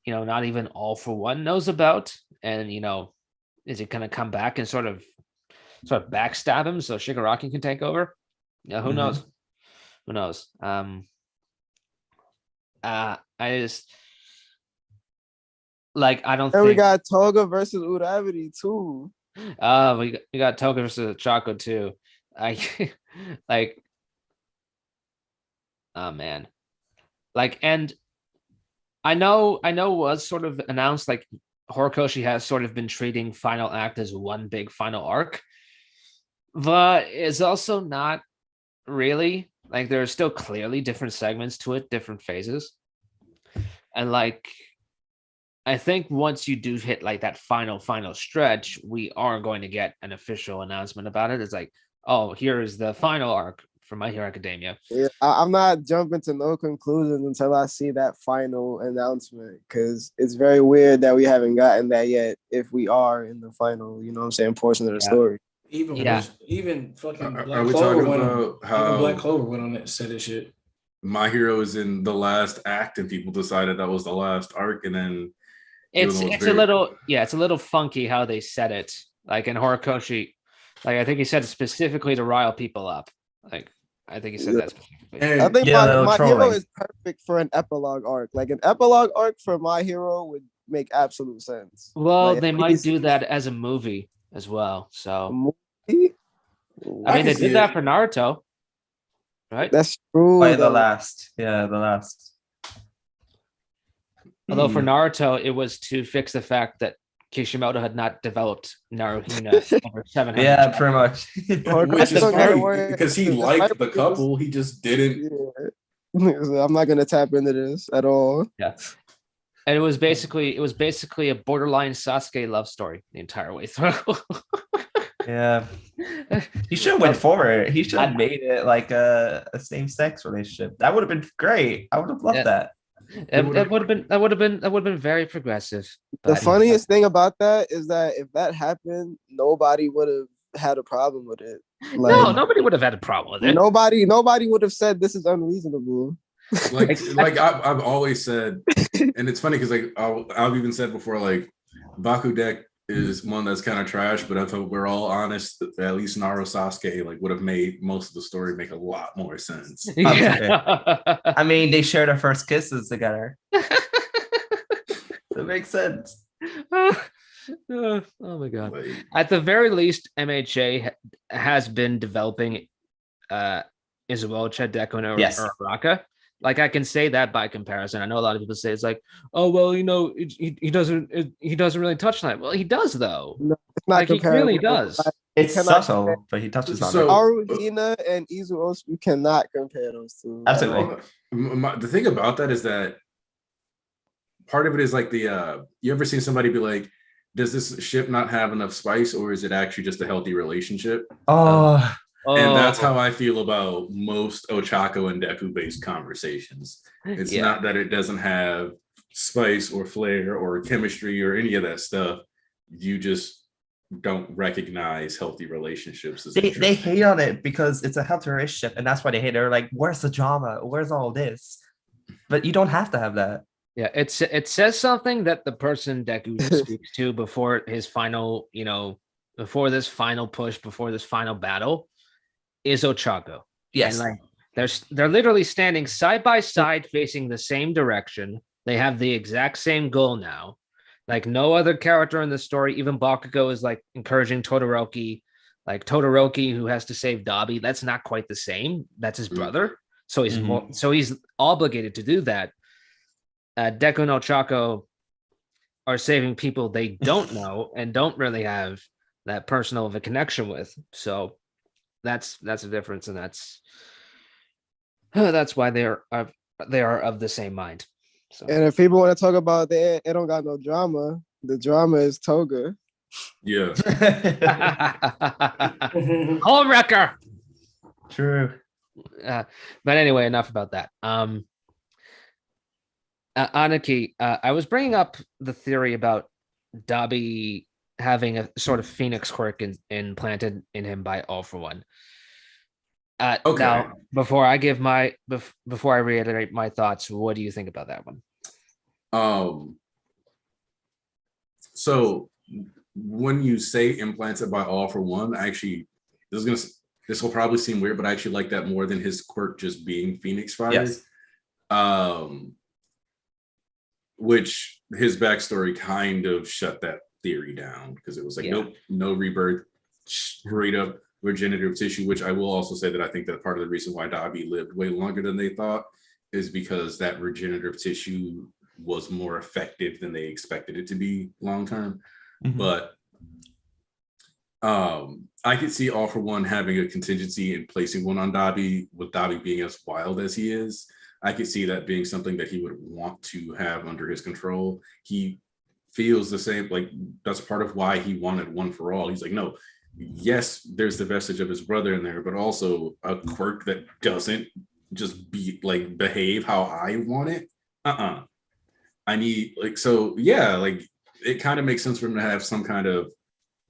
not even All For One knows about? And, is he going to come back and sort of backstab him so Shigaraki can take over? Yeah, who knows? Who knows? I just I don't think we got Toga versus Uravity too. We got Toga versus Chaco too. Oh man. And I know it was sort of announced Horikoshi has sort of been treating Final Act as one big final arc, but it's also not really. There are still clearly different segments to it, different phases. And I think once you do hit that final stretch, we are going to get an official announcement about it. It's oh, here is the final arc for My Hero Academia. Yeah, I'm not jumping to no conclusions until I see that final announcement, because it's very weird that we haven't gotten that yet if we are in the final, portion of the story. Even Yeah. even fucking Are Black we Clover talking went on. about Even how Black Clover went on that said this shit. My Hero is in the last act and people decided that was the last arc, and then even though It's a little funky how they said it. Like in Horikoshi, like I think he said it specifically to rile people up. Like I think he said that specifically. I think Yeah, my hero trolling. is perfect for an epilogue arc. Like an epilogue arc for My Hero would make absolute sense. Well, Like, they at might least do that as a movie as well. a So movie? I mean, can they see did that it. for Naruto, right? That's true. By the though. last. Yeah, the last. Although for Hmm. Naruto, it was to fix the fact that Kishimoto had not developed Naruhina over 700. Yeah, chapters. pretty much. Which is don't gotta funny worry, because he because liked the Cyber was- couple, he just didn't. Yeah. I'm not gonna tap into this at all. Yeah. And it was basically a borderline Sasuke love story the entire way through. Yeah. He should have went forward. He should have made it like a same-sex relationship. That would have been great. I would have loved Yeah. that. That would have been very progressive. The But funniest thing about that is that if that happened, nobody would have had a problem with it. Like, no, nobody would have had a problem with it. nobody would have said this is unreasonable. Like I've always said, and it's funny because like I've even said before, like Baku Deck is one that's kind of trash, but if we're all honest, at least Naruto Sasuke like would have made most of the story make a lot more sense. Yeah. I mean, they shared their first kisses together. That makes sense. Oh my god. Like, At the very least, MHA has been developing Izuocha, Deku, and Yes. Uraraka. Like I can say that by comparison. I know a lot of people say it's like, oh well, you know, he doesn't really touch on that. Well, he does though. No, it's not Like he comparable. really does. It's cannot subtle, but he touches on So- it. Haruhina and Izuosu, you cannot compare those two. Absolutely. the thing about that is that part of it is like the you ever seen somebody be like, does this ship not have enough spice, or is it actually just a healthy relationship? Oh, And that's Oh, how I feel about most Ochako and Deku based conversations. It's yeah. not that it doesn't have spice or flair or chemistry or any of that stuff. You just don't recognize healthy relationships as they interesting. hate on it because it's a healthy relationship, and that's why they hate it. They're like, where's the drama? Where's all this? But you don't have to have that. Yeah, it says something that the person Deku speaks to before his final, before this final push, before this final battle, is Ochako. Yes. And like they're literally standing side by side, facing the same direction. They have the exact same goal now. Like no other character in the story, even Bakugo is like encouraging Todoroki, like Todoroki who has to save Dabi. That's not quite the same. That's his brother, so he's he's obligated to do that. Deku and Ochako are saving people they don't know and don't really have that personal of a connection with. So that's a difference, and that's why they are of the same mind. So And if people want to talk about that, it don't got no drama. The drama is Toga. Yeah. home wrecker. True. But anyway, enough about that. Aniki, I was bringing up the theory about Dabi having a sort of phoenix quirk implanted in him by All For One. Okay. Now, before I reiterate my thoughts, what do you think about that one? So when you say implanted by All For One, actually, this will probably seem weird, but I actually like that more than his quirk just being Phoenix Fire. Yes. Which his backstory kind of shut that theory down because it was like, nope, no rebirth, straight up regenerative tissue, which I will also say that I think that part of the reason why Dabi lived way longer than they thought is because that regenerative tissue was more effective than they expected it to be long term. Mhm. But I could see All For One having a contingency and placing one on Dabi, with Dabi being as wild as he is. I could see that being something that he would want to have under his control. He feels the same, like that's part of why he wanted One For All. He's like, no, yes, there's the vestige of his brother in there, but also a quirk that doesn't just behave how I want it. I need it kind of makes sense for him to have some kind of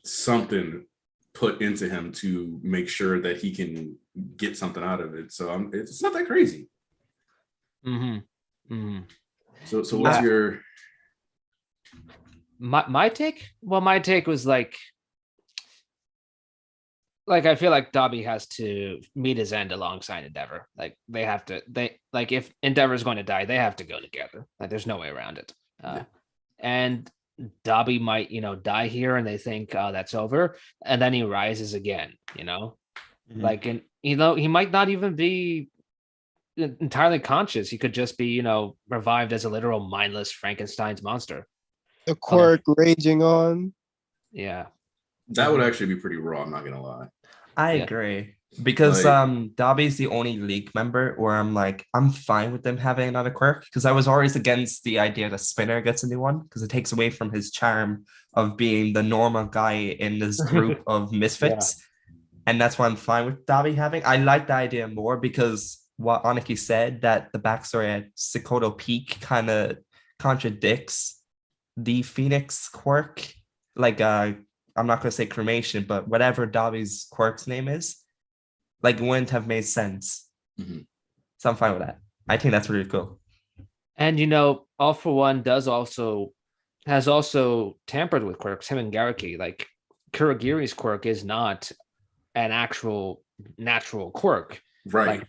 something put into him to make sure that he can get something out of it. So it's not that crazy. Mm-hmm. Mm-hmm. So what's your my take? Well, my take was like I feel like Dobby has to meet his end alongside Endeavor. Like they have to. If Endeavor is going to die, they have to go together. Like there's no way around it. And Dobby might, die here, and they think, "Oh, that's over," and then he rises again. And he might not even be entirely conscious. He could just be, revived as a literal mindless Frankenstein's monster. The quirk raging on. Yeah. That would actually be pretty raw, I'm not gonna lie. I agree. Because Dobby's the only League member where I'm fine with them having another quirk, because I was always against the idea that Spinner gets a new one, because it takes away from his charm of being the normal guy in this group of misfits. And that's why I'm fine with Dobby having. I like the idea more because what Aniki said, that the backstory at Sikoto Peak kind of contradicts the Phoenix quirk. I'm not going to say cremation, but whatever Dobby's quirk's name is, it wouldn't have made sense. Mm-hmm. So I'm fine with that. I think that's really cool. And, All For One has also tampered with quirks, him and Garaki. Like, Kurogiri's quirk is not an actual natural quirk. Right.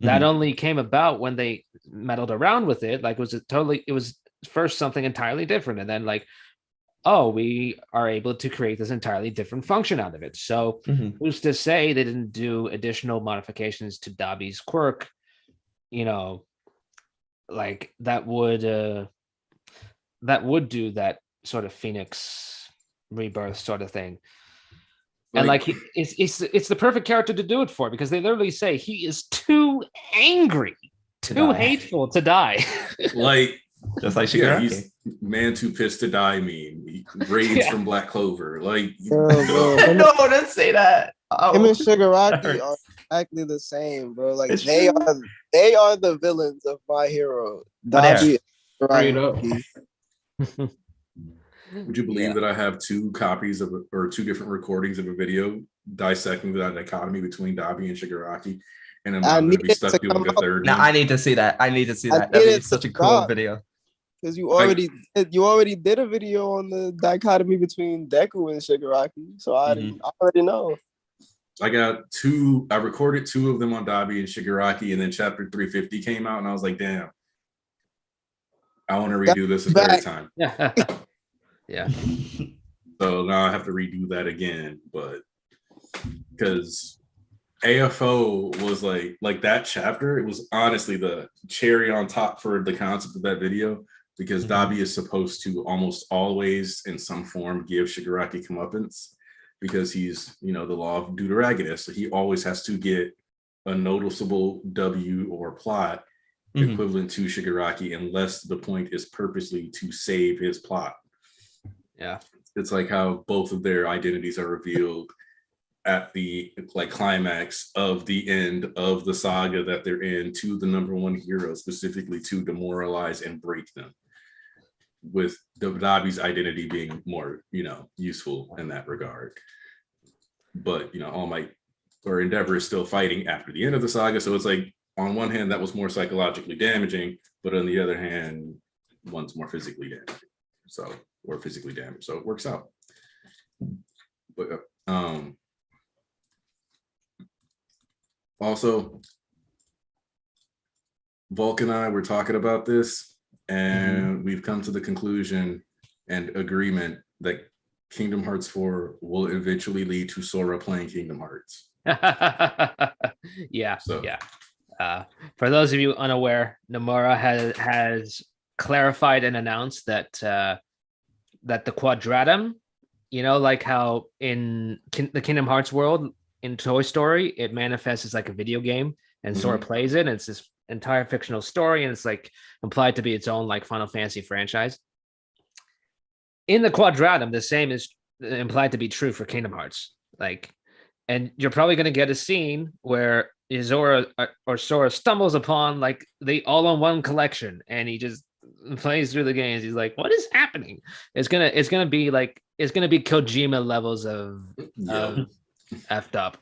That only came about when they meddled around with it. It was first something entirely different. And then we are able to create this entirely different function out of it. So who's to say they didn't do additional modifications to Dobby's quirk, that would do that sort of Phoenix rebirth sort of thing. And it's the perfect character to do it for, because they literally say he is too angry, too hateful to die. Just like Shigaraki. He's man too pissed to die meme. He raids from Black Clover. No, don't say that. Him and Shigaraki are exactly the same, bro. They are the villains of My Hero. Dobby and Would you believe that I have two copies or two different recordings of a video dissecting the dichotomy between Dobby and Shigaraki? And I'm not going to be stuck doing the third. No, I need to see that. That'd be such a cool video. Because you already did a video on the dichotomy between Deku and Shigaraki, so I already know. I recorded two of them on Dobby and Shigaraki, and then chapter 350 came out, and I was like, damn, I want to redo this a third time. Yeah. So now I have to redo that again, but because AFO was like that chapter, it was honestly the cherry on top for the concept of that video, because Dobby is supposed to almost always in some form give Shigaraki comeuppance, because he's, the law of Deuteragonist. So he always has to get a noticeable W or plot equivalent to Shigaraki, unless the point is purposely to save his plot. Yeah. It's like how both of their identities are revealed at the climax of the end of the saga that they're in, to the number one hero, specifically to demoralize and break them, with Dobby's identity being more, useful in that regard. But, All Might or Endeavor is still fighting after the end of the saga. So it's on one hand, that was more psychologically damaging, but on the other hand, one's more physically damaging. Or physically damaged. So it works out. But also, Volk and I were talking about this, and we've come to the conclusion and agreement that Kingdom Hearts 4 will eventually lead to Sora playing Kingdom Hearts. Yeah. For those of you unaware, Nomura has clarified and announced that the Quadratum, like how in the Kingdom Hearts world in Toy Story, it manifests as a video game, and Sora plays it, and it's this entire fictional story, and it's implied to be its own Final Fantasy franchise. In the Quadratum, the same is implied to be true for Kingdom Hearts. And you're probably going to get a scene where Izora or Sora stumbles upon the all-in-one collection, and he just plays through the games. He's like, what is happening? It's gonna be Kojima levels of effed up.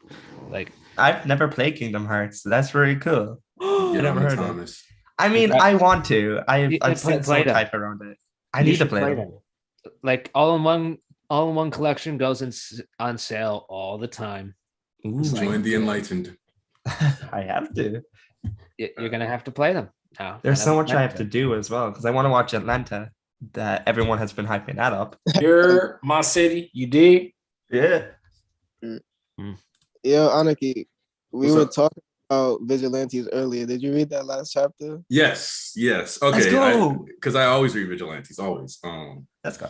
Like, I've never played Kingdom Hearts. So that's very cool. Get never on it, heard of it. Thomas. I mean, I want to. I've seen so play much them. hype around it. I You need to should play them. them. Like all in one collection goes on sale all the time. Ooh, Join the enlightened. I have to. You're gonna have to play them now. There's so much I have to do as well because I want to watch Atlanta. That everyone has been hyping that up. You're my city. You dig? Yeah. Yo, Anarchy, we What's were up? talking about vigilantes earlier. Did you read that last chapter? Yes. Let's Okay. go. Because I always read vigilantes. Always. Let's go.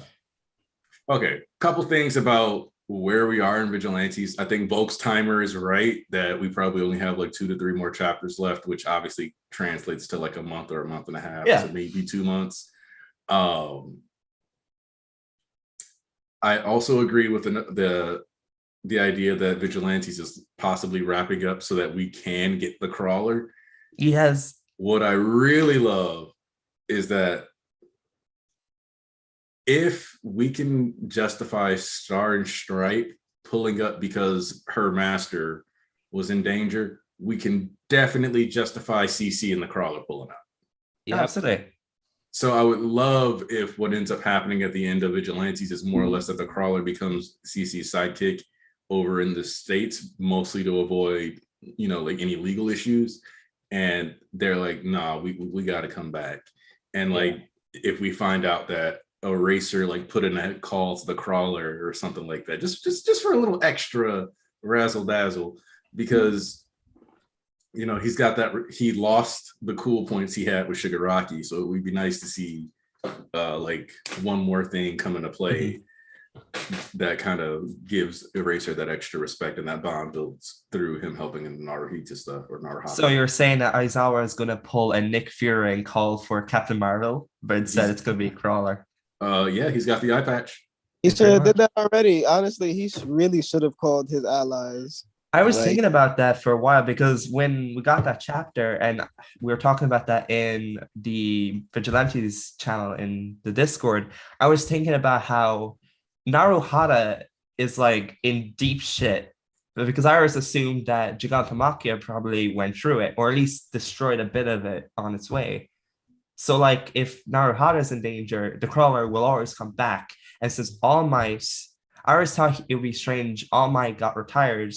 Okay. Couple things about where we are in vigilantes. I think Volk's timer is right that we probably only have like 2 to 3 more chapters left, which obviously translates to like a month or a month and a half. Yeah. So maybe 2 months. I also agree with the idea that vigilantes is possibly wrapping up so that we can get the crawler. Yes. What I really love is that if we can justify Star and Stripe pulling up because her master was in danger, we can definitely justify CC and the crawler pulling up. Yeah, absolutely. So I would love if what ends up happening at the end of Vigilantes is more or less that the crawler becomes CC's sidekick over in the States, mostly to avoid, like any legal issues. And they're like, nah, we got to come back. And like, if we find out that a racer like put in a call to the crawler or something like that, just for a little extra razzle dazzle, because he's got that. He lost the cool points he had with Shigaraki, so it would be nice to see like one more thing come into play that kind of gives Eraser that extra respect, and that bond builds through him helping in Naruhito stuff or Naruhito. So you're saying that Aizawa is gonna pull a Nick Fury and call for Captain Marvel, but instead it's gonna be Crawler. Yeah, he's got the eye patch. He should have did that already. Honestly, he really should have called his allies. I was thinking about that for a while because when we got that chapter and we were talking about that in the Vigilantes channel in the Discord, I was thinking about how Naruhata is like in deep shit, because I always assumed that Gigantamakia probably went through it or at least destroyed a bit of it on its way. So like if Naruhata is in danger, the crawler will always come back. And since All Might, I always thought it would be strange, All Might got retired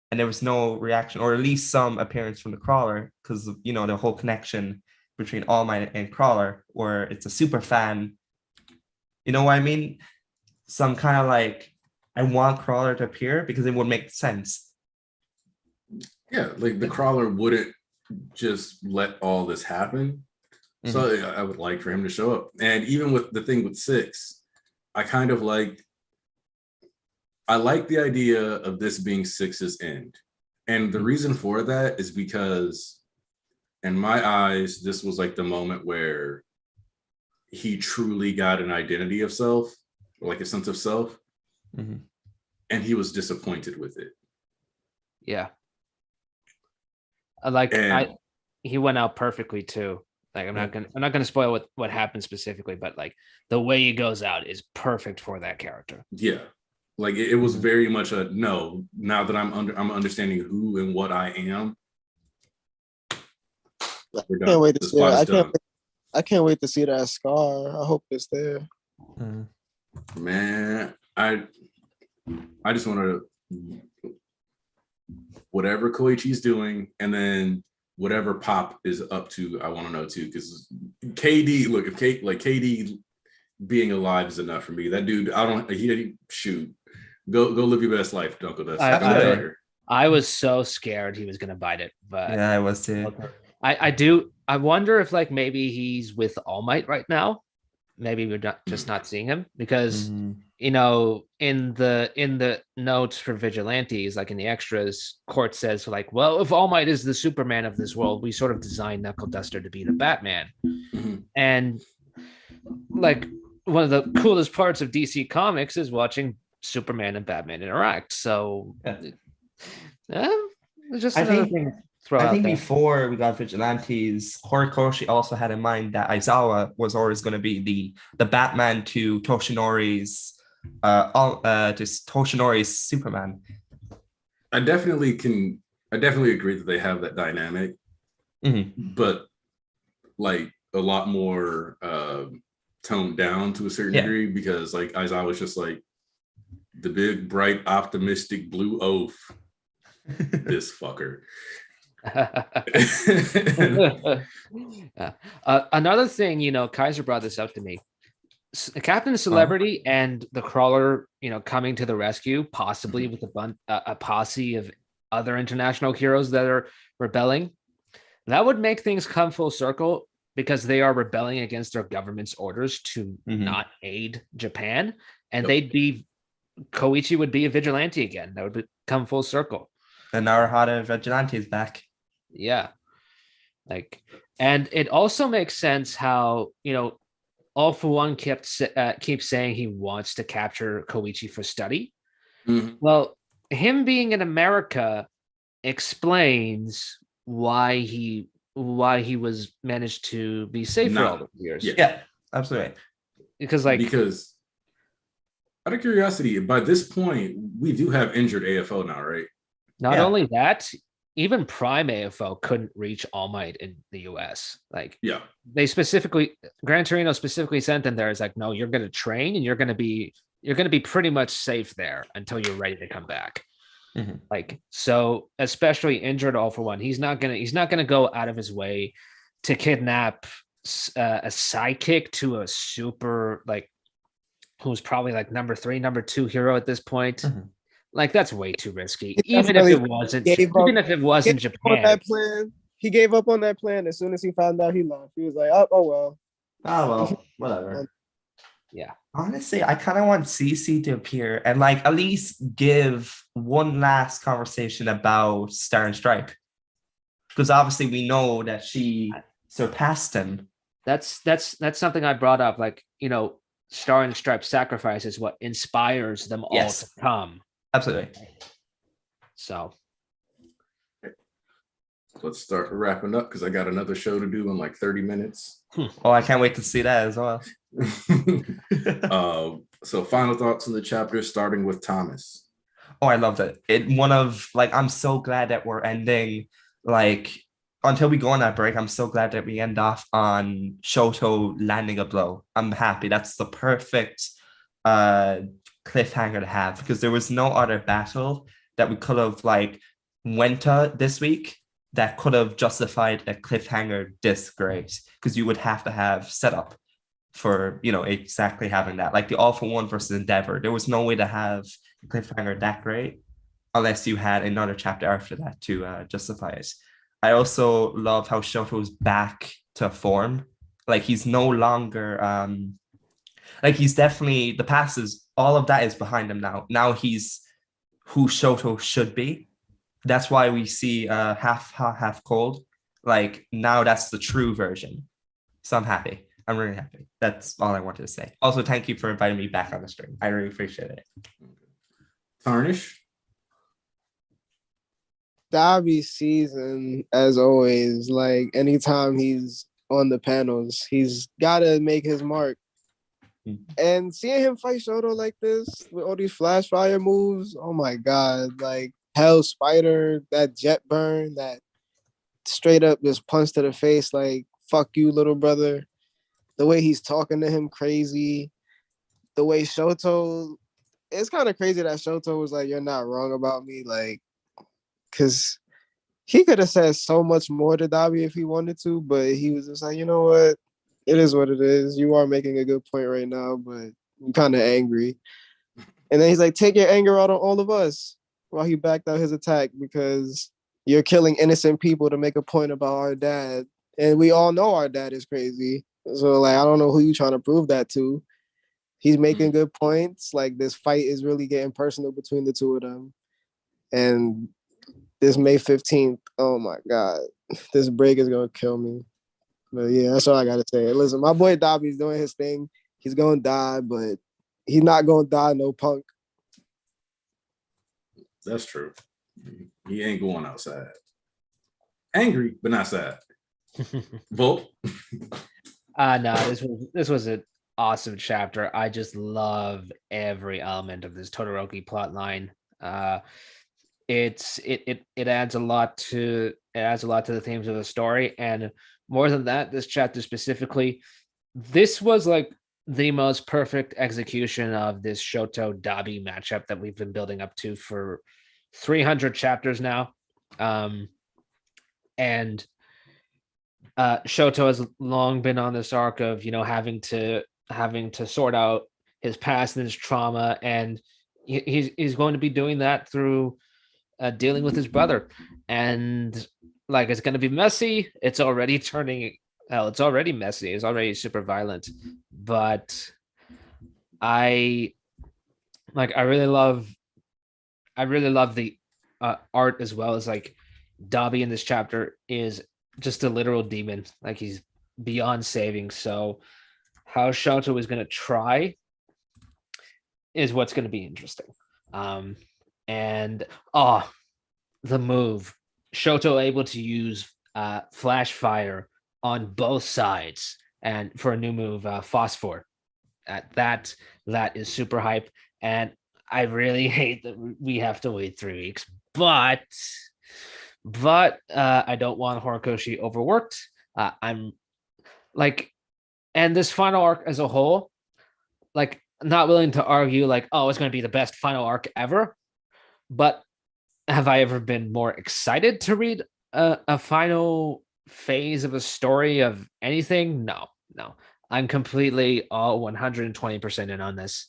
and there was no reaction, or at least some appearance from the crawler, because the whole connection between All Might and Crawler, or it's a super fan. You know what I mean? Some kind of like, I want Crawler to appear because it would make sense. Yeah, like the crawler wouldn't just let all this happen. So I would like for him to show up. And even with the thing with 6, I kind of I like the idea of this being 6's end. And the reason for that is because in my eyes, this was like the moment where he truly got an identity of self, or like a sense of self. And he was disappointed with it. Yeah. He went out perfectly too. Like I'm not gonna spoil what happened specifically, but like the way he goes out is perfect for that character. Yeah. Like it was very much a no. Now that I'm understanding who and what I am. I can't wait to see it. I can't wait to see that scar. I hope it's there. Man, I just want to whatever Koichi's doing, and then whatever Pop is up to, I want to know too. Because KD, look, if KD being alive is enough for me. That dude, he didn't shoot. Go live your best life, Dunkel. I was so scared he was gonna bite it, but yeah, I was too. I wonder if like maybe he's with All Might right now. Maybe we're not seeing him because in the notes for Vigilantes, like in the extras, Court says like, well, if All Might is the Superman of this world, we sort of designed Knuckle Duster to be the Batman. And like one of the coolest parts of DC Comics is watching Superman and Batman interact. So it's just another thing. I think before we got Vigilantes, Horikoshi also had in mind that Aizawa was always going to be the Batman to Toshinori's Toshinori's Superman. I definitely agree that they have that dynamic, but like a lot more toned down to a certain degree, because like Aizawa was just like the big, bright, optimistic blue oaf. This fucker. Another thing, you know, Kaiser brought this up to me. Captain Celebrity and the Crawler, you know, coming to the rescue, possibly with a posse of other international heroes that are rebelling. That would make things come full circle because they are rebelling against their government's orders to not aid Japan, and Koichi would be a vigilante again. That would come full circle. The Naruhata vigilante is back. Yeah, like, and it also makes sense how, you know, All For One keeps saying he wants to capture Koichi for study. Well, him being in America explains why he was managed to be safe for all those years. Yeah, absolutely. Because out of curiosity, by this point, we do have injured AFO now, right? Not only that, even Prime AFO couldn't reach All Might in the US. Like, they Gran Torino specifically sent them there. It's like, no, you're going to train and you're going to be pretty much safe there until you're ready to come back. Like, so especially injured All For One, he's not gonna go out of his way to kidnap a sidekick to a super, like, who's probably like number 3, number 2 hero at this point. Like, that's way too risky. Even if it wasn't Japan. He gave up on that plan as soon as he found out he lost. He was like, oh well, whatever. Yeah. Honestly, I kind of want CC to appear and like at least give one last conversation about Star and Stripe, because obviously we know that she surpassed him. That's something I brought up. Like, you know, Star and Stripe sacrifice is what inspires them all to come. Absolutely. So let's start wrapping up because I got another show to do in like 30 minutes. Oh, I can't wait to see that as well. So final thoughts on the chapter, starting with Thomas. Oh, I loved it. I'm so glad that we're ending, like, until we go on that break, I'm so glad that we end off on Shoto landing a blow. I'm happy. That's the perfect cliffhanger to have, because there was no other battle that we could have like went to this week that could have justified a cliffhanger this great, because you would have to have setup for, you know, exactly having that. Like the All For One versus Endeavor, there was no way to have a cliffhanger that great unless you had another chapter after that to justify it. I also love how Shoto's back to form. Like, he's no longer like, he's definitely, the past is, all of that is behind him now. Now he's who Shoto should be. That's why we see half hot, half cold. Like, now that's the true version. So I'm happy. I'm really happy. That's all I wanted to say. Also, thank you for inviting me back on the stream. I really appreciate it. Tarnish? Dabi's season, as always, like, anytime he's on the panels, he's got to make his mark. And seeing him fight Shoto like this with all these flash fire moves, oh my God, like Hell Spider, that jet burn, that straight up just punch to the face, like, fuck you, little brother. The way he's talking to him, crazy. The way Shoto, it's kind of crazy that Shoto was like, you're not wrong about me, like, because he could have said so much more to Dabi if he wanted to, but he was just like, you know what? It is what it is. You are making a good point right now, but I'm kind of angry. And then he's like, take your anger out on all of us, while he backed out his attack, because you're killing innocent people to make a point about our dad. And we all know our dad is crazy. So, like, I don't know who you're trying to prove that to. He's making good points. Like, this fight is really getting personal between the two of them. And this May 15th, oh my God, this break is going to kill me. But yeah, that's all I got to say. Listen, my boy Dabi's doing his thing. He's going to die, but he's not going to die no punk. That's true. He ain't going outside. Angry, but not sad. Vote. No, this was an awesome chapter. I just love every element of this Todoroki plotline. it adds a lot to the themes of the story. And more than that, this chapter specifically, this was like the most perfect execution of this Shoto Dabi matchup that we've been building up to for 300 chapters now. And Shoto has long been on this arc of, you know, having to sort out his past and his trauma, and he's going to be doing that through dealing with his brother. And like, it's going to be messy. It's already it's already messy. It's already super violent. But I really love the art, as well as like Dabi in this chapter is just a literal demon. Like, he's beyond saving. So how Shoto is going to try is what's going to be interesting. And the move, Shoto able to use flash fire on both sides, and for a new move, phosphor. That is super hype, and I really hate that we have to wait 3 weeks, but I don't want Horikoshi overworked. I'm like, and this final arc as a whole, like, not willing to argue like, oh, it's going to be the best final arc ever, but have I ever been more excited to read a final phase of a story of anything? No. I'm completely all 120% in on this.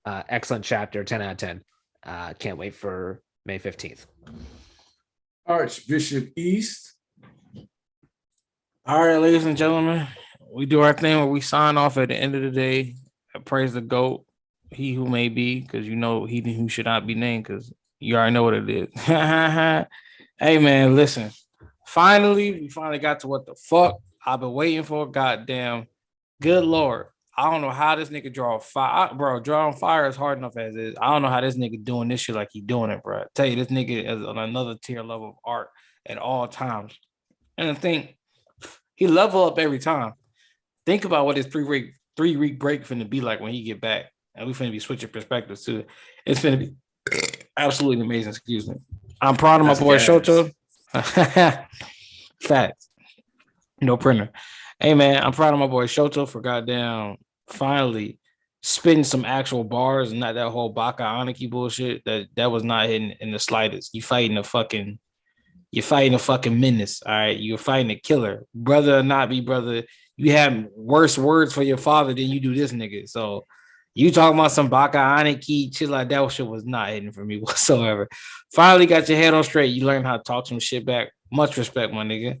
Excellent chapter, 10 out of 10. Can't wait for May 15th. Archbishop East. All right, ladies and gentlemen, we do our thing where we sign off at the end of the day. Praise the GOAT, he who may be, because you know he who should not be named, because you already know what it is. Hey, man, listen. We finally got to what the fuck I've been waiting for. Goddamn. Good Lord. I don't know how this nigga draw fire. Bro, drawing fire is hard enough as is. I don't know how this nigga doing this shit like he doing it, bro. I tell you, this nigga is on another tier level of art at all times. And I think he level up every time. Think about what his three-week break finna be like when he get back. And we finna be switching perspectives too. It's finna be absolutely amazing. Excuse me. I'm proud of my boy Shoto. Facts. No printer. Hey man, I'm proud of my boy Shoto for goddamn finally spitting some actual bars and not that whole Baka Aniki bullshit that was not hitting in the slightest. You're fighting a fucking menace. All right. You're fighting a killer. Brother or not be brother. You have worse words for your father than you do this nigga. So you talking about some Baka Aniki shit like that shit was not hitting for me whatsoever. Finally got your head on straight. You learned how to talk some shit back. Much respect, my nigga.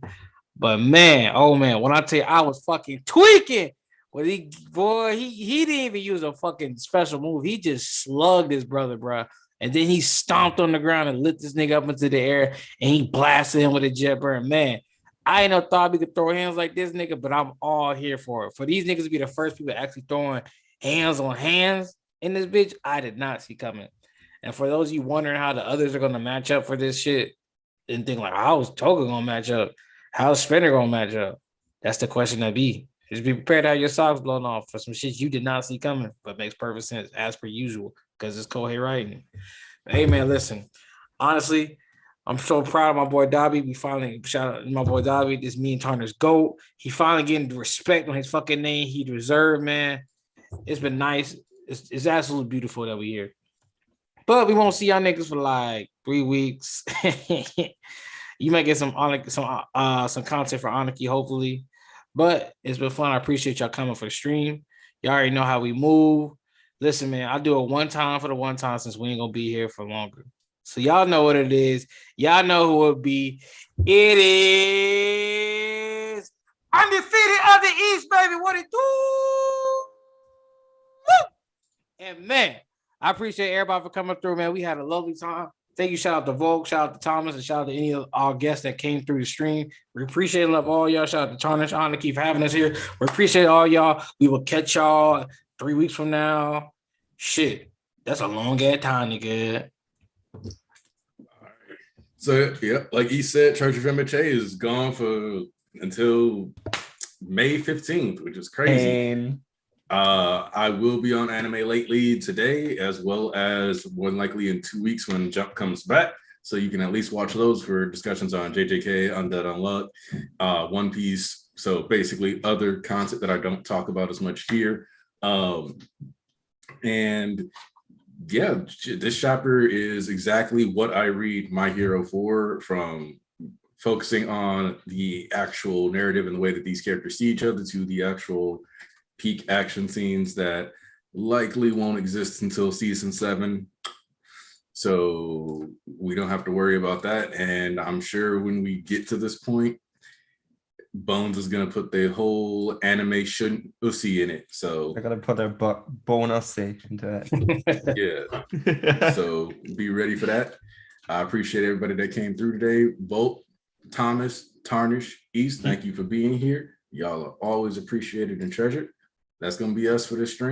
But man, oh man, when I tell you I was fucking tweaking. When he didn't even use a fucking special move. He just slugged his brother, bro. And then he stomped on the ground and lit this nigga up into the air, and he blasted him with a jet burn. Man, I ain't no thought we could throw hands like this nigga, but I'm all here for it. For these niggas to be the first people actually throwing hands on hands in this bitch, I did not see coming. And for those of you wondering how the others are going to match up for this shit and think like, how's Toga going to match up? How's Spinner going to match up? That's the question that be. Just be prepared to have your socks blown off for some shit you did not see coming, but makes perfect sense as per usual because it's Kohei writing. Hey, man, listen. Honestly, I'm so proud of my boy Dabi. We finally shout out my boy Dabi. This me and Turner's GOAT. He finally getting the respect on his fucking name he deserved, man. It's been nice. It's absolutely beautiful that we're here. But we won't see y'all niggas for like 3 weeks. You might get some content for Aniki, hopefully. But it's been fun. I appreciate y'all coming for the stream. Y'all already know how we move. Listen, man, I'll do it one time for the one time since we ain't gonna be here for longer. So y'all know what it is. Y'all know who it be. It is Undefeated of the East, baby. What it do? Woo! And man, I appreciate everybody for coming through, man. We had a lovely time. Thank you. Shout out to Vogue, shout out to Thomas, and shout out to any of our guests that came through the stream. We appreciate and love all y'all. Shout out to Tarnish on to keep having us here. We appreciate all y'all. We will catch y'all 3 weeks from now. Shit, that's a long ass time, nigga. So yeah, like he said, Church of MHA is gone for until May 15th, which is crazy. I will be on Anime Lately today, as well as more than likely in 2 weeks when Jump comes back. So you can at least watch those for discussions on JJK, Undead Unluck, One Piece. So basically other content that I don't talk about as much here. And yeah, this chapter is exactly what I read My Hero for, from focusing on the actual narrative and the way that these characters see each other to the actual peak action scenes that likely won't exist until season 7. So we don't have to worry about that. And I'm sure when we get to this point, Bones is gonna put the whole animation Uzi in it. So They're gonna put their bonus into it. yeah. So be ready for that. I appreciate everybody that came through today. Bolt, Thomas, Tarnish, East, thank you for being here. Y'all are always appreciated and treasured. That's gonna be us for this stream.